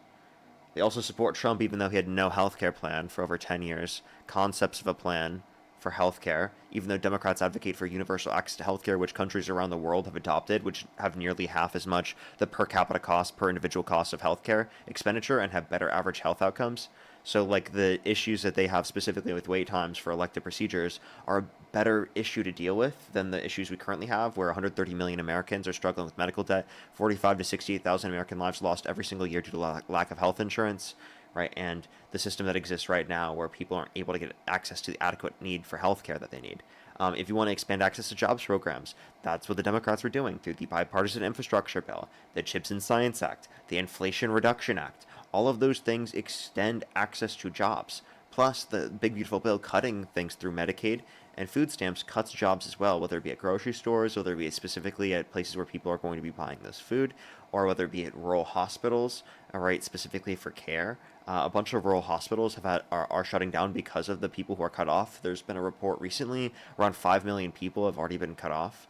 They also support Trump, even though he had no health care plan for over 10 years. Concepts of a plan for health care, even though Democrats advocate for universal access to health care, which countries around the world have adopted, which have nearly half as much the per capita cost, per individual cost of healthcare expenditure, and have better average health outcomes. So, like, the issues that they have specifically with wait times for elective procedures are a better issue to deal with than the issues we currently have, where 130 million Americans are struggling with medical debt, 45 to 68,000 American lives lost every single year due to lack of health insurance, right? And the system that exists right now where people aren't able to get access to the adequate need for health care that they need. If you want to expand access to jobs programs, that's what the Democrats were doing through the Bipartisan Infrastructure Bill, the CHIPS and Science Act, the Inflation Reduction Act. All of those things extend access to jobs. Plus, the big beautiful bill cutting things through Medicaid and food stamps cuts jobs as well, whether it be at grocery stores, whether it be specifically at places where people are going to be buying this food, or whether it be at rural hospitals, right, specifically for care. A bunch of rural hospitals are shutting down because of the people who are cut off. There's been a report recently, around 5 million people have already been cut off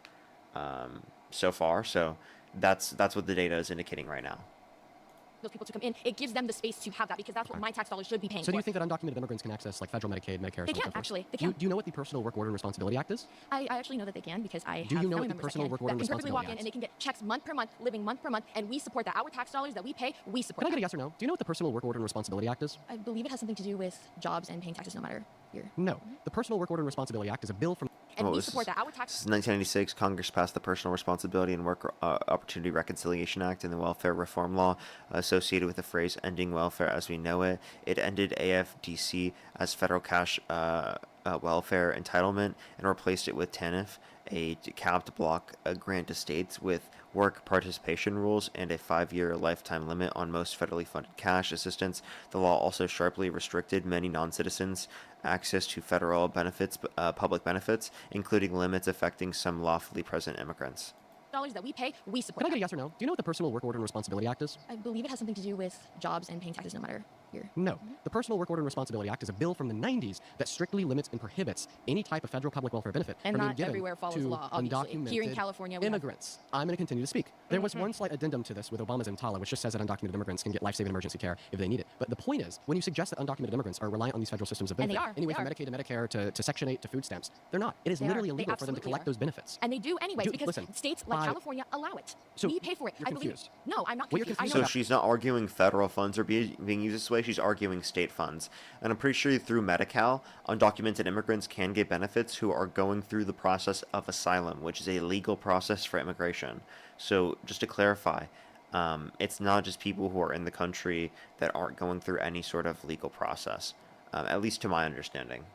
so far. So that's what the data is indicating right now. Those people to come in, it gives them the space to have that because that's what my tax dollars should be paying for. So do you think that undocumented immigrants can access like federal Medicaid, Medicare? They can, actually. They can. Do you know what the Personal Work Order and Responsibility Act is? I actually know that they can because I have Do you know family what the members Personal Work Order and that can perfectly walk Responsibility in Act? and they can get checks month per month, living month per month, and we support that. Our tax dollars that we pay, we support Can I that. get a yes or no? Do you know what the Personal Work Order and Responsibility Act is? I believe it has something to do with jobs and paying taxes no matter year. No. The Personal Work Order and Responsibility Act is a bill from... And we support that. Our tax... This is 1996. Congress passed the Personal Responsibility and Work Opportunity Reconciliation Act and the Welfare Reform Law associated with the phrase ending welfare as we know it. It ended AFDC as federal cash welfare entitlement and replaced it with TANF, a capped block grant to states with work participation rules and a 5-year lifetime limit on most federally funded cash assistance. The law also sharply restricted many non-citizens' access to federal benefits, public benefits, including limits affecting some lawfully present immigrants. dollars that we pay, we support Can I get a that. yes or no? Do you know what the Personal Work Order and Responsibility Act is? I believe it has something to do with jobs and paying taxes no matter year. No. The Personal Work Order and Responsibility Act is a bill from the 90s that strictly limits and prohibits any type of federal public welfare benefit And from being not given everywhere follows to the law, obviously. undocumented Here in California, we have- immigrants. I'm going to continue to speak. There was one slight addendum to this with Obama's EMTALA, which just says that undocumented immigrants can get life-saving emergency care if they need it. But the point is, when you suggest that undocumented immigrants are reliant on these federal systems of And they benefit, are, anyway they from are. Medicaid to Medicare to Section 8 to food stamps, they're not. It is They literally are. They illegal for them to absolutely collect are. those benefits. And they do anyways because listen, states like by- California allow it. So we pay for it. you're I believe. confused. No, I'm not Well, you're confused. I know So that. she's not arguing federal funds are being used this way. She's arguing state funds. And I'm pretty sure through Medi-Cal, undocumented immigrants can get benefits who are going through the process of asylum, which is a legal process for immigration. So just to clarify, it's not just people who are in the country that aren't going through any sort of legal process, at least to my understanding.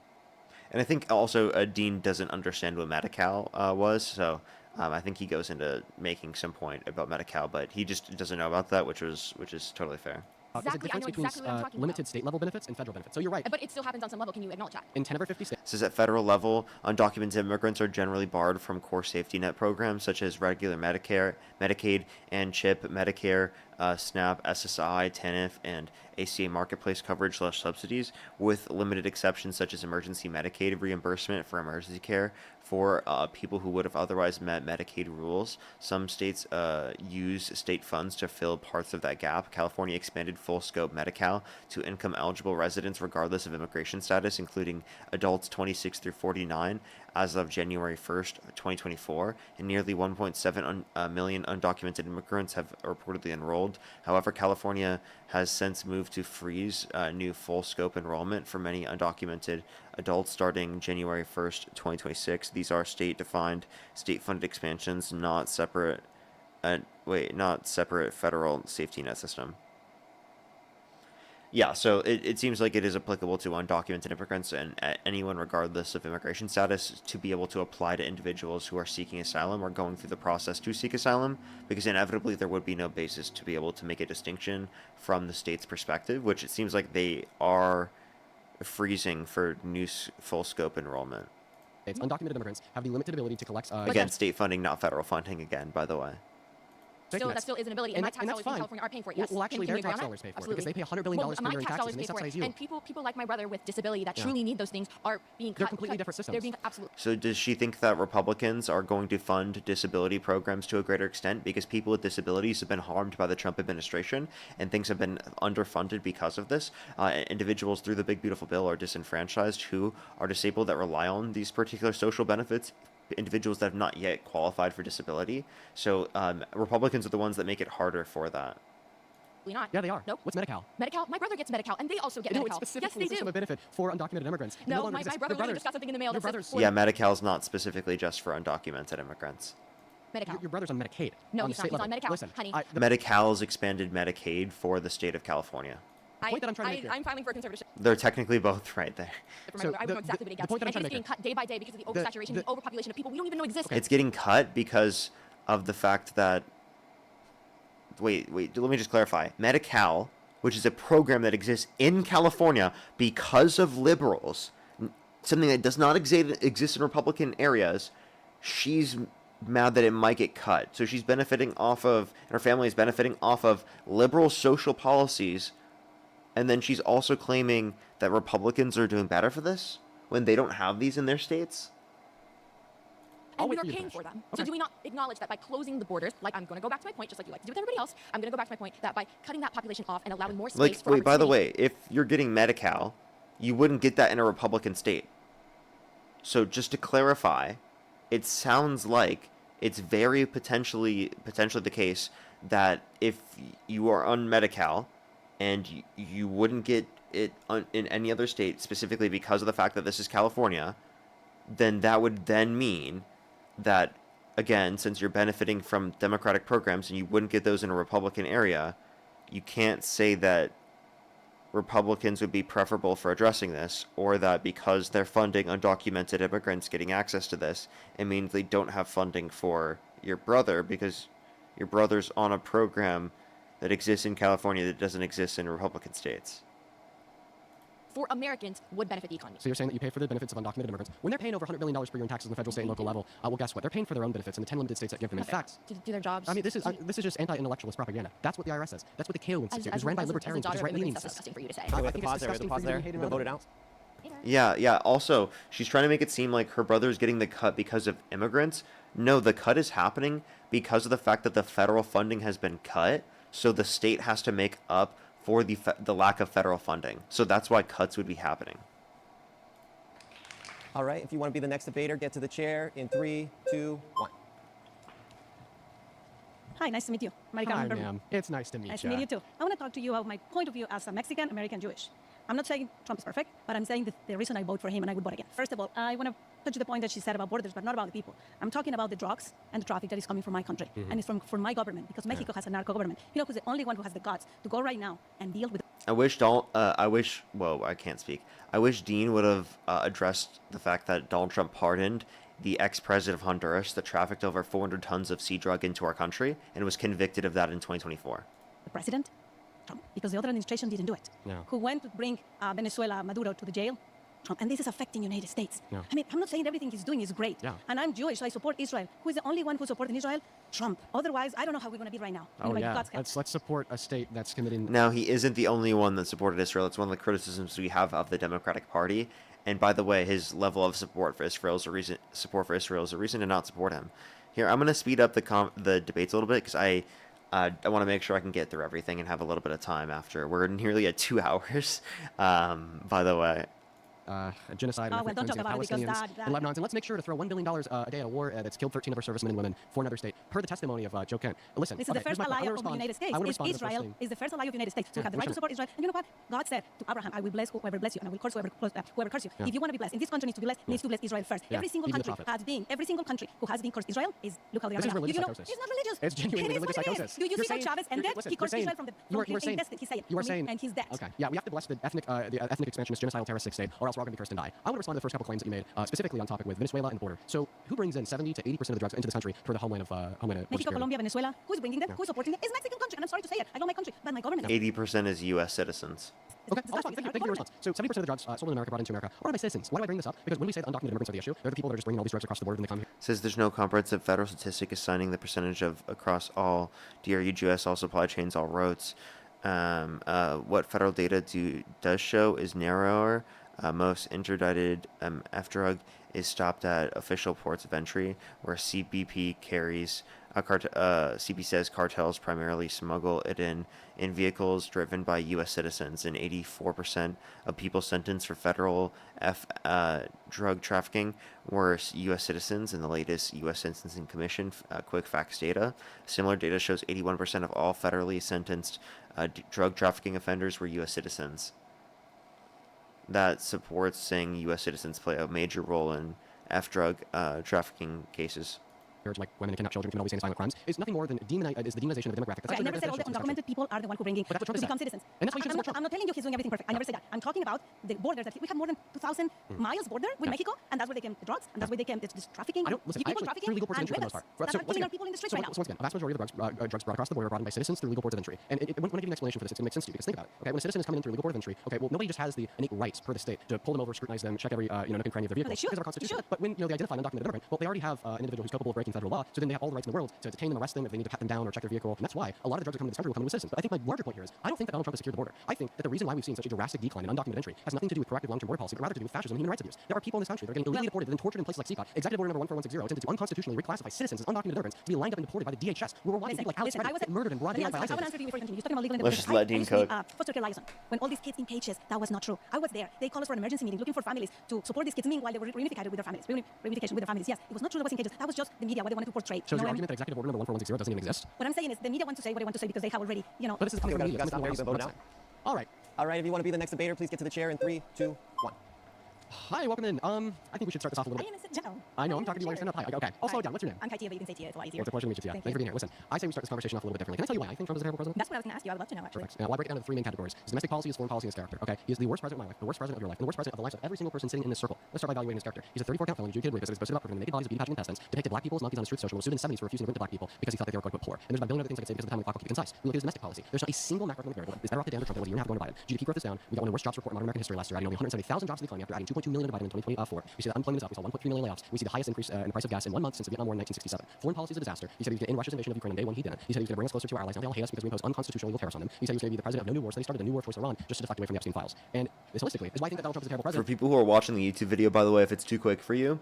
And I think also Dean doesn't understand what Medi-Cal was, so I think he goes into making some point about Medi-Cal, but he just doesn't know about that, which is totally fair. There's a Exactly, I difference know between exactly what I'm talking limited state level benefits and federal benefits. So you're right. But it still happens on some level. Can you acknowledge that? In 10 over 50 states. It says at federal level, undocumented immigrants are generally barred from core safety net programs such as regular Medicare, Medicaid, and CHIP, Medicare, SNAP, SSI, TANF, and ACA marketplace coverage/subsidies, with limited exceptions such as emergency Medicaid reimbursement for emergency care for people who would have otherwise met Medicaid rules. Some states use state funds to fill parts of that gap. California expanded full-scope Medi-Cal to income-eligible residents regardless of immigration status, including adults 26 through 49 as of January 1st, 2024, and nearly 1.7 million undocumented immigrants have reportedly enrolled. However, California has since moved to freeze new full-scope enrollment for many undocumented adults starting January 1st, 2026. These are state-defined, state-funded expansions, not separate federal safety net system. Yeah, so it seems like it is applicable to undocumented immigrants and anyone regardless of immigration status to be able to apply to individuals who are seeking asylum or going through the process to seek asylum, because inevitably there would be no basis to be able to make a distinction from the state's perspective, which it seems like they are freezing for new full scope enrollment. Undocumented immigrants have the limited ability to collect... Again, state funding, not federal funding again, by the way. nets. still is an ability, and my tax dollars in California are paying for it. Yes. Well, actually, Can their we agree tax on dollars pay for Absolutely. it because they pay $100 billion per year in taxes, and they subsidize you. And people like my brother with disability that truly need those things are being cut. They're completely different systems. They're being absolutely. So does she think that Republicans are going to fund disability programs to a greater extent because people with disabilities have been harmed by the Trump administration and things have been underfunded because of this? Individuals through the Big Beautiful Bill are disenfranchised who are disabled that rely on these particular social benefits, individuals that have not yet qualified for disability. So Republicans are the ones that make it harder for that. Not. Yeah, they are. Nope. What's Medi-Cal? Medi-Cal. My brother gets Medi-Cal, and they also get No, Medi-Cal. it's specifically Yes, they do. a benefit for undocumented immigrants. No, my brother literally just got something in the mail that says Yeah, Medi-Cal's not specifically just for undocumented immigrants. Medi-Cal. Your brother's on Medicaid. No, on he's the not. state He's on level. Medi-Cal, Listen, honey. Medi-Cal's expanded Medicaid for the state of California. point that I'm trying to make here. I'm filing for a conservatorship. They're technically both right there. I would know exactly what he gets. point that I'm And trying to it's getting make cut day by day because of the oversaturation, the overpopulation of people we don't even know exist. It's getting cut because of the fact that... Wait, let me just clarify. Medi-Cal, which is a program that exists in California because of liberals, something that does not exist in Republican areas, she's mad that it might get cut. So she's benefiting off of, and her family is benefiting off of liberal social policies, and then she's also claiming that Republicans are doing better for this when they don't have these in their states. And we are paying for them. So do we not acknowledge that by closing the borders, like I'm going to go back to my point, just like you like to do with everybody else, I'm going to go back to my point that by cutting that population off and allowing more space for Wait, by the opportunity- way, if you're getting Medi-Cal, you wouldn't get that in a Republican state. So just to clarify, it sounds like it's very potentially the case that if you are on Medi-Cal and you wouldn't get it in any other state, specifically because of the fact that this is California, then that would then mean that, again, since you're benefiting from Democratic programs and you wouldn't get those in a Republican area, you can't say that Republicans would be preferable for addressing this, or that because they're funding undocumented immigrants getting access to this, it means they don't have funding for your brother because your brother's on a program that exists in California that doesn't exist in Republican states. for Americans would benefit the economy. So you're saying that you pay for the benefits of undocumented immigrants. When they're paying over $100 billion per year in taxes on the federal, state, and local level, well, guess what? They're paying for their own benefits in the 10 limited states that give them. In fact, do their jobs. I mean, this is just anti-intellectualist propaganda. That's what the IRS says. That's what the Cato Institute is ran by libertarians, which is right-leaning. That's disgusting for you to say. Okay, we have to pause there. We have to pause there. We've been voted out. Yeah. Also, she's trying to make it seem like her brother's getting the cut because of immigrants. No, the cut is happening because of the fact that the federal funding has been cut, so the state has to make up for the lack of federal funding. So that's why cuts would be happening. All right, if you want to be the next debater, get to the chair in 3, 2, 1. Hi, nice to meet you. Hi, ma'am. It's nice to meet you. Nice to meet you too. I want to talk to you about my point of view as a Mexican, American, Jewish. I'm not saying Trump is perfect, but I'm saying the reason I vote for him and I would vote again. First of all, I want to touch the point that she said about borders, but not about the people. I'm talking about the drugs and the traffic that is coming from my country. Mhm. And it's from my government, because Mexico has a narco government. You know who's the only one who has the guts to go right now and deal with I wish I can't speak. I wish Dean would have addressed the fact that Donald Trump pardoned the ex-president of Honduras that trafficked over 400 tons of sea drug into our country and was convicted of that in 2024. the president, Trump, because the other administration didn't do it. No. Who went to bring Venezuela, Maduro, to the jail? Trump. And this is affecting United States. No. I mean, I'm not saying everything he's doing is great. Yeah. And I'm Jewish, so I support Israel. Who is the only one who supports Israel? Trump. Otherwise, I don't know how we're going to be right now. Oh, Anyway, yeah. God's help. Let's support a state that's committing... Now, he isn't the only one that supported Israel. It's one of the criticisms we have of the Democratic Party. And by the way, his level of support for Israel is a reason to not support him. Here, I'm going to speed up the debates a little bit because I want to make sure I can get through everything and have a little bit of time after. We're nearly at 2 hours, by the way. Genocide well, don't talk about it because Palestinians that- in Lebanon. And let's make sure to throw $1 billion a day at a war that's killed 13 of our servicemen and women for another state, per the testimony of Joe Kent. Listen, This is the here's first my point. ally I wanna of the respond- United States. I wanna Is respond to the first Israel thing. is the first ally of the United States. So you Yeah, have the right to listen. support Israel. And you know what? God said to Abraham, I will bless whoever bless you, and I will curse whoever curse you. Yeah. If you want to be blessed, and this country needs to be blessed, needs to bless Israel first. Yeah, Every single even the country prophet. every single country who has been cursed Israel is, look how they are This is now. religious You know, psychosis. it's not religious. It's genuinely It is religious what it is. psychosis. Do you You're see how saying- Chavez ended? listen, He cursed you're saying- Israel from the you are saying- he said it. You are saying... And he's dead. Okay, yeah, we have to bless the ethnic expansionist, genocidal terroristic state, or else we're all going to be cursed and die. I want to respond to the first couple claims that you made, specifically on topic with Venezuela and the border. So who brings in 70 to 80% of the drugs into this country for the homeland of Mexico, Colombia, Venezuela. Who's bringing them? Who's supporting them? It's Mexican country, and I'm sorry to say it. I love my country, but my government. 80% is U.S. citizens. Okay, thank you for your response. So 70% of the drugs sold in America, brought into America, are by citizens. Why do I bring this up? Because when we say that undocumented immigrants are the issue, they're the people that are just bringing all these drugs across the border when they come here. Says there's no comprehensive federal statistic assigning the percentage of across all DRU, US, all supply chains, all routes. What federal data does show is narrower. Most interdicted F drug is stopped at official ports of entry, where CBP carries. CP says cartels primarily smuggle it in vehicles driven by U.S. citizens, and 84% of people sentenced for federal drug trafficking were U.S. citizens in the latest U.S. Sentencing Commission quick facts data. Similar data shows 81% of all federally sentenced drug trafficking offenders were U.S. citizens. That supports saying U.S. citizens play a major role in drug trafficking cases. Like women and kidnap children, commit all these violent crimes, is nothing more than the demonization of the demographic. I never said all the undocumented people are the one who bringing to become citizens. And that's why you I'm not telling you he's doing everything perfect. I never said that. I'm talking about the borders that we have more than 2,000 miles border with Mexico, and that's where they came the drugs, and that's where they came this trafficking. I don't listen. People trafficking through legal ports of and entry for the most weapons. part. Killing our people in the streets right now. Once again, a vast majority of the drugs brought across the border are brought in by citizens through legal ports of entry. And when I give you an explanation for this, it's going to make sense to you, because think about it. Okay, when a citizen is coming in through a legal port of entry, okay, well, nobody just has the innate rights per the state to pull them over, scrutinize them, check every nook and cranny of their vehicle. They should. Because of our constitution. But when they identify an undocumented immigrant, well, they already have an individual who's capable of breaking federal law, so then they have all the rights in the world to detain them, arrest them if they need to pat them down or check their vehicle. And that's why a lot of the drugs that come to this country will come to citizens. But I think my larger point here is I don't think that Donald Trump has secured the border. I think that the reason why we've seen such a drastic decline in undocumented entry has nothing to do with proactive long-term border policy, but rather to do with fascism and human rights abuse. There are people in this country that are getting illegally deported and then tortured in places like Secot. Executive Order number 14160 attempted to unconstitutionally reclassify citizens as undocumented immigrants to be lined up and deported by the DHS. We were watching people like Alex get murdered and brought in by ISIS. Let's just let Dean cook. Foster care liaison. When all these kids in cages, that was not true. I was there. They called us for an emergency meeting looking for families to support these kids. Meanwhile, they were reunificated with their families. Reunification with their families. Yes, it was not true that was in cages. That was just the media what they wanted to portray. So is your argument that Executive Order number 14160 doesn't even exist? What I'm saying is the media want to say what they want to say because they have already, But this is coming from the media. Where you vote now? All right. All right, if you want to be the next debater, please get to the chair in 3, 2, 1. Hi, welcome in. I think we should start this off a little bit. I know, I'm talking to you while you're standing up. Hi, okay. I'll slow down. What's your name? I'm Katia, but you can say Tia. It's a lot easier. Well, it's a pleasure to meet you, Tia. Thank you for being here. Listen, I say we start this conversation off a little bit differently. Can I tell you why I think Trump is a terrible president? That's what I was going to ask you. I would love to know, actually. Perfect. Now, I'll break it down into 3 main categories. His domestic policy, his foreign policy, and his character. Okay? He is the worst president of my life, the worst president of your life, and the worst president of the lives of every single person sitting in this circle. Let's start by evaluating his character. He's a 34-count felon, adjudicated rapist, boasted about performing the naked bodies of beauty pageant contestants, depicted black people as monkeys on his truth social, was sued in the 70s for refusing to rent to black people because he thought that they were quote poor. And there's about a billion other things I could say because of the time we clock will keep it concise. We look at his domestic policy. There's not a single macroeconomic variable that is better off to damage Trump than was a year and a half ago under Biden. GDP growth is down. We got one of the worst jobs report in modern American history last year, adding only 170,000 jobs to the economy after adding 2.2 million to Biden in 2024. We see that unemployment is up. We saw 1.3 million layoffs. We see the highest increase in the price of gas in 1 month since the Vietnam War in 1967. Foreign policy is a disaster. He said he was going to end Russia's invasion of Ukraine on day one. He didn't. He said he was going to bring us closer to our allies. Now they all hate us because we impose unconstitutional legal tariffs on them. He said he was going to be the president of no new wars. So they started a new war towards Iran just to deflect away from the Epstein files. And this holistically is why I think that Donald Trump is a terrible president. For people who are watching the YouTube video, by the way, if it's too quick for you,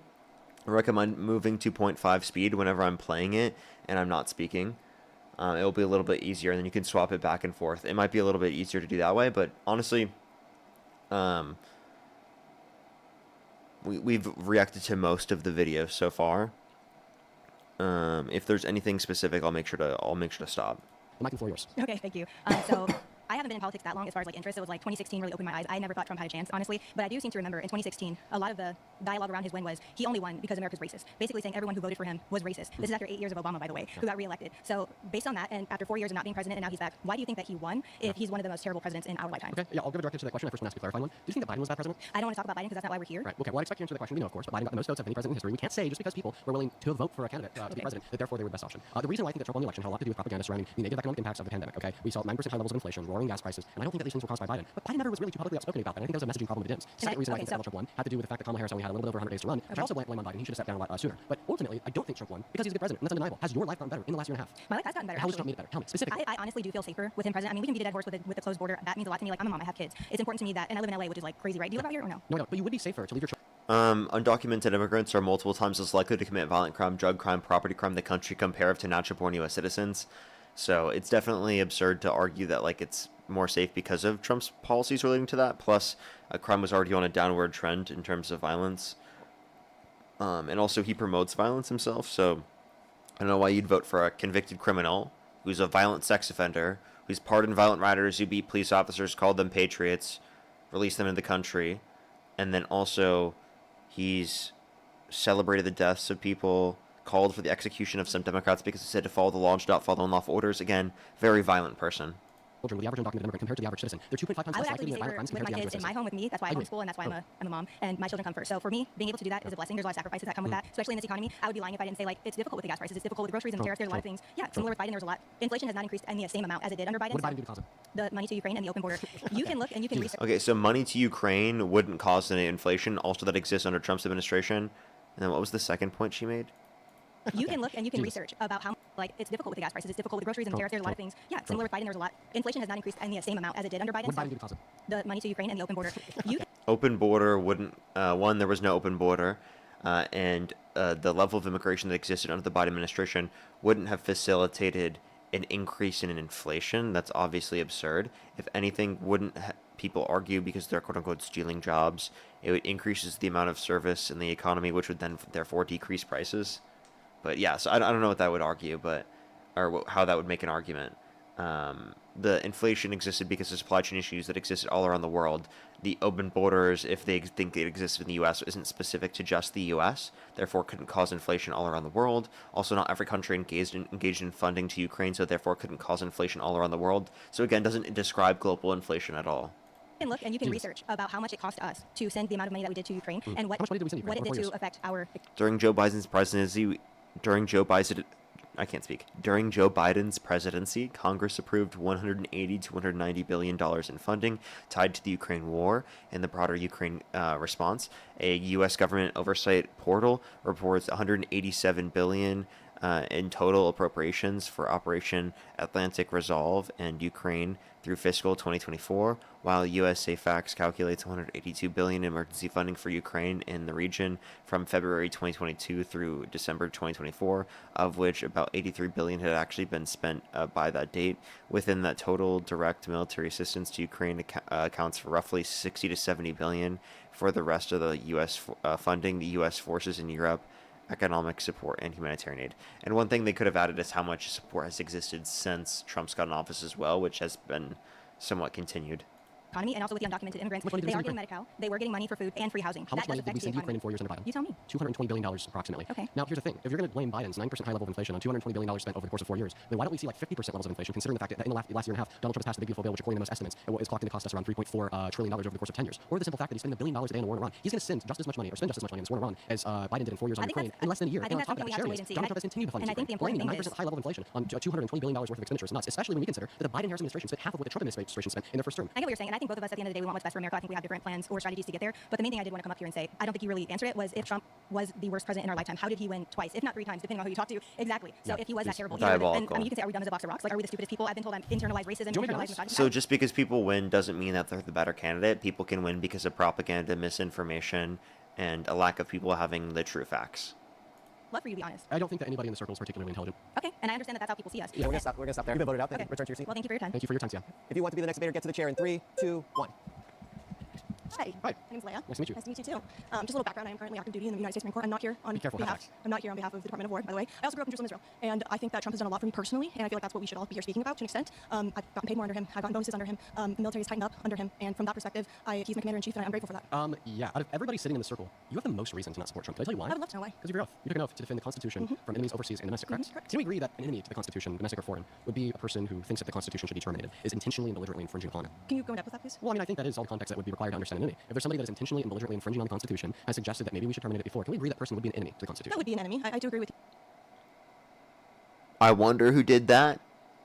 I recommend moving to 0.5 speed whenever I'm playing it and I'm not speaking. It'll be a little bit easier, and then you can swap it back and forth. It might be a little bit easier to do that way, but honestly, we've reacted to most of the videos so far. If there's anything specific, I'll make sure to stop. The mic and floor yours. Okay, thank you. So I haven't been in politics that long as far as like interest. It was like 2016 really opened my eyes. I never thought Trump had a chance, honestly. But I do seem to remember in 2016, a lot of the dialogue around his win was he only won because America's racist. Basically saying everyone who voted for him was racist. This is after 8 years of Obama, by the way, who got reelected. So based on that, and after 4 years of not being president and now he's back, why do you think that he won if he's one of the most terrible presidents in our lifetime? Okay, yeah, I'll give a direct answer to that question. I first want to ask you a clarifying one. Do you think that Biden was a bad president? I don't want to talk about Biden because that's not why we're here. Right. Okay. Well, I expect you to answer the question. We know, of course, but Biden got the most votes of any president in history. We can't say just because people were willing to vote for a candidate to be president that therefore they were the best option. The reason why I think that Trump won the election had a lot to do with propaganda surrounding the negative economic impacts of the pandemic. Okay, we saw 9% high levels of inflation, roaring gas prices, and I don't think that these things were caused by Biden. But Biden never was really too publicly outspoken about that. I think that was a messaging problem with the Dems. Second reason why I think that Donald Trump won had to do with the fact that Kamala Harris only had a little bit over 100 days to run, which I also blame on Biden. He should have stepped down a lot sooner. But ultimately, I don't think Trump won because he's a good president, and that's undeniable. Has your life gotten better in the last year and a half? My life has gotten better. How has Trump made it better? Tell me specifically. I honestly do feel safer with him president. I mean, we can beat a dead horse with the closed border. That means a lot to me. Like, I'm a mom, I have kids. It's important to me that, and I live in LA, which is like crazy, right? Do you live out here or no? No, but you would be safer to leave your undocumented immigrants are multiple times as likely to commit violent crime, drug crime, property crime in the country compared to natural-born U.S. citizens. So it's definitely absurd to argue that like it's more safe because of Trump's policies relating to that. Plus, crime was already on a downward trend in terms of violence. And also he promotes violence himself. So I don't know why you'd vote for a convicted criminal who's a violent sex offender, who's pardoned violent rioters who beat police officers, called them patriots, released them into the country, and then also he's celebrated the deaths of people, called for the execution of some Democrats because he said to follow the law and not follow unlawful orders. Again, very violent person. Children with the average undocumented immigrant compared to the average citizen. They're 2.5 times I would less actually likely to be commit violent crimes safer with compared to my the kids average in my citizen. home with me. That's why I Agreed. homeschool, and that's why I'm a mom, and my children come first. So for me, being able to do that is a blessing. There's a lot of sacrifices that come with that, especially in this economy. I would be lying if I didn't say, like, it's difficult with the gas prices, it's difficult with groceries and tariffs. There's a lot of things. Yeah, similar with Biden, there's a lot. Inflation has not increased in the same amount as it did under Biden. What did Biden do to cause it? The money to Ukraine and the open border. You can look and you can research. Okay, so money to Ukraine wouldn't cause any inflation, also that exists under Trump's administration. And then what was the second point she made? You can look and you can research about how, like, it's difficult with the gas prices, it's difficult with groceries and tariffs. There's a lot of things. Yeah, similar with Biden, there's a lot. Inflation has not increased in the same amount as it did under Biden. What did Biden do to cause it? The money to Ukraine and the open border. You Open border wouldn't, one, there was no open border, and the level of immigration that existed under the Biden administration wouldn't have facilitated an increase in inflation. That's obviously absurd. If anything, wouldn't people argue because they're quote-unquote stealing jobs, it would increases the amount of service in the economy, which would then therefore decrease prices. But yeah, so I don't know what that would argue, but or how that would make an argument. The inflation existed because of supply chain issues that existed all around the world. The open borders, if they think it exists in the U.S., isn't specific to just the U.S., therefore couldn't cause inflation all around the world. Also, not every country engaged in funding to Ukraine, so therefore couldn't cause inflation all around the world. So again, doesn't describe global inflation at all. can look and you can research about how much it cost us to send the amount of money that we did to Ukraine and what, How much money did we send to Ukraine what it over did 4 to affect our During Joe Biden's presidency, During Joe Biden's presidency, Congress approved $180 to $190 billion in funding tied to the Ukraine war and the broader Ukraine response. A U.S. government oversight portal reports $187 billion in total appropriations for Operation Atlantic Resolve and Ukraine through fiscal 2024, while USA Facts calculates $182 billion in emergency funding for Ukraine in the region from February 2022 through December 2024, of which about $83 billion had actually been spent by that date. Within that total, direct military assistance to Ukraine accounts for roughly $60 to $70 billion. For the rest of the U.S. Funding, the U.S. forces in Europe, economic support, and humanitarian aid. And one thing they could have added is how much support has existed since Trump's got in office as well, which has been somewhat continued. Economy and also with the undocumented immigrants. They are getting Medi-Cal. They were getting money for food and free housing. How much money did we send to Ukraine in 4 years under Biden? You tell me. $220 billion approximately. Okay. Now, here's the thing. If you're going to blame Biden's 9% high level of inflation on $220 billion spent over the course of 4 years, then why don't we see like 50% levels of inflation, considering the fact that in the last year and a half, Donald Trump has passed the Big Beautiful Bill, which according to most estimates is clocked to cost us around $3.4 trillion over the course of 10 years. Or the simple fact that he's spending $1 billion a day in the war in Iran. He's going to spend just as much money on this war in Iran as Biden did in 4 years on Ukraine in less than a year. I think that's something we have to wait and see. Donald Trump has continued to fund Ukraine. Blaming 9% high level of inflation on $220 billion worth of expenditure is nuts, especially when we consider that the Biden-Harris administration spent half of what the Trump administration spent in their first term. I get what you're saying, and I think both of us at the end of the day we want what's best for America. I think we have different plans or strategies to get there. But the main thing I did want to come up here and say, I don't think you really answered it, was if Trump was the worst president in our lifetime, how did he win twice, if not 3 times, depending on who you talk to? Exactly. So if he was that terrible, and I mean, you can say, are we dumb as a box of rocks? Like, are we the stupidest people? I've been told I'm internalized racism, internalized misogyny. So just because people win doesn't mean that they're the better candidate. People can win because of propaganda, misinformation, and a lack of people having the true facts. Love for you to be honest. I don't think that anybody in the circle is particularly intelligent. Okay, and I understand that that's how people see us. Yeah, we're gonna stop there. You've been voted out. Then return to your seat. Well, thank you for your time. Thank you for your time, Sam. If you want to be the next debater, get to the chair in 3, 2, 1. Hi. Hi. My name's Leia. Nice to meet you. Nice to meet you too. Just a little background. I am currently active duty in the United States Marine Corps. I'm not here on Be careful, behalf. I'm not here on behalf of the Department of War, by the way. I also grew up in Jerusalem, Israel, and I think that Trump has done a lot for me personally, and I feel like that's what we should all be here speaking about to an extent. I've gotten paid more under him. I've gotten bonuses under him. The military has tightened up under him, and from that perspective, he's my commander in chief, and I'm grateful for that. Yeah. Out of everybody sitting in the circle, you have the most reason to not support Trump. Can I tell you why? I would love to know why. Because of your oath. You took an oath to defend the Constitution from enemies overseas and domestic, correct? Correct. Can we agree that an enemy to the Constitution, domestic or foreign, would be a person who thinks that the Constitution should be terminated, is intentionally and belligerently infringing upon it? Can you go in depth with that, please? Well, I mean, I think that is all the context that would be required to understand an enemy. If there's somebody that is intentionally and belligerently infringing on the Constitution, has suggested that maybe we should terminate it before, can we agree that person would be an enemy to the Constitution? That would be an enemy. I do agree with you. I wonder who did that.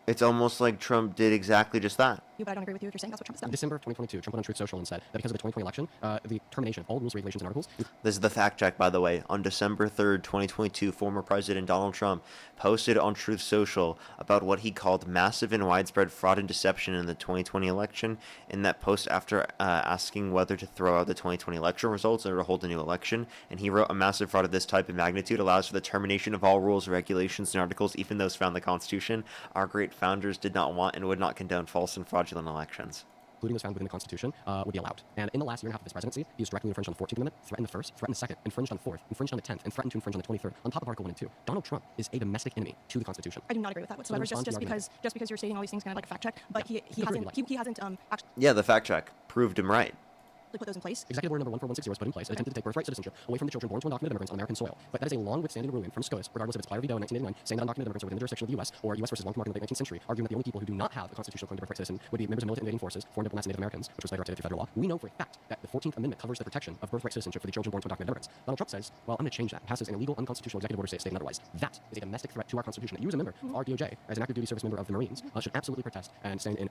It's almost like Trump did exactly just that. But I don't agree with you if you're saying that's what Trump has done. In December of 2022, Trump went on Truth Social and said that because of the 2020 election, the termination of all rules, regulations, and articles. This is the fact check, by the way. On December 3rd, 2022, former President Donald Trump posted on Truth Social about what he called massive and widespread fraud and deception in the 2020 election. In that post, after asking whether to throw out the 2020 election results or to hold a new election, and he wrote, a massive fraud of this type and magnitude allows for the termination of all rules, regulations, and articles, even those found in the Constitution. Our great founders did not want and would not condone false and fraudulent elections. Including those found within the Constitution, would be allowed. And in the last year and a half of his presidency, he has directly infringed on the 14th Amendment, threatened the 1st, threatened the 2nd, infringed on the 4th, infringed on the 10th, and threatened to infringe on the 23rd, on top of Article 1 and 2. Donald Trump is a domestic enemy to the Constitution. I do not agree with that whatsoever. Just because you're stating all these things kind of like a fact check, but he hasn't actually. Yeah, the fact check proved him right. put those in place. Executive Order number 14160 was put in place. It attempted to take birthright citizenship away from the children born to undocumented immigrants on American soil. But that is a long-withstanding ruling from SCOTUS, regardless of its prior veto in 1989, saying that undocumented immigrants are within the jurisdiction of the U.S. or U.S. versus Long-Mark in the late 19th century, arguing that the only people who do not have a constitutional claim to birthright citizen would be members of militant invading forces, foreign diplomats, and Native Americans, which was later updated through federal law. We know for a fact that the 14th Amendment covers the protection of birthright citizenship for the children born to undocumented immigrants. Donald Trump says, well, I'm going to change that. Passes an illegal, unconstitutional executive order stating otherwise. That is a domestic threat to our Constitution that you as a member of our DOJ, as an active duty service member of the Marines, should absolutely protest and stand in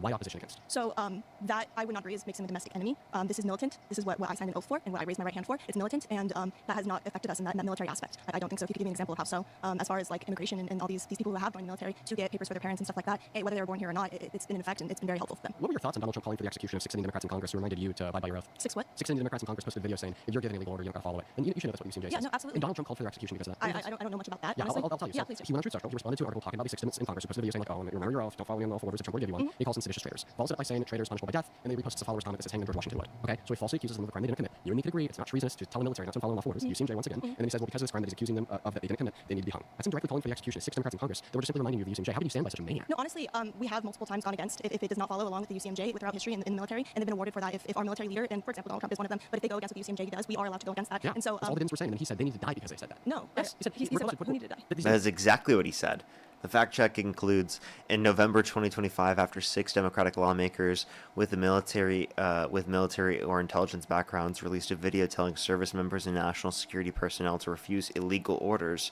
wide opposition against. So that I would not agree makes him a domestic enemy. This is militant. This is what I signed an oath for and what I raised my right hand for. It's militant, and that has not affected us in that military aspect. I don't think so. If you could give me an example of how so, as far as like immigration and all these people who have joined the military to get papers for their parents and stuff like that, whether they were born here or not, it's been in effect and it's been very helpful for them. What were your thoughts on Donald Trump calling for the execution of 6 sitting Democrats in Congress who reminded you to abide by your oath? 6 what? 6 sitting Democrats in Congress posted a video saying, if you're giving a legal order, you don't gotta follow it. And you should know that's what UCMJ says. Yeah, no, absolutely. And Donald Trump called for their execution because of that. I don't know much about that. Yeah, honestly. I'll tell you. Yeah, So please do. he went on Truth Social. He responded to an article talking about these 6 Democrats in Congress who posted a video saying, like, oh, remember your oath, don't follow any unlawful orders that Trump would give you one. He calls them seditious traitors. Follows it up by saying traitors punishable by death, and then he reposts a follower's comment that says hang them George Washington would. Okay, so he falsely accuses them of a crime they didn't commit. You and me could agree it's not treasonous to tell the military not to follow unlawful orders. UCMJ once again, and then he says, well, because of this crime that he's accusing them of that they didn't commit, they need to be hung. That's him directly calling for the execution of 6 Democrats in Congress that were just simply reminding you of the UCMJ. How can you stand by such a maniac? No, honestly, we have multiple times gone against if it does not follow along with the UCMJ throughout history in the military, and they've been awarded for that. If our military leader, and for example, Donald Trump is one of them, but if they go against what the UCMJ does, we are allowed to go against that. Yeah, and so that's all the Dems were saying, and he said they need to die because they said that. No, yes, he said what? Who needed to die? That is exactly what he said. The fact check includes in November 2025, after 6 Democratic lawmakers with military or intelligence backgrounds released a video telling service members and national security personnel to refuse illegal orders,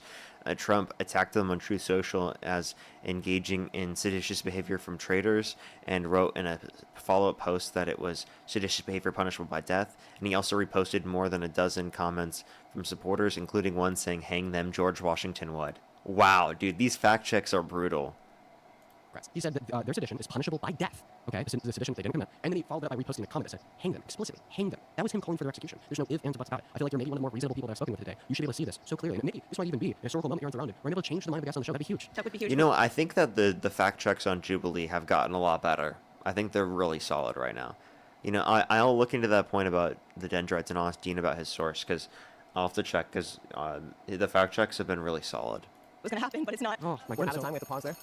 Trump attacked them on Truth Social as engaging in seditious behavior from traitors, and wrote in a follow-up post that it was seditious behavior punishable by death. And he also reposted more than a dozen comments from supporters, including one saying, hang them George Washington would. Wow, dude, these fact checks are brutal. He said that their sedition is punishable by death. Okay, the sedition they didn't commit. And then he followed it up by reposting a comment that said, hang them, explicitly, hang them. That was him calling for their execution. There's no ifs, ands, or buts about it. I feel like you're maybe one of the more reasonable people that I've spoken with today. You should be able to see this so clearly. And maybe this might even be a historical moment here on Surrounded. We're able to change the mind of the guests on the show. That'd be huge. That would be huge. You know, I think that the fact checks on Jubilee have gotten a lot better. I think they're really solid right now. You know, I'll look into that point about the dendrites and I'll ask Dean about his source, because I'll have to check, because the fact checks have been really solid. What's going to happen, but it's not. Oh, my We're goodness. out of time. We have to pause there.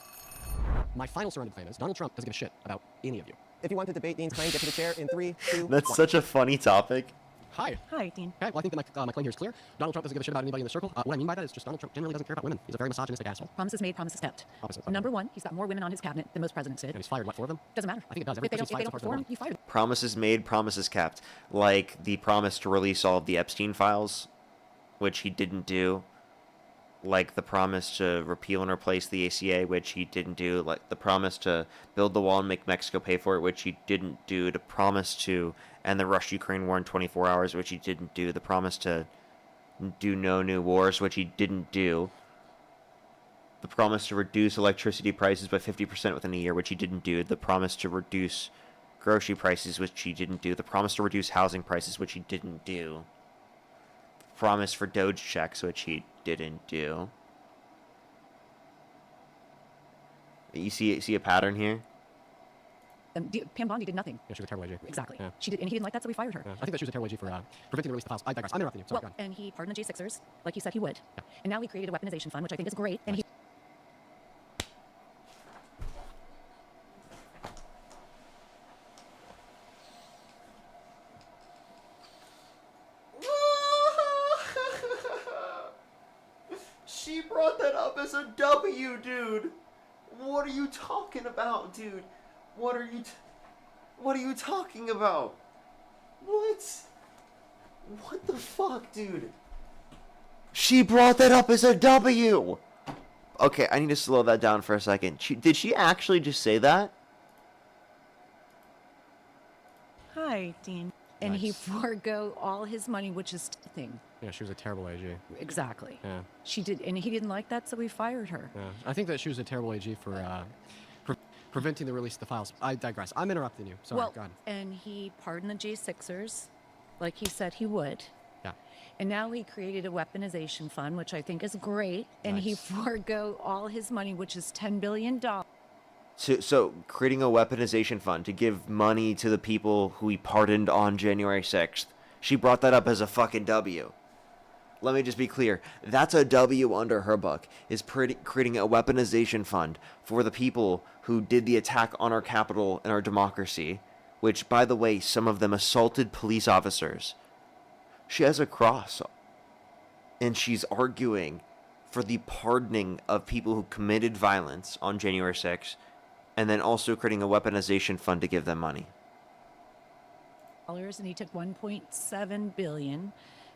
My final Surrounded claim is Donald Trump doesn't give a shit about any of you. If you want to debate Dean's claim, get to the chair in 3, 2, That's 1. such a funny topic. Hi. Hi, Dean. Okay, well, I think that my claim here is clear. Donald Trump doesn't give a shit about anybody in the circle. What I mean by that is just Donald Trump generally doesn't care about women. He's a very misogynistic asshole. Promises made, promises kept. Opposite. Number 1, he's got more women on his cabinet than most presidents did. And he's fired, what, 4 of them? Doesn't matter. I think it does. If they don't perform, you fire them. Promises made, promises kept. Like the promise to release all of the Epstein files, which he didn't do. Like the promise to repeal and replace the ACA, which he didn't do. Like the promise to build the wall and make Mexico pay for it, which he didn't do. The promise to end the Russia-Ukraine war in 24 hours, which he didn't do. The promise to do no new wars, which he didn't do. The promise to reduce electricity prices by 50% within a year, which he didn't do. The promise to reduce grocery prices, which he didn't do. The promise to reduce housing prices, which he didn't do. The promise for Doge checks, which he didn't do. You see a pattern here? Pam Bondi did nothing. Yeah, she was a terrible AG. Exactly. Yeah. She did, and he didn't like that, so we fired her. Yeah. I think that she was a terrible AG for preventing the release of the files. I digress. I'm interrupting you. Sorry, Well, and he pardoned the J6ers, like he said he would. Yeah. And now he created a weaponization fund, which I think is great. And he She brought that up as a W, dude. What are you talking about, dude? What are you talking about? What? What the fuck, dude? She brought that up as a W. Okay, I need to slow that down for a second. Did she actually just say that? Hi, Dean. And he forego all his money, which is thing. Yeah, she was a terrible AG. Exactly. Yeah. She did, and he didn't like that, so we fired her. Yeah. I think that she was a terrible AG for preventing the release of the files. I digress. I'm interrupting you. Sorry, Well, go ahead. and he pardoned the J6ers, like he said he would. Yeah. And now he created a weaponization fund, which I think is great. And he forego all his money, which is $10 billion. So creating a weaponization fund to give money to the people who he pardoned on January 6th. She brought that up as a fucking W. Let me just be clear. That's a W under her book, is creating a weaponization fund for the people who did the attack on our capital and our democracy which, by the way, some of them assaulted police officers. She has a cross, and she's arguing for the pardoning of people who committed violence on January 6th, and then also creating a weaponization fund to give them money. And he took 1.7 billion,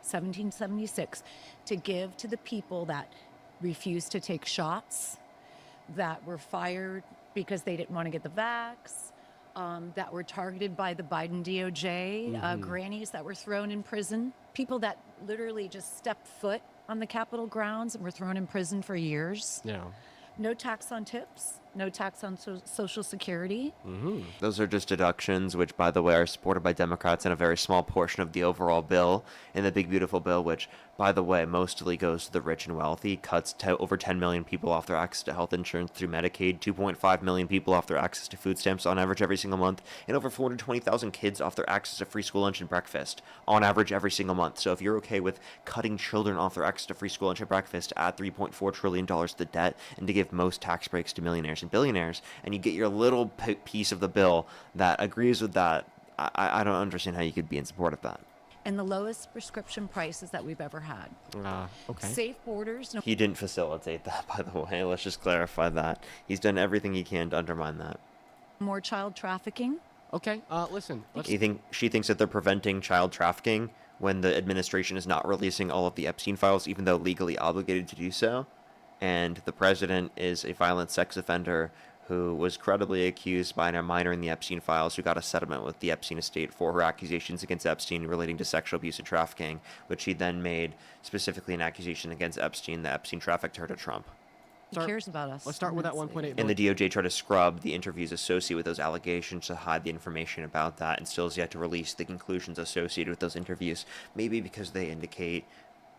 1776, to give to the people that refused to take shots, that were fired because they didn't want to get the vax, that were targeted by the Biden DOJ, grannies that were thrown in prison, people that literally just stepped foot on the Capitol grounds and were thrown in prison for years. Yeah. No tax on tips, no tax on Social Security. Those are just deductions, which, by the way, are supported by Democrats in a very small portion of the overall bill, in the big, beautiful bill, which, by the way, mostly goes to the rich and wealthy, cuts over 10 million people off their access to health insurance through Medicaid, 2.5 million people off their access to food stamps on average every single month, and over 420,000 kids off their access to free school lunch and breakfast on average every single month. So if you're okay with cutting children off their access to free school lunch and breakfast to add $3.4 trillion to the debt and to give most tax breaks to millionaires and billionaires, and you get your little piece of the bill that agrees with that, I don't understand how you could be in support of that. And the lowest prescription prices that we've ever had. Okay. Safe borders. He didn't facilitate that, by the way. Let's just clarify that. He's done everything he can to undermine that. More child trafficking. Okay, listen. She thinks that they're preventing child trafficking when the administration is not releasing all of the Epstein files, even though legally obligated to do so. And the president is a violent sex offender who was credibly accused by a minor in the Epstein files who got a settlement with the Epstein estate for her accusations against Epstein relating to sexual abuse and trafficking, which he then made specifically an accusation against Epstein that Epstein trafficked her to Trump. He cares about us. Let's start with that 1.8 billion. And the DOJ tried to scrub the interviews associated with those allegations to hide the information about that, and still has yet to release the conclusions associated with those interviews, maybe because they indicate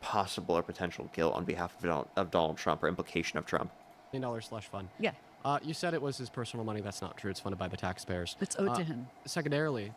possible or potential guilt on behalf of Donald Trump or implication of Trump. $1 million slush fund. Yeah. You said it was his personal money. That's not true. It's funded by the taxpayers. It's owed to him. Secondarily,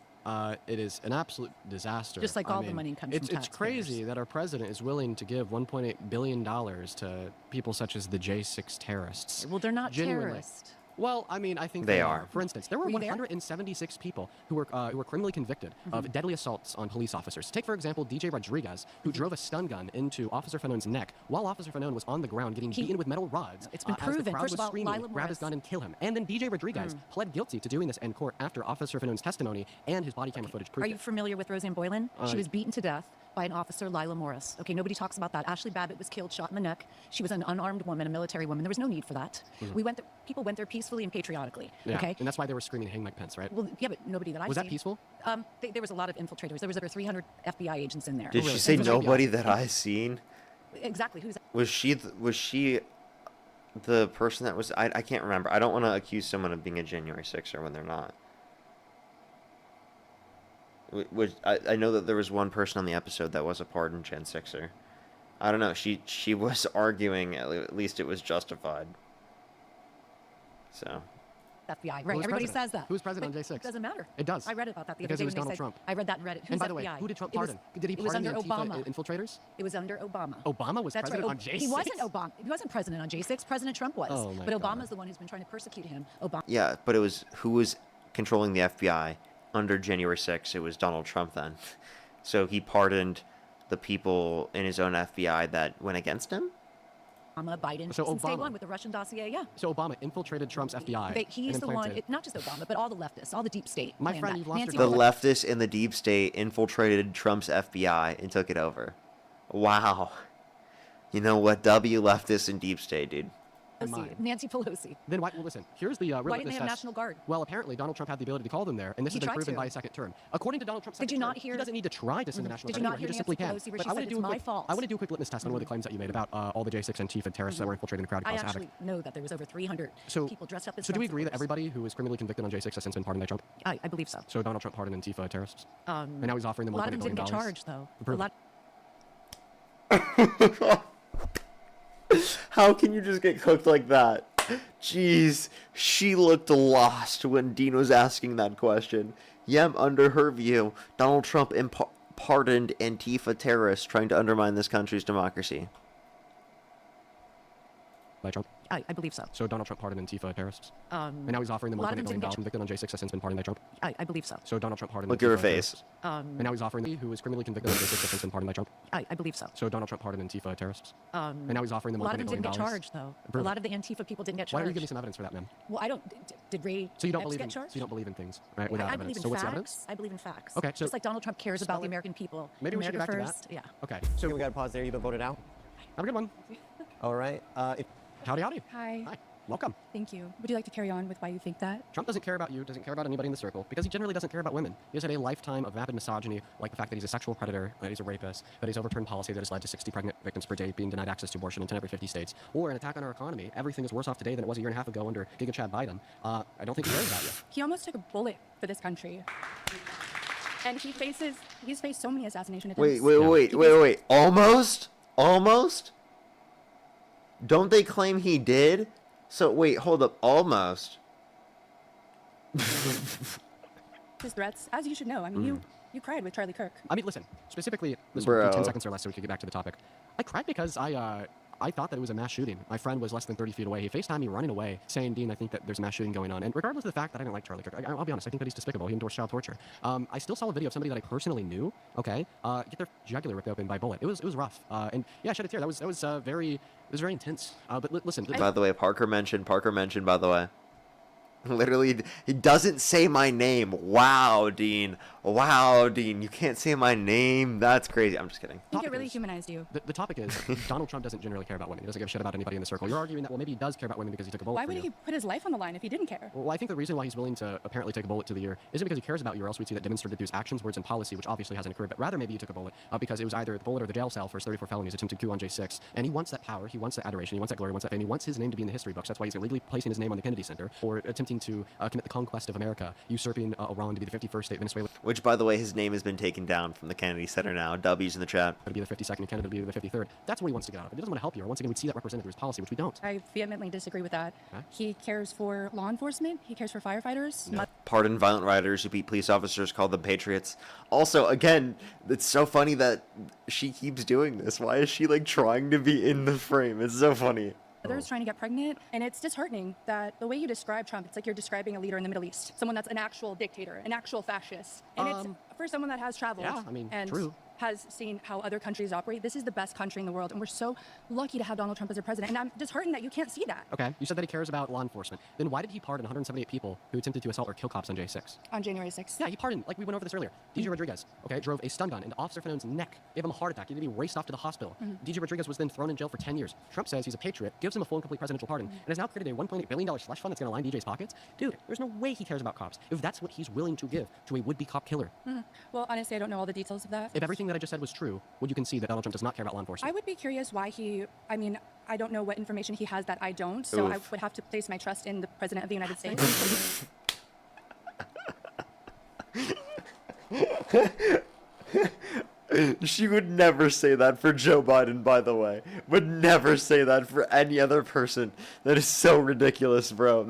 it is an absolute disaster. Just like all the money comes from taxpayers. It's crazy that our president is willing to give $1.8 billion to people such as the J6 terrorists. Well, they're not terrorists. Well, I mean, I think they are. For instance, there were 176 people who were criminally convicted of deadly assaults on police officers. Take, for example, DJ Rodriguez, who drove a stun gun into Officer Fanon's neck while Officer Fanon was on the ground getting beaten with metal rods. It's been proven. As the crowd First was of all, screaming, Lila grab his gun and kill him. And then DJ Rodriguez pled guilty to doing this in court after Officer Fanon's testimony and his body camera footage proved Are you familiar with Roseanne Boylan? She was beaten to death by an officer, Lila Morris. Okay, nobody talks about that. Ashley Babbitt was killed, shot in the neck. She was an unarmed woman, a military woman. There was no need for that. People went there peacefully and patriotically. Yeah, okay, and that's why they were screaming "Hang Mike Pence," right? Well, yeah, but nobody that I've was seen. that peaceful? There was a lot of infiltrators. There was over 300 FBI agents in there. Did she say nobody that I seen? Exactly. Who's that? Was she the person that was? I can't remember. I don't want to accuse someone of being a January 6er when they're not. I know that there was one person on the episode that was a pardoned Gen 6er. I don't know. She was arguing at least it was justified. So. FBI, right? Everybody says that. Who's president on J6? It doesn't matter. It does. I read about that the other day when Donald they said, Trump. I read that in Reddit. Who's and by the FBI? way, who did Trump pardon? Did he it was pardon under the Antifa Obama. infiltrators? It was under Obama. Obama was president on J6? He wasn't Obama. He wasn't president on J6. President Trump was. Oh my but God. Obama's the one who's been trying to persecute him. Obama. Yeah, but it was who was controlling the FBI under January 6th? It was Donald Trump then. So he pardoned the people in his own FBI that went against him? Obama, Biden, So since day Obama- one with the Russian dossier, yeah. So Obama infiltrated Trump's FBI. He's and the one, implanted- not just Obama, but all the leftists, all the deep state. My planned friend, that. you've lost Nancy The your leftists in the deep state infiltrated Trump's FBI and took it over. Wow. You know what? W leftists in deep state, dude. Nancy Pelosi. Then why? Well, listen. Here's the real Why didn't litmus they have test. National Guard? Well, apparently Donald Trump had the ability to call them there, and this He has been tried proven to. by a second term. According to Donald Trump's Did second you not term, hear- he doesn't need to try to send the National Did you Guard. not He hear just simply Nancy can. Pelosi where But she I said want to it's do a my quick. fault? I want to do a quick litmus test on one of the claims that you made about all the J6 Antifa terrorists that were infiltrating the crowd I and caused havoc. actually know that there was over 300 people dressed up as So do we Trump agree that supporters. everybody who is criminally convicted on J6 has since been pardoned by Trump? I believe so. So Donald Trump pardoned Antifa terrorists, Um, and now he's offering them a lot $1.8 of them billion. didn't get charged, though. A Prove lot. How can you just get cooked like that? Jeez, she looked lost when Dean was asking that question. Yep, under her view, Donald Trump pardoned Antifa terrorists trying to undermine this country's democracy. By Trump. I believe so. So Donald Trump pardoned Antifa terrorists? And now he's offering them a lot $1.8 of them million didn't convicted on J6 has since been pardoned by Trump? I believe so. So Donald Trump pardoned Look at her Antifa face. terrorists? And now he's offering who was criminally convicted on J6 has since been pardoned by Trump? I believe so. So Donald Trump pardoned Antifa terrorists? And now he's offering them a lot of them $1.8 didn't million? get charged, though. Prove A lot it. of the Antifa people didn't get Why charged. don't you give me some evidence for that, ma'am? Well, I don't. Did Ray So you don't Epps believe get in charged? so you don't believe in things, right? Without I evidence. believe in So what's the facts. evidence? I believe in facts. Okay, so just like Donald Trump cares about the American people. Maybe we should America get back first. to that. Yeah. Okay. So we got to pause there. You've been voted out. Have a good one. All right. Howdy, howdy. Hi. Hi. Welcome. Thank you. Would you like to carry on with why you think that? Trump doesn't care about you, doesn't care about anybody in the circle, because he generally doesn't care about women. He has had a lifetime of vapid misogyny, like the fact that he's a sexual predator, that he's a rapist, that he's overturned policy that has led to 60 pregnant victims per day being denied access to abortion in 10 every 50 states, or an attack on our economy. Everything is worse off today than it was a year and a half ago under Chad Biden. I don't think he cares about you. He almost took a bullet for this country. And he's faced so many assassination attempts. Wait. Almost? Don't they claim he did? So, wait, hold up. Almost. His threats, as you should know. I mean, you cried with Charlie Kirk. I mean, listen, specifically, this Bro. will be 10 seconds or less so we can get back to the topic. I cried because I thought that it was a mass shooting. My friend was less than 30 feet away. He FaceTimed me running away, saying, Dean, I think that there's a mass shooting going on. And regardless of the fact that I didn't like Charlie Kirk, I'll be honest, I think that he's despicable. He endorsed child torture. I still saw a video of somebody that I personally knew, okay, get their jugular ripped open by a bullet. It was rough. And yeah, I shed a tear. That was very intense. But listen. By the way, Parker mentioned, by the way. Literally, he doesn't say my name. Wow, Dean. You can't say my name. That's crazy. I'm just kidding. I think it really humanized you. The topic is Donald Trump doesn't generally care about women. He doesn't give a shit about anybody in the circle. You're arguing that, well, maybe he does care about women because he took a bullet Why for would you. he put his life on the line if he didn't care? Well, I think the reason why he's willing to apparently take a bullet to the ear isn't because he cares about you, or else we'd see that demonstrated through his actions, words, and policy, which obviously hasn't occurred, but rather maybe he took a bullet because it was either the bullet or the jail cell for his 34 felonies, attempted coup on J6, and he wants that power, he wants that adoration, he wants that glory, he wants that fame, he wants his name to be in the history books. That's why he's illegally placing his name on the Kennedy Center, or attempting to commit the conquest of America, usurping Iran to be the 51st state Venezuela. Which, by the way, his name has been taken down from the Kennedy Center now. W's in the chat. To be the 52nd and Canada to be the 53rd. That's what he wants to get out of it. He doesn't want to help you, or once again, we'd see that represented through his policy, which we don't. I vehemently disagree with that. Huh? He cares for law enforcement. He cares for firefighters. No. Pardon violent rioters who beat police officers, called them patriots. Also, again, it's so funny that she keeps doing this. Why is she, like, trying to be in the frame? It's so funny. Others trying to get pregnant, and it's disheartening that the way you describe Trump, it's like you're describing a leader in the Middle East, someone that's an actual dictator, an actual fascist. And it's for someone that has traveled and true. has seen how other countries operate. This is the best country in the world, and we're so lucky to have Donald Trump as our president. And I'm disheartened that you can't see that. Okay, you said that he cares about law enforcement. Then why did he pardon 178 people who attempted to assault or kill cops on J6? On January 6th. Yeah, he pardoned, like we went over this earlier. DJ Rodriguez, okay, drove a stun gun into Officer Fanone's neck, gave him a heart attack, he had to be raced off to the hospital. DJ Rodriguez was then thrown in jail for 10 years. Trump says he's a patriot, gives him a full and complete presidential pardon, and has now created a $1.8 billion slush fund that's going to line DJ's pockets. Dude, there's no way he cares about cops if that's what he's willing to give to a would-be cop killer. Well, honestly, I don't know all the details of that. If everything that I just said was true, would you concede that Donald Trump does not care about law enforcement? I would be curious why I mean, I don't know what information he has that I don't, so I would have to place my trust in the President of the United States. She would never say that for Joe Biden, by the way. Would never say that for any other person. That is so ridiculous, bro.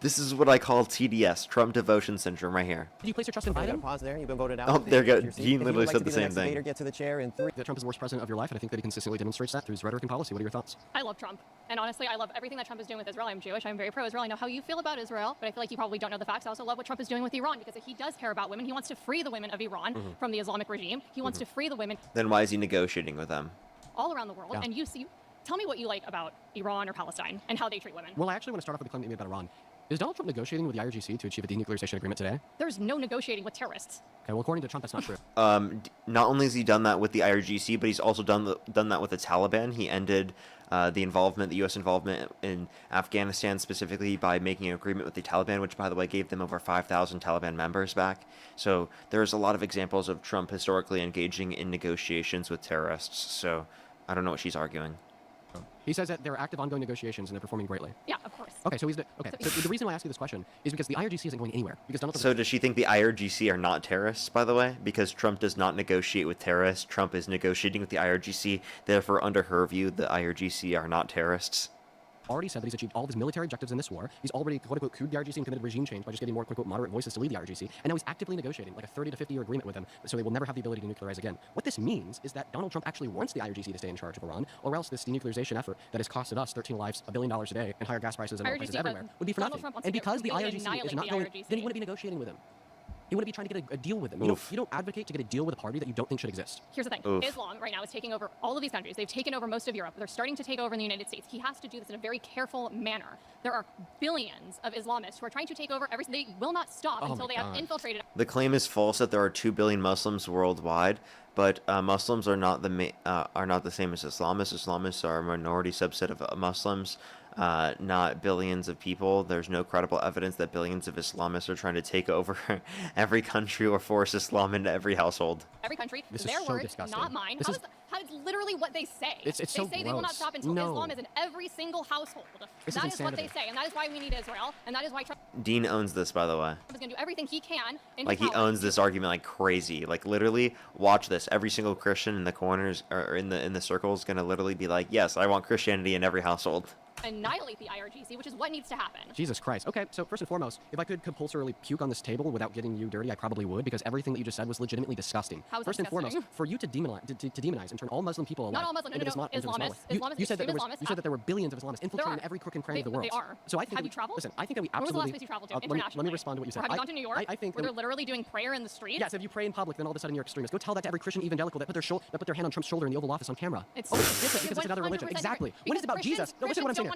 This is what I call TDS, Trump devotion syndrome, right here. Did you place your trust in Biden? Pause there. You've been voted out. Oh, there you go. If He you would literally like said to the be same next thing. debater, get to the chair in 3. That Trump is the worst president of your life, and I think that he consistently demonstrates that through his rhetoric and policy. What are your thoughts? I love Trump. And honestly, I love everything that Trump is doing with Israel. I'm Jewish. I'm very pro-Israel. I know how you feel about Israel, but I feel like you probably don't know the facts. I also love what Trump is doing with Iran, because he does care about women. He wants to free the women of Iran from the Islamic regime. He wants to free the women Then why is he negotiating with them? all around the world. Yeah. And you see, tell me what you like about Iran or Palestine and how they treat women. Well, I actually want to start off with the claim that you made about Iran. Is Donald Trump negotiating with the IRGC to achieve a denuclearization agreement today? There's no negotiating with terrorists. Okay, well, according to Trump, that's not true. Not only has he done that with the IRGC, but he's also done that with the Taliban. He ended the U.S. involvement in Afghanistan specifically by making an agreement with the Taliban, which, by the way, gave them over 5,000 Taliban members back. So there's a lot of examples of Trump historically engaging in negotiations with terrorists. So I don't know what she's arguing. He says that there are active ongoing negotiations and they're performing greatly. Yeah, of course. Okay, so so the reason why I ask you this question is because the IRGC isn't going anywhere. Because Donald Trump. So does she think the IRGC are not terrorists, by the way? Because Trump does not negotiate with terrorists. Trump is negotiating with the IRGC. Therefore, under her view, the IRGC are not terrorists. already said that he's achieved all of his military objectives in this war. He's already, quote-unquote, couped the IRGC and committed regime change by just getting more, quote-unquote, moderate voices to lead the IRGC. And now he's actively negotiating like a 30 to 50-year agreement with them, so they will never have the ability to nuclearize again. What this means is that Donald Trump actually wants the IRGC to stay in charge of Iran, or else this denuclearization effort that has costed us 13 lives, $1 billion a day, and higher gas prices and oil prices everywhere would be for nothing. And because the IRGC is not going, then he wouldn't be negotiating with him. He wouldn't be trying to get a deal with them. You don't advocate to get a deal with a party that you don't think should exist. Here's the thing. Islam right now is taking over all of these countries. They've taken over most of Europe. They're starting to take over in the United States. He has to do this in a very careful manner. There are billions of Islamists who are trying to take over everything. They will not stop until they have infiltrated. The claim is false that there are 2 billion Muslims worldwide, but Muslims are not the same as Islamists. Islamists are a minority subset of Muslims. Not billions of people. There's no credible evidence that billions of Islamists are trying to take over every country or force Islam into every household. Every country, this their is so words, disgusting. not mine. How is literally what they say. It's they so say they will not stop until Islam is in every single household. That is what they say, and that is why we need Israel, and that is why Trump Dean owns this, by the way. is going to do everything he can. Like, he owns this argument like crazy. Like, literally, watch this. Every single Christian in the corners or in the circle is going to literally be like, yes, I want Christianity in every household. Annihilate the IRGC, which is what needs to happen. Jesus Christ. Okay, so first and foremost, if I could compulsorily puke on this table without getting you dirty, I probably would, because everything that you just said was legitimately disgusting. How is first that and foremost, disgusting? for you to demonize and turn all Muslim people alive. Not all Muslim, no, Islamists. You said that there were billions of Islamists infiltrating every crook and cranny of the world. They are. So I think have you traveled? Listen, I think that we When was the absolutely. last place you traveled to let internationally? me respond to what you said. Or have you gone to New York? I think where they're literally doing prayer in the streets? Yes, if you pray in public, then all of a sudden you're extremist. Go tell that to every Christian evangelical that put their hand on Trump's shoulder in the Oval Office on camera. It's different because it's another religion. Exactly. When it's about Jesus, no, listen to what I'm saying here.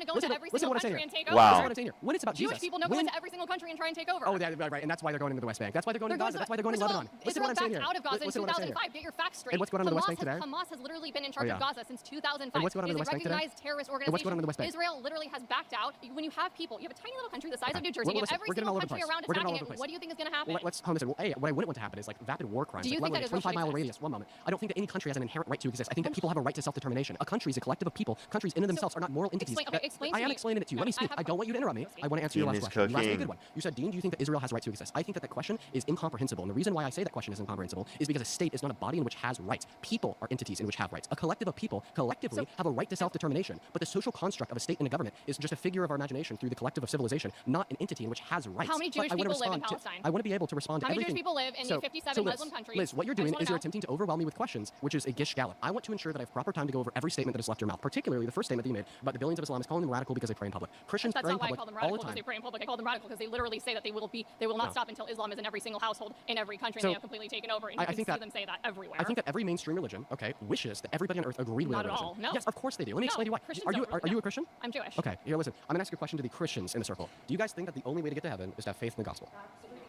Listen to what I'm saying here. Wow. What I'm saying here. When it's about Jesus, Jewish people know go into every single country and try and take over. Oh, right, and that's why they're going into the West Bank. That's why they're going to Gaza. That's why they're going to Lebanon. Listen to what I'm saying here. Out of Gaza in 2005. Get your facts straight. And what's going on in the West Bank today? Hamas has literally been in charge of Gaza since 2005. And what's going on in the West Bank today? Recognized terrorist organization. And what's going on in the West Bank? Israel literally has backed out. When you have people, you have a tiny little country the size of New Jersey, Well, and every single country around attacking it. What do you think is going to happen? Let's hone this in. Well, what I wouldn't want to happen is like vapid war crimes. Do you like, think that Israel 25-mile radius? One moment. I don't think that any country has an inherent right to exist. I think that people have a right to self-determination. A country is a collective of people. Countries in and themselves are not moral entities. Explain I am explaining it to you. Let me speak. I don't want you to interrupt me. I want to answer your last question. You asked me a good one. You said, Dean, do you think that Israel has a right to exist? I think that question is incomprehensible. And the reason why I say that question is incomprehensible is because a state is not a body in which has rights. People are entities in which have rights. A collective of people collectively have a right to self-determination. But the social construct of a state and a government is just a figure of our imagination through the collective of civilization, not an entity in which has rights. How many Jewish people live in Palestine? I want to be able to respond to everything. How many Jewish people live in the 57 Muslim countries? Liz, what you're doing is you're attempting to overwhelm me with questions, which is a gish gallop. I want to ensure that I have proper time to go over every statement that has left your mouth, particularly the first statement that you made about the billions of Islamists calling them radical because they pray in public. Christians pray in public all the time. That's not why I call them radical because they pray in public. I call them radical because they literally say that they will not stop until Islam is in every single household in every country, and they have completely taken over. And you can see them say that everywhere. I think that every mainstream religion, wishes that everybody on earth agreed with not that at religion. all. No. Yes, of course they do. Let me explain to you why. Are you a Christian? I'm Jewish. Okay, here, listen. I'm gonna ask you a question to the Christians in the circle. Do you guys think that the only way to get to heaven is to have faith in the gospel?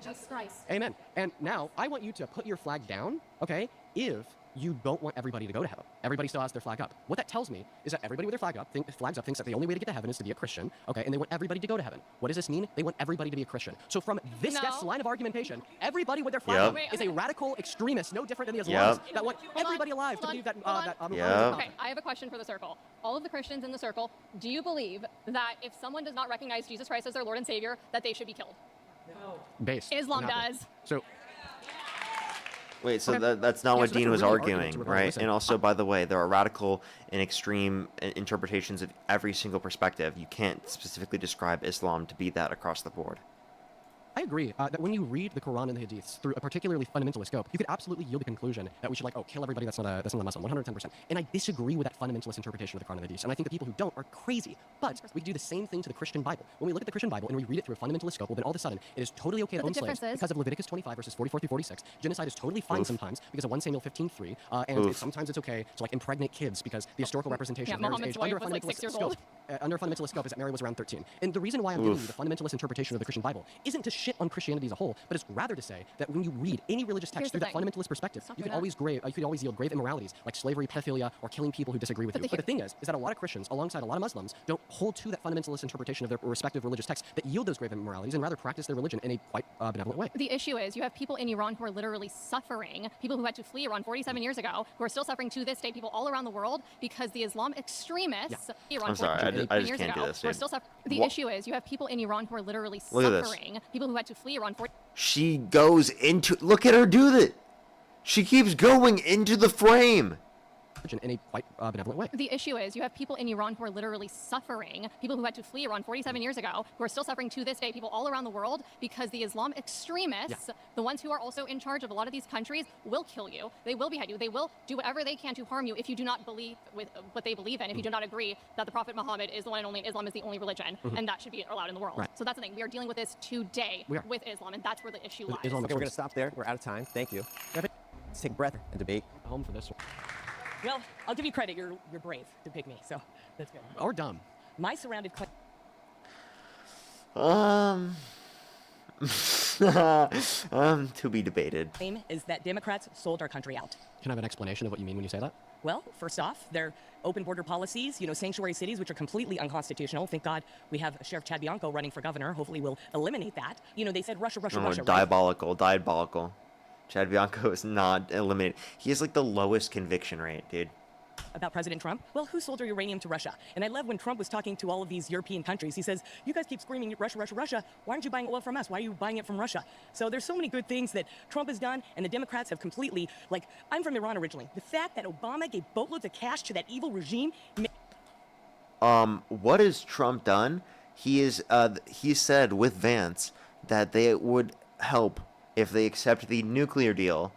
Jesus Christ. Amen. And now I want you to put your flag down, okay? If you don't want everybody to go to heaven. Everybody still has their flag up. What that tells me is that everybody with their flags up thinks that the only way to get to heaven is to be a Christian, okay? And they want everybody to go to heaven. What does this mean? They want everybody to be a Christian. So from this guest's line of argumentation, everybody with their flag up is a radical extremist, no different than the Islamists that want everybody alive to believe that. Okay, I have a question for the circle. All of the Christians in the circle, do you believe that if someone does not recognize Jesus Christ as their Lord and Savior, that they should be killed? No. Based. Islam does. So. Wait, so that's not what Dean was arguing, right? And also, by the way, there are radical and extreme interpretations of every single perspective. You can't specifically describe Islam to be that across the board. I agree that when you read the Quran and the Hadiths through a particularly fundamentalist scope, you could absolutely yield the conclusion that we should kill everybody that's not a Muslim, 110%. And I disagree with that fundamentalist interpretation of the Quran and the Hadiths. And I think the people who don't are crazy. But we do the same thing to the Christian Bible. When we look at the Christian Bible and we read it through a fundamentalist scope, well, then all of a sudden it is totally okay to own slaves because of Leviticus 25 verses 44 through 46. Genocide is totally fine sometimes because of 1 Samuel 15:3, and sometimes it's okay to impregnate kids because the historical representation of Mary's age under a fundamentalist scope is that Mary was around 13. And the reason why I'm giving you the fundamentalist interpretation of the Christian Bible isn't to shit on Christianity as a whole, but it's rather to say that when you read any religious text through that fundamentalist perspective, you can always yield grave immoralities like slavery, pedophilia, or killing people who disagree with you. But the thing is that a lot of Christians, alongside a lot of Muslims, don't hold to that fundamentalist interpretation of their respective religious texts that yield those grave immoralities and rather practice their religion in a quite benevolent way. The issue is you have people in Iran who are literally suffering, people who had to flee Iran 47 years ago, who are still suffering to this day, people all around the world, because the Islam extremists Iran I'm sorry, I just can't do this, dude. Still the issue is you have people in Iran who are literally suffering, people who had to flee Iran. She goes into, look at her do that. She keeps going into the frame. in a quite benevolent way. The issue is you have people in Iran who are literally suffering, people who had to flee Iran 47 years ago, who are still suffering to this day, people all around the world, because the Islam extremists, the ones who are also in charge of a lot of these countries, will kill you. They will behead you. They will do whatever they can to harm you if you do not believe with what they believe in, if you do not agree that the Prophet Muhammad is the one and only, Islam is the only religion, and that should be allowed in the world. So that's the thing. We are dealing with this today with Islam, and that's where the issue lies. Okay, we're going to stop there. We're out of time. Thank you. Let's take a breath and debate. Home for this one. Well, I'll give you credit. You're brave to pick me, so that's good. Or dumb. My surrounded claim. To be debated. Claim is that Democrats sold our country out. Can I have an explanation of what you mean when you say that? Well, first off, their open border policies, sanctuary cities, which are completely unconstitutional. Thank God we have Sheriff Chad Bianco running for governor. Hopefully we'll eliminate that. They said Russia, Russia, Russia. Diabolical, diabolical. Chad Bianco is not eliminated. He has like the lowest conviction rate, dude. About President Trump? Well, who sold our uranium to Russia? And I love when Trump was talking to all of these European countries. He says, you guys keep screaming Russia, Russia, Russia. Why aren't you buying oil from us? Why are you buying it from Russia? So there's so many good things that Trump has done, and the Democrats have completely, I'm from Iran originally. The fact that Obama gave boatloads of cash to that evil regime. What has Trump done? He said with Vance that they would help if they accept the nuclear deal,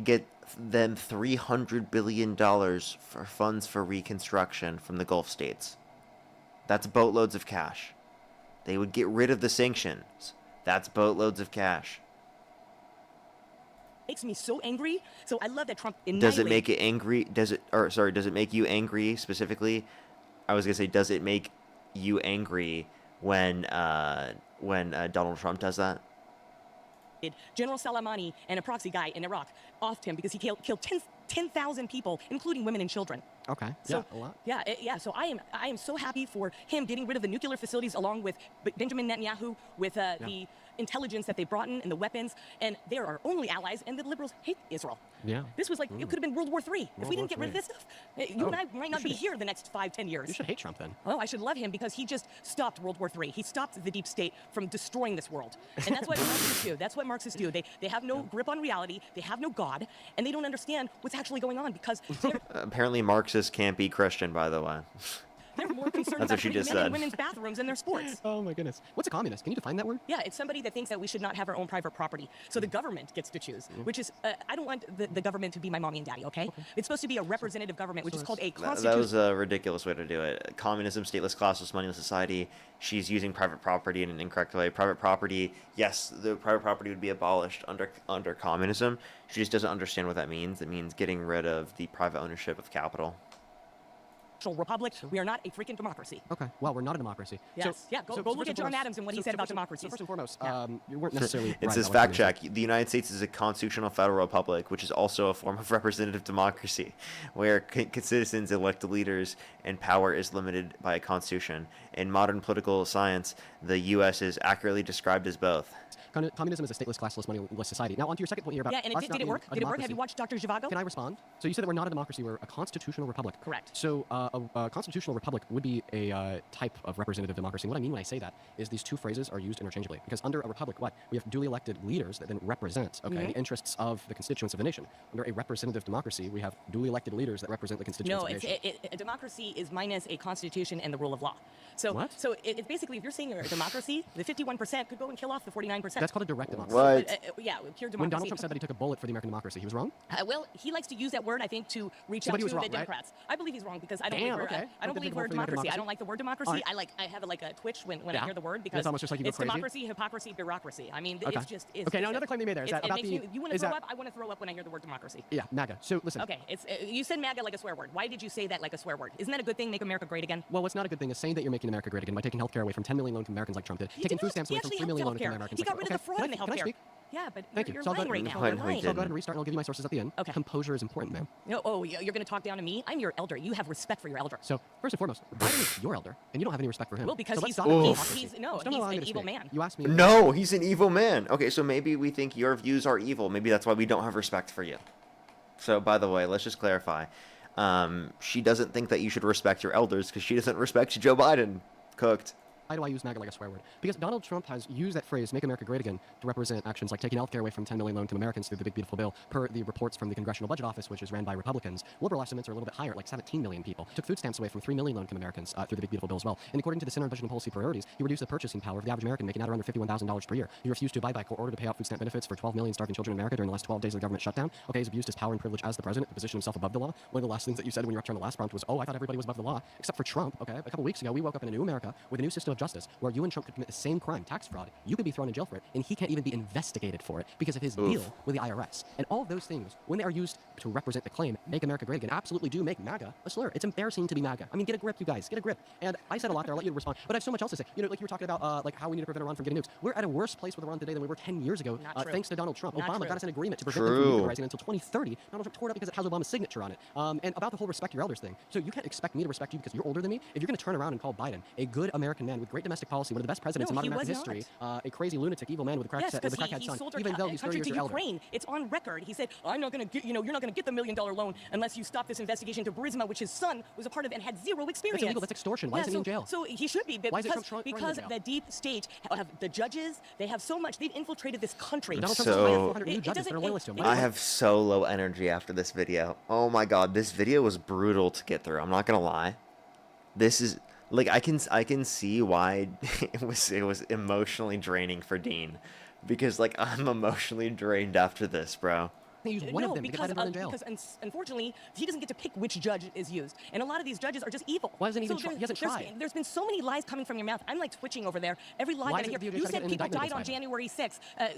get them $300 billion for funds for reconstruction from the Gulf states. That's boatloads of cash. They would get rid of the sanctions. That's boatloads of cash. Makes me so angry. So I love that Trump Does it make it angry? Does it make you angry specifically? I was gonna say, does it make you angry when Donald Trump does that? General Soleimani and a proxy guy in Iraq offed him because he killed 10,000 people, including women and children. Okay. So, a lot. Yeah. So I am so happy for him getting rid of the nuclear facilities, along with Benjamin Netanyahu, with the intelligence that they brought in and the weapons. And they're our only allies, and the liberals hate Israel. Yeah. This was it could have been World War III if we didn't get rid of this stuff. You and I might not be here the next 5-10 years. You should hate Trump then. Oh, I should love him because he just stopped World War III. He stopped the deep state from destroying this world. And that's what Marxists do. That's what Marxists do. They have no grip on reality. They have no God, and they don't understand what's actually going on because apparently Marxists can't be Christian, by the way. They're more concerned about men in women's bathrooms and their sports. Oh my goodness. What's a communist? Can you define that word? Yeah, it's somebody that thinks that we should not have our own private property. So the government gets to choose, which is, I don't want the government to be my mommy and daddy, okay? It's supposed to be a representative government, which is called a constitution. That was a ridiculous way to do it. Communism, stateless, classless, moneyless society. She's using private property in an incorrect way. Private property, yes, the private property would be abolished under communism. She just doesn't understand what that means. It means getting rid of the private ownership of capital. Republic. We are not a freaking democracy. Okay. Well, we're not a democracy. Yes. Go look at John Adams and what he said about democracy. So first and foremost, you weren't necessarily. It says fact check. The United States is a constitutional federal republic, which is also a form of representative democracy, where citizens elect leaders and power is limited by a constitution. In modern political science, the U.S. is accurately described as both. Communism is a stateless, classless, moneyless society. Now, on to your second point here about and did it work? Did it work? Have you watched Dr. Zhivago? Can I respond? So you said that we're not a democracy, we're a constitutional republic. Correct. So a constitutional republic would be a type of representative democracy. And what I mean when I say that is these two phrases are used interchangeably. Because under a republic, we have duly elected leaders that then represent the interests of the constituents of the nation. Under a representative democracy, we have duly elected leaders that represent the constituents of the nation. No, a democracy is minus a constitution and the rule of law. So, what? So it's basically, if you're saying a democracy, the 51% could go and kill off the 49%. That's called a direct democracy. What? Yeah, pure democracy. When Donald Trump said that he took a bullet for the American democracy, he was wrong? Well, he likes to use that word, I think, to reach out to the Democrats. Right? I believe he's wrong because I don't believe we're a democracy. I don't like the word democracy. Right. I have a twitch when I hear the word because it's just like it's democracy, hypocrisy, bureaucracy. I mean, it's just... Okay, now another claim they made there is that about the... You want to throw up? I want to throw up when I hear the word democracy. Yeah, MAGA. So, listen. Okay, you said MAGA like a swear word. Why did you say that like a swear word? Isn't that a good thing, make America great again? Well, what's not a good thing is saying that you're making America great again by taking healthcare away from 10 million low-income Americans like Trump did, taking food stamps away from 3 million low-income Americans. He got rid of the fraud in the healthcare. Can I speak? Yeah, but Thank you're you. lying right now. So I'll go ahead and restart, and I'll give you my sources at the end. Okay. Composure is important, ma'am. No, you're going to talk down to me? I'm your elder. You have respect for your elder. So, first and foremost, Biden is your elder, and you don't have any respect for him. Well, because he's an evil man. You asked me. No, he's an evil man. Okay, so maybe we think your views are evil. Maybe that's why we don't have respect for you. So, by the way, let's just clarify. She doesn't think that you should respect your elders because she doesn't respect Joe Biden. Cooked. Why do I use MAGA like a swear word? Because Donald Trump has used that phrase, make America great again, to represent actions like taking health care away from 10 million low-income Americans through the Big Beautiful Bill, per the reports from the Congressional Budget Office, which is ran by Republicans. Liberal estimates are a little bit higher, like 17 million people. Took food stamps away from 3 million low-income Americans through the Big Beautiful Bill as well. And according to the Center on Budget and Policy Priorities, he reduced the purchasing power of the average American making at or under $51,000 per year. He refused to abide by court order to pay out food stamp benefits for 12 million starving children in America during the last 12 days of the government shutdown. Okay, he's abused his power and privilege as the president to position himself above the law. One of the last things that you said when you were up on the last prompt was, oh, I thought everybody was above the law, except for Trump. Okay, a couple weeks ago, we woke up in a new America with a new system of justice where you and Trump could commit the same crime, tax fraud. You could be thrown in jail for it, and he can't even be investigated for it because of his deal with the IRS. And all of those things, when they are used to represent the claim, make America great again, absolutely do make MAGA a slur. It's embarrassing to be MAGA. I mean, get a grip, you guys, get a grip. And I said a lot there, I'll let you respond, but I have so much else to say. You know, like you were talking about, like how we need to prevent Iran from getting nukes. We're at a worse place with Iran today than we were 10 years ago, thanks to Donald Trump. Obama got us an agreement to prevent them from nuclearizing until 2030. Donald Trump tore it up because it has Obama's signature on it. And about the whole respect your elders thing. So you can't expect me to respect you because you're older than me. If you're going to turn around and call Biden a good American man with great domestic policy, one of the best presidents in modern American history, a crazy lunatic, evil man with a crackhead son, even though he's 30 years your elder. Ukraine. It's on record. He said, I'm not going to get, you're not going to get the $1 million loan unless you stop this investigation to Burisma, which his son was a part of and had zero experience. That's illegal. That's extortion. Why is he in jail? So he should be, but because the deep state, the judges, they have so much. They've infiltrated this country. I have so low energy after this video. Oh my god, this video was brutal to get through. I'm not gonna lie. This is like I can see why it was emotionally draining for Dean, because like I'm emotionally drained after this, bro. Because unfortunately, he doesn't get to pick which judge is used. And a lot of these judges are just evil. Why doesn't he he hasn't tried? There's been so many lies coming from your mouth. I'm like twitching over there. Every lie that I hear. You said people died on January 6th. I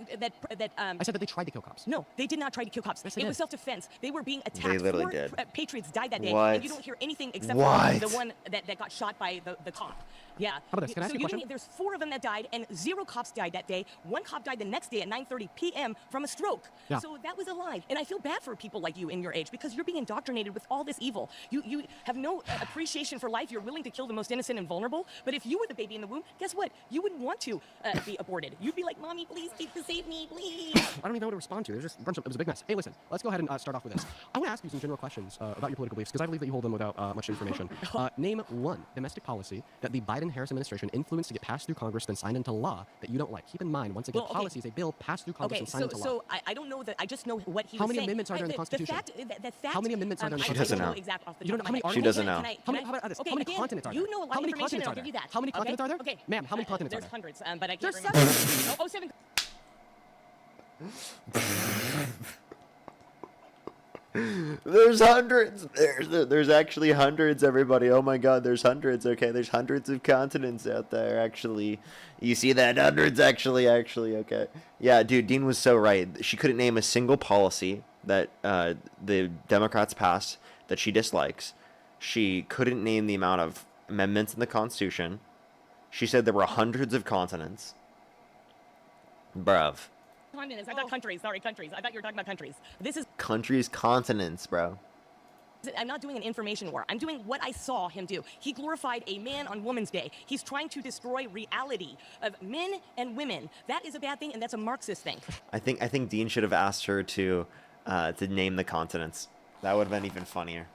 said that they tried to kill cops. No, they did not try to kill cops. It was self-defense. They were being attacked. They literally did. Patriots died that day. What? And you don't hear anything except for the one that got shot by the cop. Yeah. How about this? Can I ask you a question? There's 4 of them that died, and 0 cops died that day. 1 cop died the next day at 9:30 p.m. from a stroke. Yeah. So that was a lie. And I feel bad for people like you in your age because you're being indoctrinated with all this evil. You have no appreciation for life. You're willing to kill the most innocent and vulnerable. But if you were the baby in the womb, guess what? You wouldn't want to be aborted. You'd be like, Mommy, please save me, please. I don't even know what to respond to. There's just a bunch of, it was a big mess. Hey, listen, let's go ahead and start off with this. I want to ask you some general questions about your political beliefs because I believe that you hold them without much information. Name one domestic policy that the Biden-Harris administration influenced to get passed through Congress then signed into law that you don't like. Keep in mind, once again, policy is a bill passed through Congress and signed into law. So I don't know that. I just know what he How was many saying. amendments are there in the Constitution? How many amendments are there in the She doesn't know. You don't know how many articles? She doesn't know. How many continents are there? You know a lot of information, and I'll give you that. How many continents are there? Okay. Ma'am, how many continents are there? There's hundreds, but I can't There's remember. 7. There's hundreds. There's actually hundreds, everybody. Oh my god, there's hundreds. Okay, there's hundreds of continents out there, actually. You see that? Hundreds, actually, okay. Yeah, dude, Dean was so right. She couldn't name a single policy that the Democrats passed that she dislikes. She couldn't name the amount of amendments in the Constitution. She said there were hundreds of continents. Bruv. Continents. I thought countries. Sorry, countries. I thought you were talking about countries. This is countries, continents, bro. I'm not doing an information war. I'm doing what I saw him do. He glorified a man on Women's Day. He's trying to destroy reality of men and women. That is a bad thing, and that's a Marxist thing. I think Dean should have asked her to name the continents. That would have been even funnier.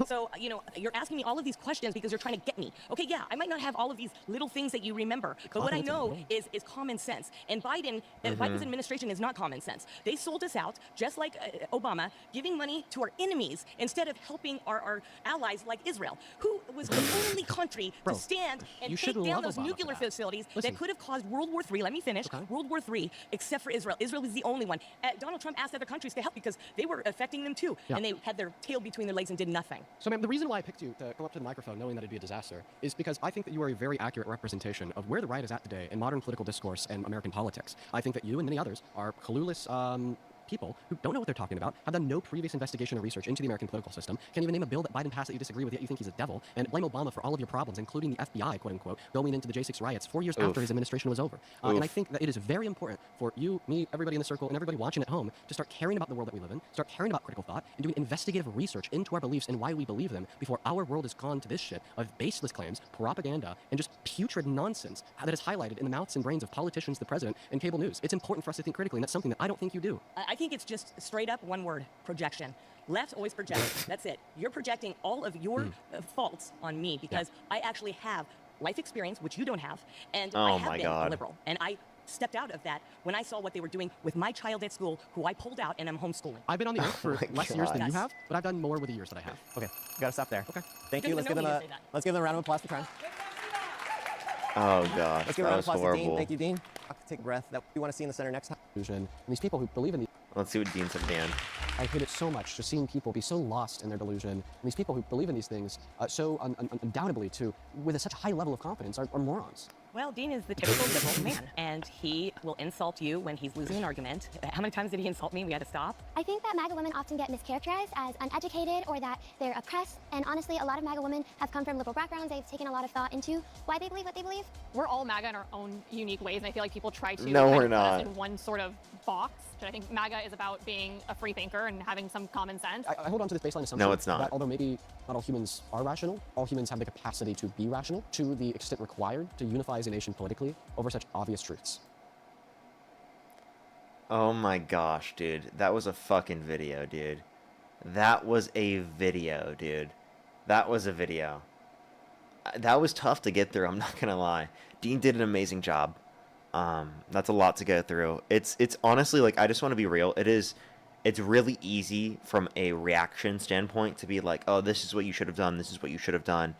So, you know, you're asking me all of these questions because you're trying to get me. Okay, yeah, I might not have all of these little things that you remember, but what I know is common sense. And Biden's administration is not common sense. They sold us out, just like Obama, giving money to our enemies instead of helping our allies like Israel, who was the only country to stand and take down those nuclear facilities that could have caused World War III. Let me finish. World War III, except for Israel. Israel was the only one. Donald Trump asked other countries to help because they were affecting them too, and they had their tail between their legs and did nothing. So, ma'am, the reason why I picked you to come up to the microphone knowing that it'd be a disaster is because I think that you are a very accurate representation of where the right is at today in modern political discourse and American politics. I think that you and many others are clueless people who don't know what they're talking about, have done no previous investigation or research into the American political system, can't even name a bill that Biden passed that you disagree with, yet you think he's a devil, and blame Obama for all of your problems, including the FBI, quote unquote, going into the J6 riots 4 years after his administration was over. And I think that it is very important for you, me, everybody in the circle, and everybody watching at home to start caring about the world that we live in, start caring about critical thought, and doing investigative research into our beliefs and why we believe them before our world has gone to this shit of baseless claims, propaganda, and just putrid nonsense that is highlighted in the mouths and brains of politicians, the president, and cable news. It's important for us to think critically, and that's something that I don't think you do. I think it's just straight up one word: projection. Left always projects. That's it. You're projecting all of your faults on me because I actually have life experience, which you don't have, and Oh I have my been God. a liberal. And I stepped out of that when I saw what they were doing with my child at school, who I pulled out and I'm homeschooling. I've been on the earth for my less years than you God. have, but I've done more with the years that I have. Okay, gotta stop there. Okay. Thank You you. didn't Let's give even them know a me to say that. let's give them a round of applause for trying. Oh gosh, Let's give that a round was of applause to Dean. horrible. Thank you, Dean. Take a breath. That you want to see in the center next time. And these people who believe in the Let's see what Dean said, Dan. I hate it so much, just seeing people be so lost in their delusion. And these people who believe in these things so undoubtedly, too, with such a high level of confidence, are morons. Well, Dean is the typical liberal man, and he will insult you when he's losing an argument. How many times did he insult me? We had to stop. I think that MAGA women often get mischaracterized as uneducated or that they're oppressed. And honestly, a lot of MAGA women have come from liberal backgrounds. They've taken a lot of thought into why they believe what they believe. We're all MAGA in our own unique ways, and I feel like people try to No, kind we're of put us not. in one sort of box. But I think MAGA is about being a free thinker and having some common sense. I hold on to this baseline assumption No, it's not. that although maybe not all humans are rational, all humans have the capacity to be rational to the extent required to unify as a nation politically over such obvious truths. Oh my gosh, dude. That was a fucking video, dude. That was a video, dude. That was a video. That was tough to get through, I'm not gonna lie. Dean did an amazing job. That's a lot to go through. It's honestly, like, I just want to be real. It's really easy from a reaction standpoint to be like, oh, this is what you should have done, this is what you should have done,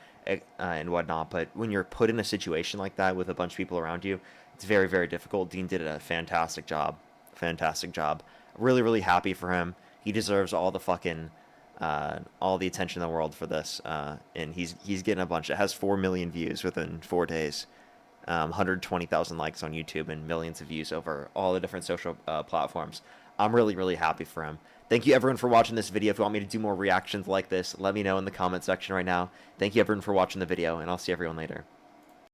and whatnot. But when you're put in a situation like that with a bunch of people around you, it's very, very difficult. Dean did a fantastic job. Fantastic job. Really, really happy for him. He deserves all the fucking, all the attention in the world for this. And he's getting a bunch. It has 4 million views within 4 days. 120,000 likes on YouTube and millions of views over all the different social platforms. I'm really, really happy for him. Thank you, everyone, for watching this video. If you want me to do more reactions like this, let me know in the comment section right now. Thank you, everyone, for watching the video, and I'll see everyone later.